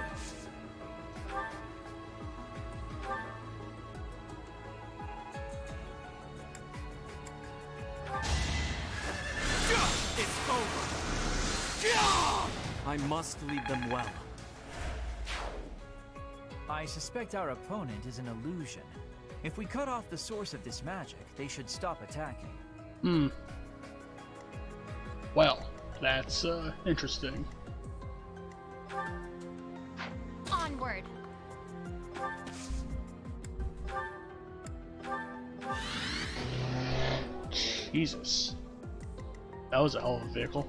It's over. I must lead them well. I suspect our opponent is an illusion. If we cut off the source of this magic, they should stop attacking. Hmm. Well, that's interesting. Onward. Jesus. That was a hell of a vehicle.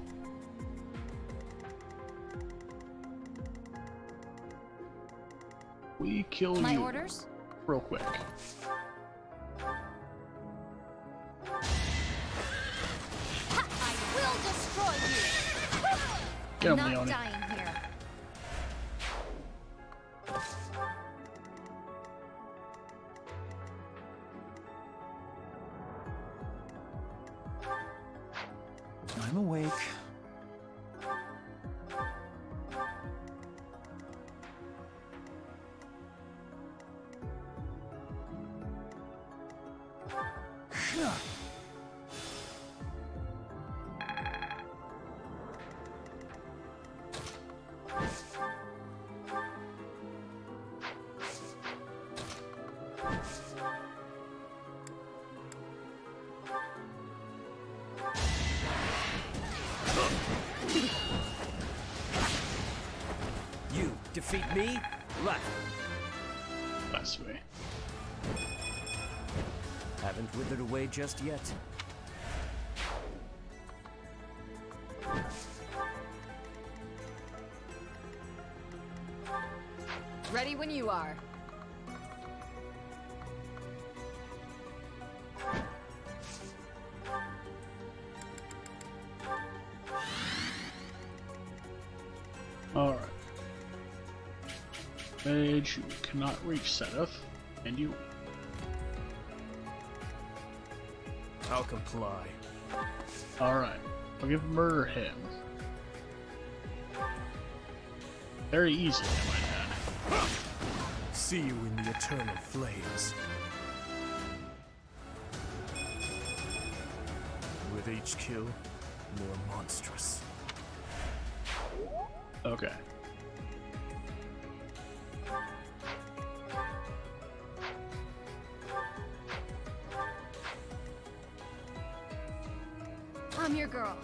We kill My you orders? real quick. I will destroy you. Get him, Not Leone. dying here. I'm awake. You defeat me? Left. That's way. Haven't withered away just yet. Ready when you are. Alright. Mage, you cannot reach Sedith, and you. I'll comply. Alright. We'll give murder him. Very easily, I might add. See you in the eternal flames. With each kill, more monstrous. Okay. I'm your girl.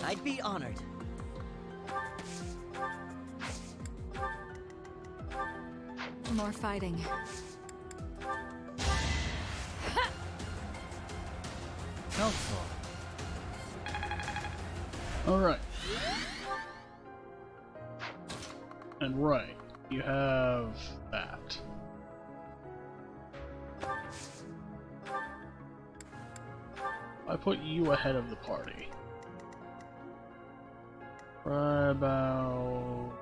I'd be honored. More fighting. Helpful. Alright. And right, you have that. I put you ahead of the party. Right about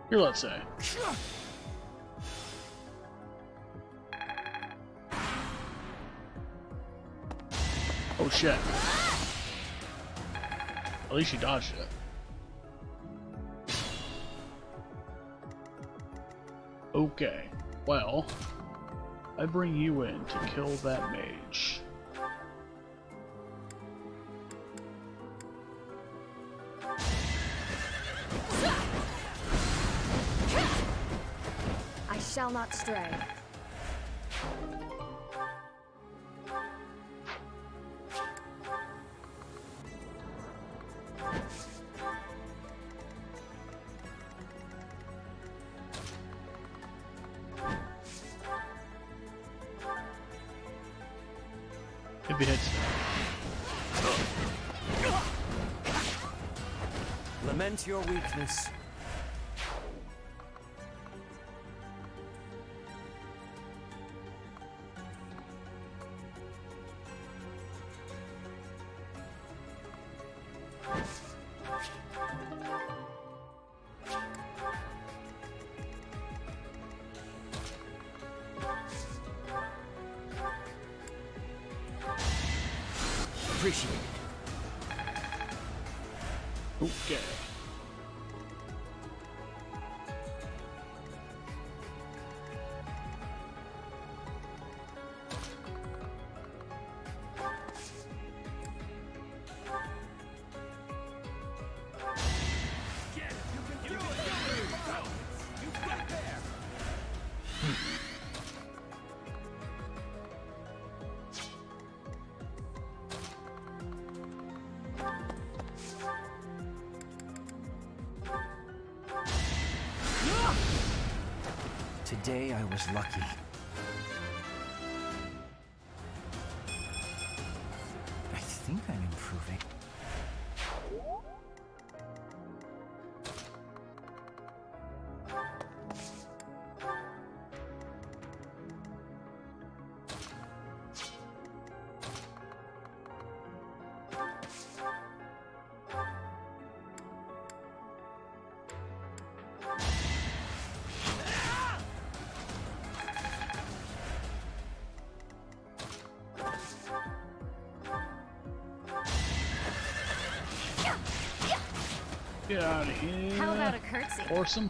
here, let's say. Oh shit. At least you dodged it. Okay, well, I bring you in to kill that mage. I shall not stray. If he hits. Lament your weakness. Appreciate it. Okay. Today I was lucky. I think I'm improving. Get out of here. How about a curtsy? Force him.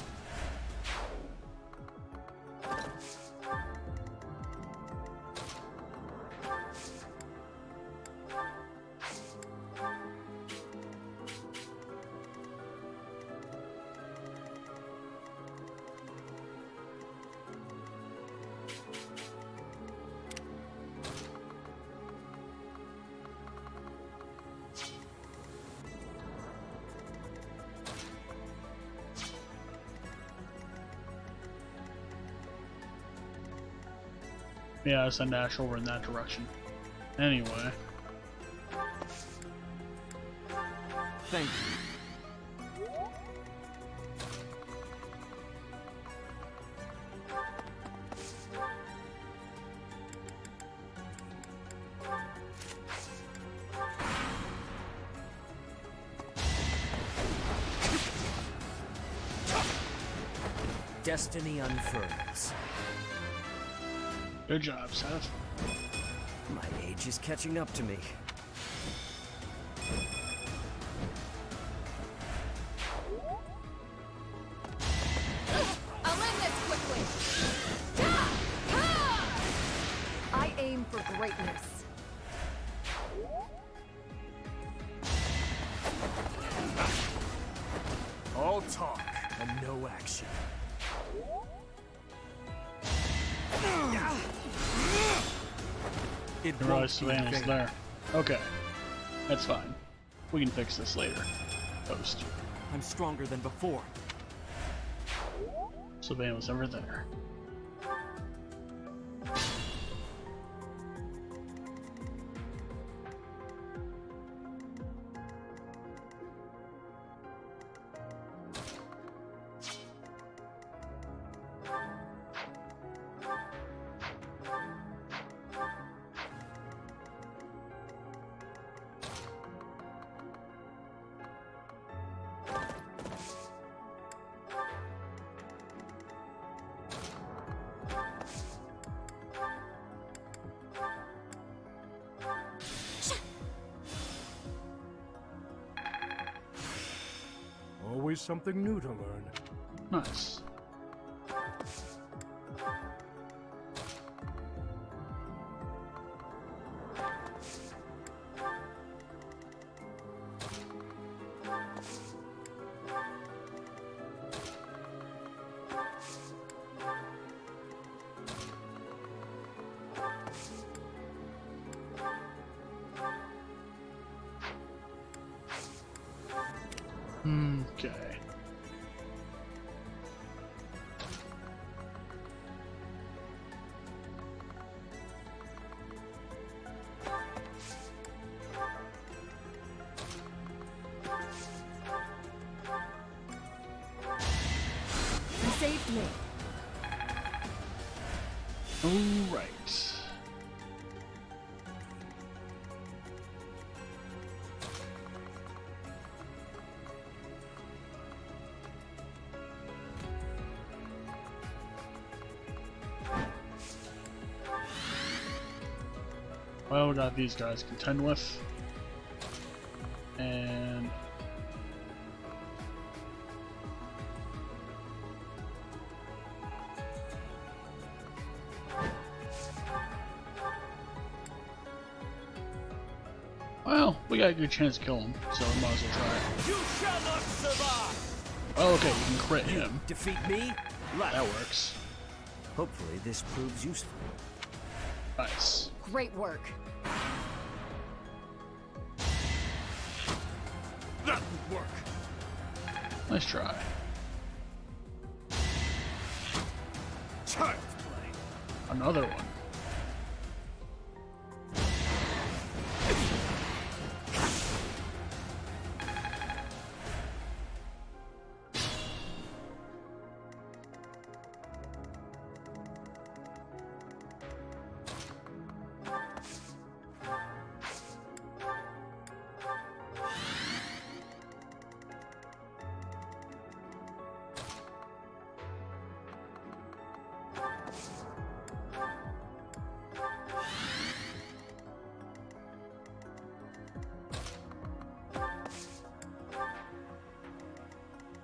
Yeah, send Ash over in that direction. Anyway. Thank you. Destiny unfurls. Good job, Seth. My age is catching up to me. I'll end this quickly. I aim for greatness. All talk and no action. It realized Savannah was there. Okay. That's fine. We can fix this later. Toast. I'm stronger than before. Savannah was ever there. Always something new to learn. Nice. Okay. You saved me. All right. Well, we got these guys to contend with. And well, we got a good chance to kill him, so we might as well try it. You shall not survive! Oh, okay, you can crit him. Defeat me? That works. Hopefully this proves useful. Nice. Great work. That would work. Nice try. Cha! Another one.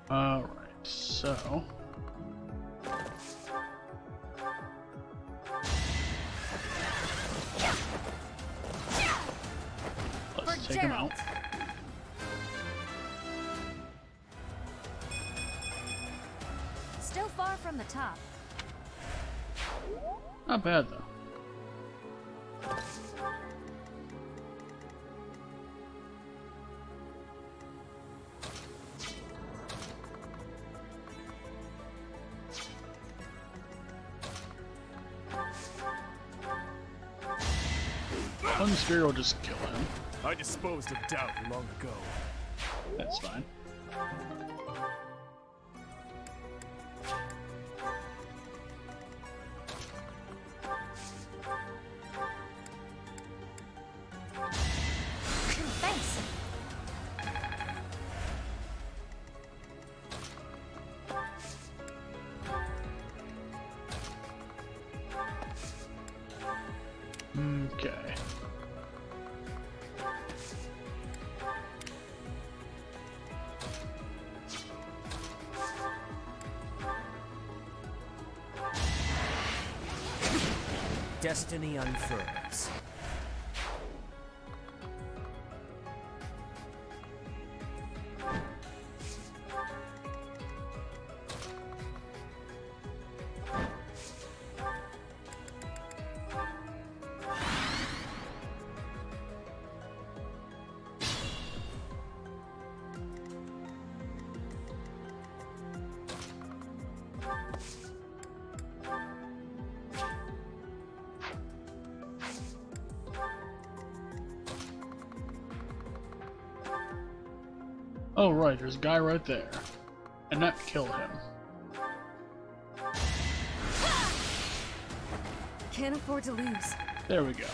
Alright, so... let's take him out. Still far from the top. Not bad, though. One spear will just kill him. I disposed of doubt long ago. That's fine. Thanks. Okay. Destiny unfurls. Oh right, there's a guy right there. And not kill him. Can't afford to lose. There we go.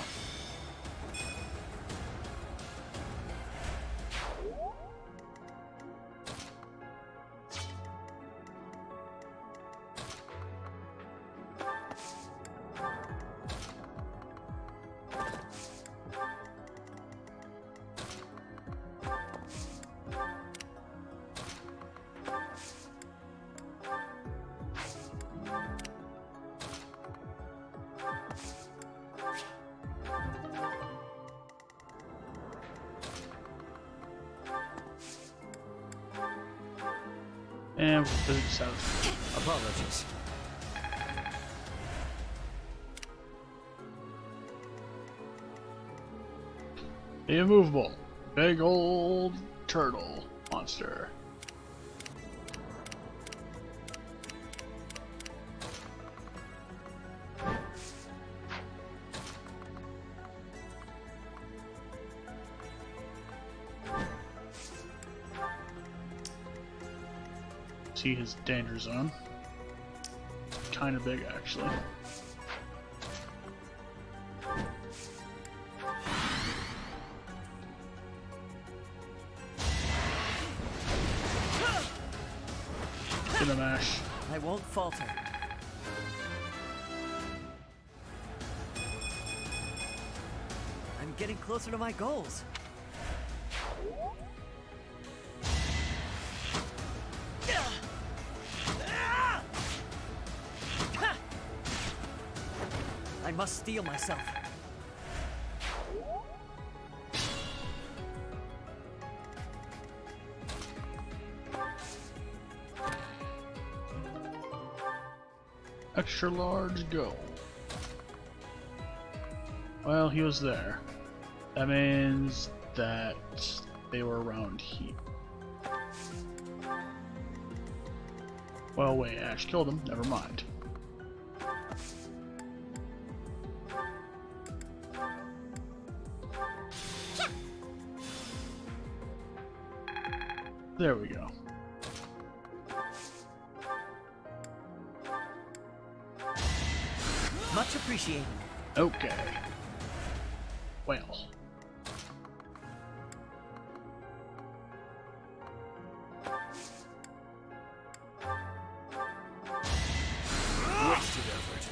And we'll put south. Apologies. The immovable. Big old turtle monster. See his danger zone. Kind of big, actually. Get him, Ash. I won't falter. I'm getting closer to my goals. I must steel myself. Extra large goal. Well, he was there. That means that they were around here. Well, wait, Ash killed him. Never mind. There we go. Much appreciated. Okay. Well. Wasted effort.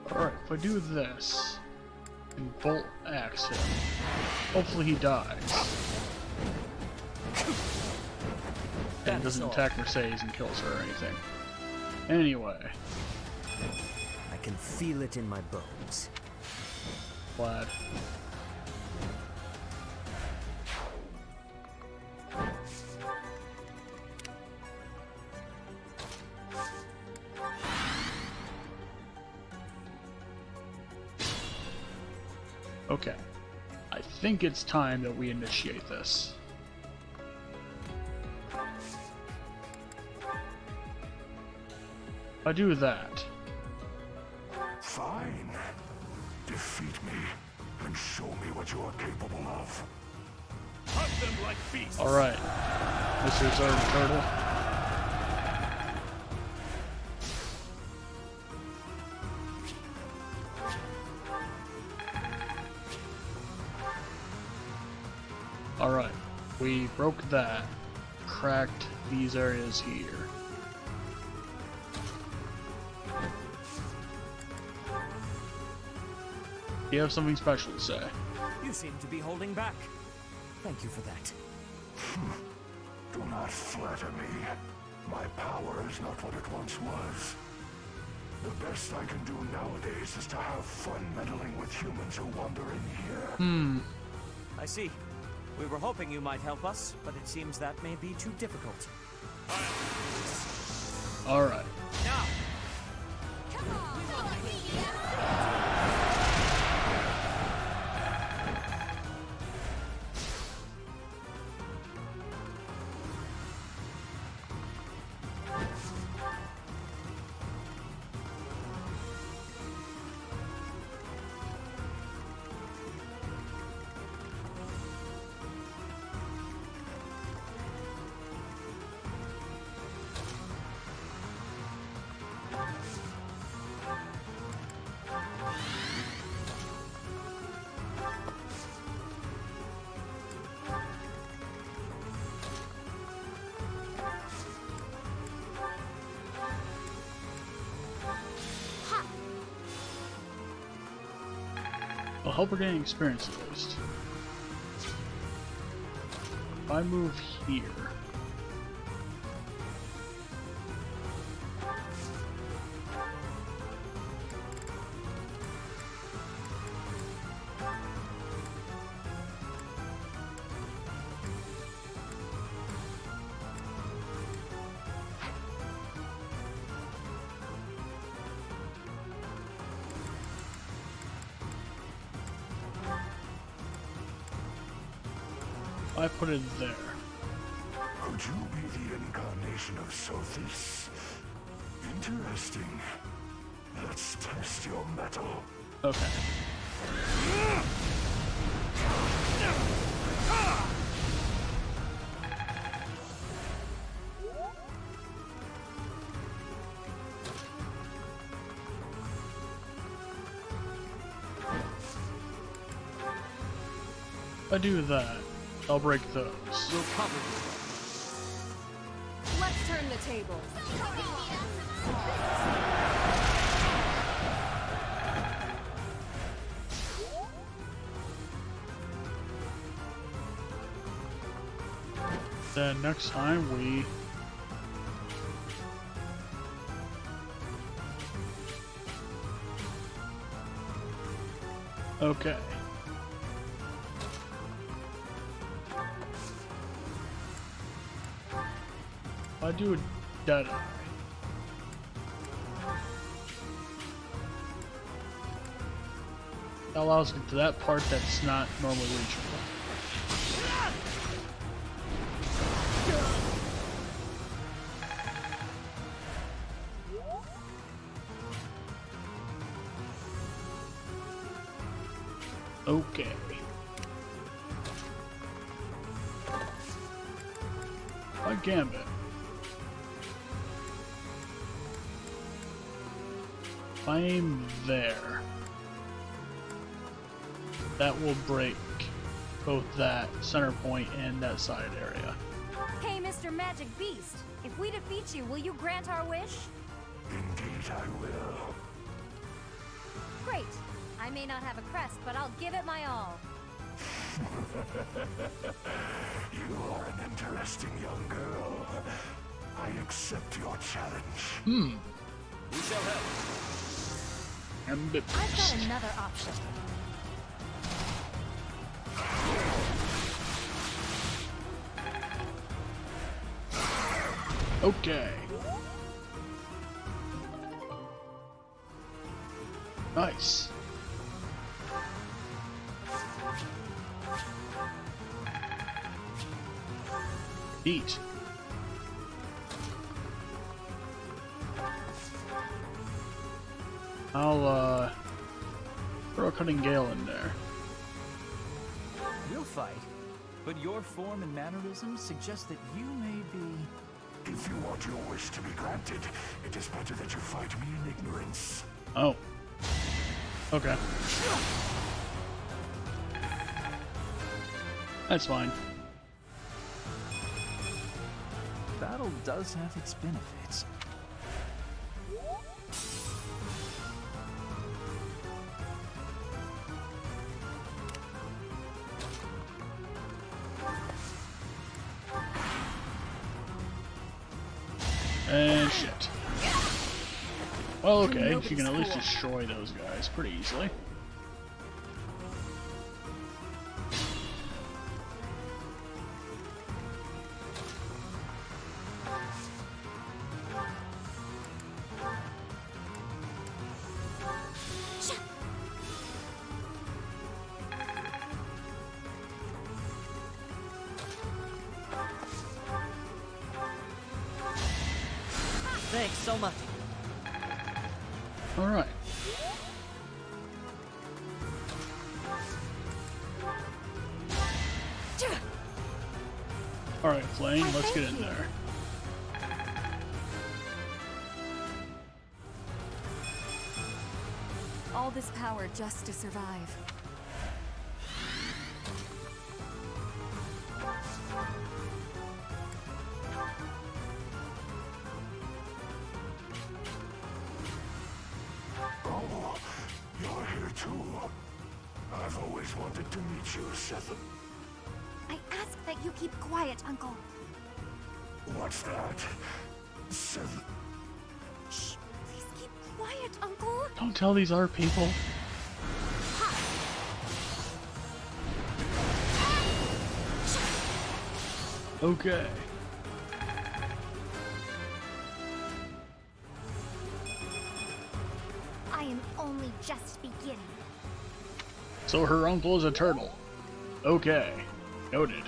Alright, if I do this, and bolt axe him, hopefully he dies. And doesn't attack Mercedes and kills her or anything. Anyway. I can feel it in my bones. Glad. Okay. I think it's time that we initiate this. If I do that. Fine. Defeat me and show me what you are capable of. Hunt them like beasts. Alright. Mr. Zerd Turtle. Alright, we broke that, cracked these areas here. You have something special to say. You seem to be holding back. Thank you for that. Do not flatter me. My power is not what it once was. The best I can do nowadays is to have fun meddling with humans who wander in here. I see. We were hoping you might help us, but it seems that may be too difficult. Alright. Now! I'll help her gain experience at least. If I move here. I put it there. Could you be the incarnation of Sothis? Interesting. Let's test your mettle. Okay. If I do that, I'll break those. We'll cover Let's turn the tables. Then next time we Okay. I do a dead eye. That allows me to that part that's not normally reachable. Okay. A gambit. If I aim there, that will break both that center point and that side area. Hey, Mr. Magic Beast. If we defeat you, will you grant our wish? Indeed I will. Great. I may not have a crest, but I'll give it my all. You are an interesting young girl. I accept your challenge. We shall help. Gambit. I've got another option. Okay. Nice. Eat. I'll throw a cutting gale in there. We'll fight, but your form and mannerisms suggest that you may be... If you want your wish to be granted, it is better that you fight me in ignorance. Oh. Okay. That's fine. Battle does have its benefits. And shit. Well, okay, she can at least destroy those guys pretty easily. Thanks so much. All right. All right, Flame, let's get in there. All this power just to survive. Oh, you're here too. I've always wanted to meet you, Seth. I ask that you keep quiet, Uncle. What's that? Seth. Shh, please keep quiet, Uncle. Don't tell these are people. Okay. I am only just beginning. So her uncle is a turtle. Okay. Noted.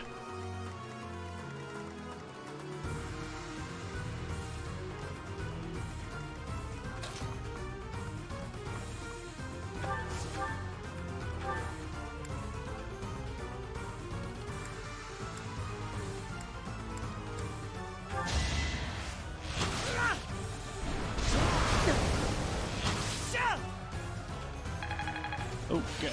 Okay.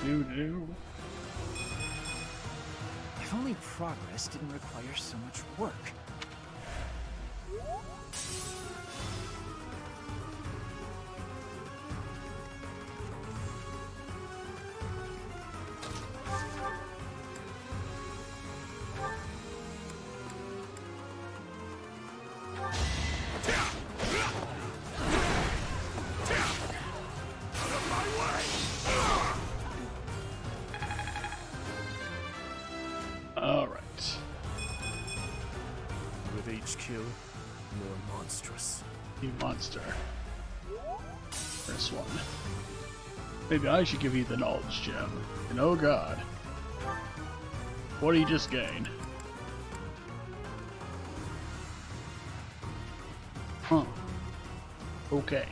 Do. If only progress didn't require so much work. HQ, more monstrous. You monster. This one. Maybe I should give you the knowledge gem. And oh god. What do you just gain? Huh. Okay.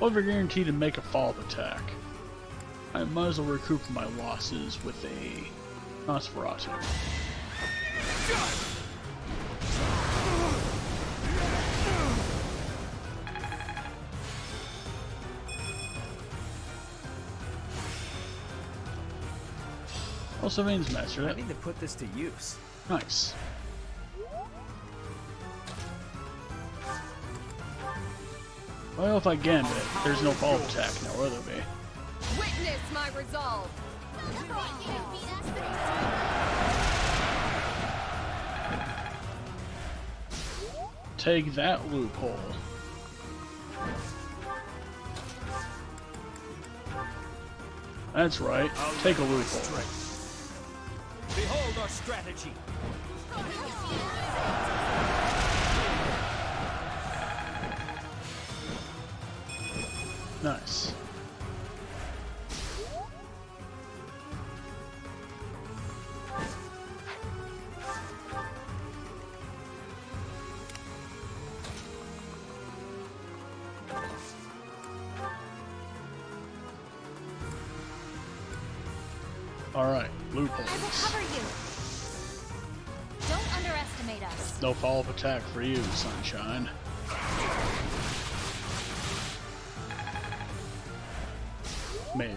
Over guaranteed to make a follow-up attack. I might as well recoup my losses with a Nosferatu. Also means master. I need to put this to use. Nice. Well, if I gambit it, there's no follow-up attack now, will there be? Witness my resolve. Take that, loophole. That's right. Take a loophole. Behold our strategy. Nice. Alright, loopholes. I will cover you. Don't underestimate us. No follow-up attack for you, sunshine. Maybe.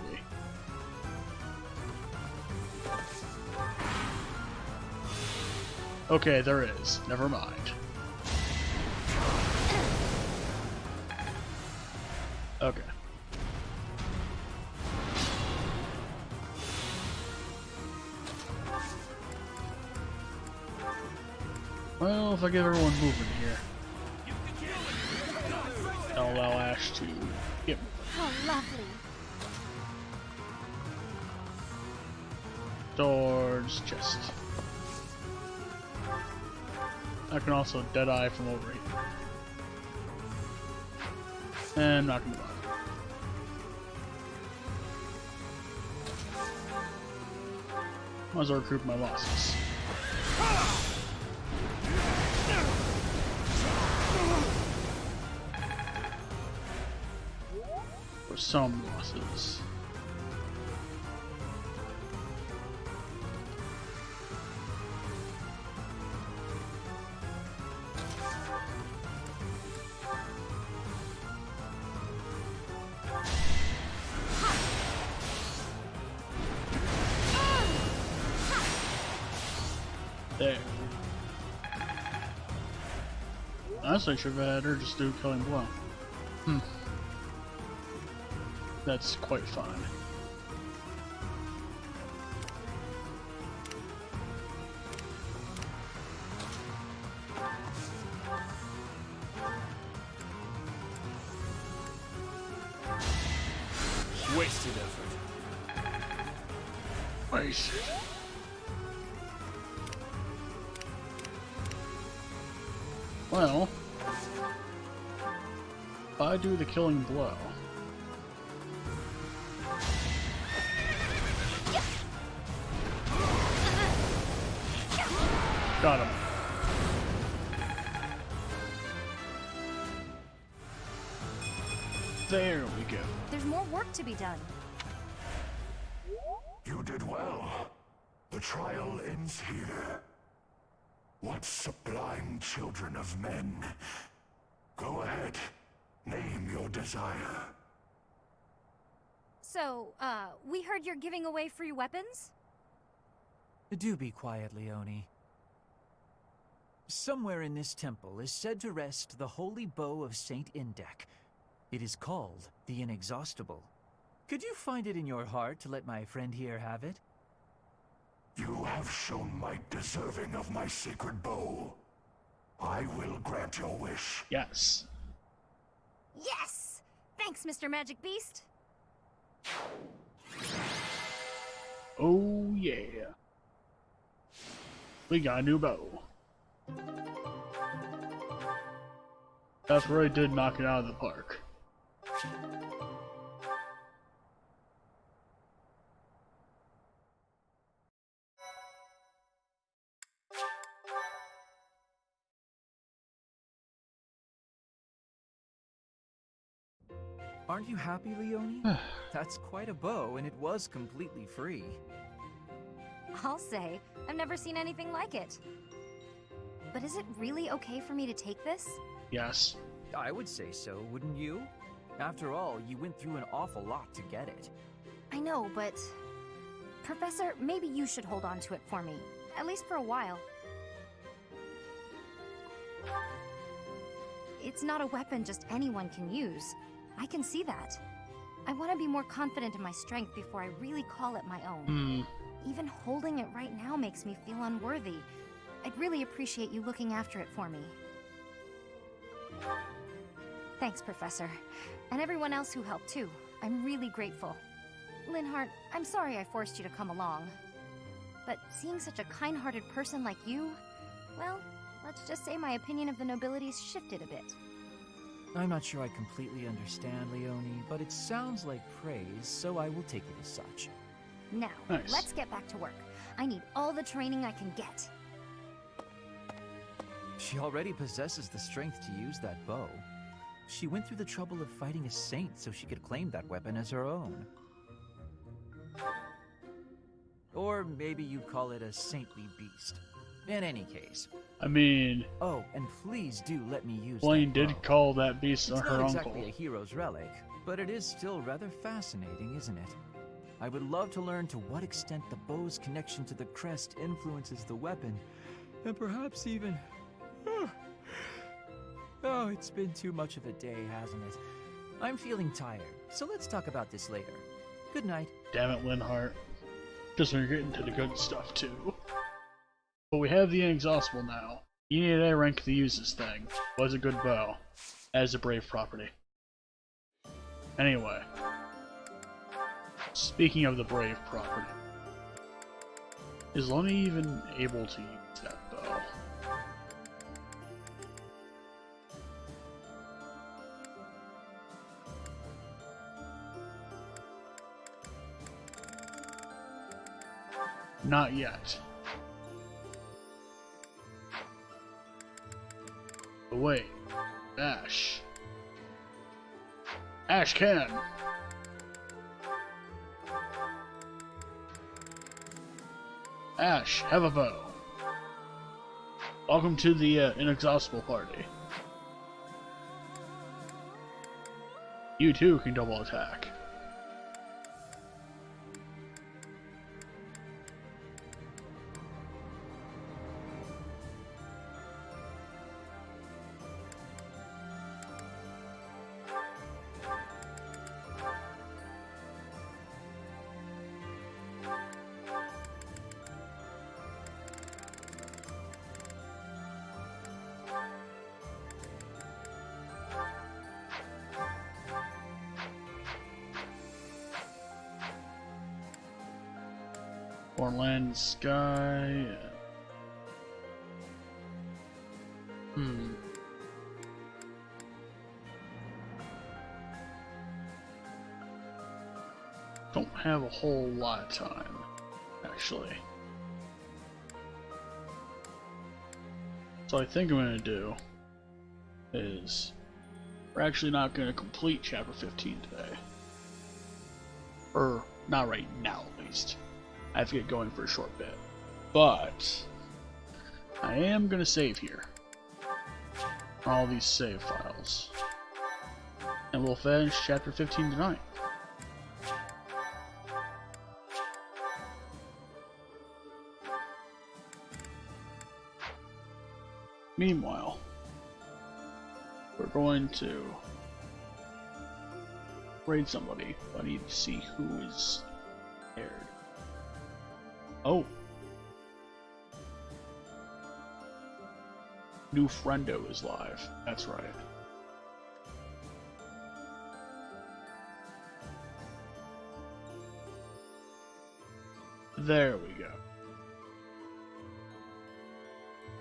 Okay, there is. Never mind. Okay. Well, if I get everyone moving here, I'll allow Ash to get moving. How lovely. Towards chest. I can also deadeye from over here. And I'm not gonna bother. Might as well recoup my losses. For some losses. There. Honestly, I should have had her just do killing blow. That's quite fine. Wasted effort. Wasted. Well, if I do the killing blow, got him. There we go. There's more work to be done. You did well. The trial ends here. What sublime children of men. Go ahead. Name your desire. So, we heard you're giving away free weapons? Do be quiet, Leone. Somewhere in this temple is said to rest the holy bow of Saint Indek. It is called the Inexhaustible. Could you find it in your heart to let my friend here have it? You have shown might deserving of my sacred bow. I will grant your wish. Yes. Yes! Thanks, Mr. Magic Beast. Oh yeah. We got a new bow. That's where I did knock it out of the park. Aren't you happy, Leonie? That's quite a bow, and it was completely free. I'll say, I've never seen anything like it. But is it really okay for me to take this? Yes. I would say so, wouldn't you? After all, you went through an awful lot to get it. I know, but... Professor, maybe you should hold on to it for me. At least for a while. It's not a weapon just anyone can use. I can see that. I want to be more confident in my strength before I really call it my own. Even holding it right now makes me feel unworthy. I'd really appreciate you looking after it for me. Thanks, Professor. And everyone else who helped too. I'm really grateful. Linhardt, I'm sorry I forced you to come along. But seeing such a kind-hearted person like you, well, let's just say my opinion of the nobility's shifted a bit. I'm not sure I completely understand, Leonie, but it sounds like praise, so I will take it as such. Now, let's get back to work. I need all the training I can get. She already possesses the strength to use that bow. She went through the trouble of fighting a saint so she could claim that weapon as her own. Or maybe you'd call it a saintly beast. In any case. I mean... Oh, and please do let me use Blaine that bow. did call that beast It's her not uncle. exactly a hero's relic, but it is still rather fascinating, isn't it? I would love to learn to what extent the bow's connection to the crest influences the weapon, and perhaps even... Oh, it's been too much of a day, hasn't it? I'm feeling tired, so let's talk about this later. Good night. Damn it, Linhardt. Just when you're getting to the good stuff, too. But we have the Inexhaustible now. You need an A rank to use this thing. Was a good bow. As a brave property. Anyway. Speaking of the brave property. Is Lonnie even able to use that bow? Not yet. But wait, Ash. Ash can! Ash, have a bow. Welcome to the Inexhaustible party. You too can double attack. Or land, sky. Don't have a whole lot of time, actually. So I think I'm gonna do is we're actually not gonna complete chapter 15 today. Or not right now, at least. I have to get going for a short bit. But I am gonna save here. All these save files. And we'll finish chapter 15 tonight. Meanwhile, we're going to raid somebody. I need to see who is aired. Oh. New friendo is live. That's right. There we go.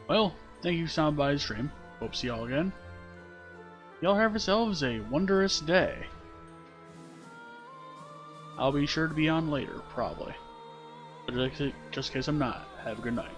Well, thank you for stopping by the stream. Hope to see y'all again. Y'all have yourselves a wondrous day. I'll be sure to be on later, probably. But just in case I'm not, have a good night.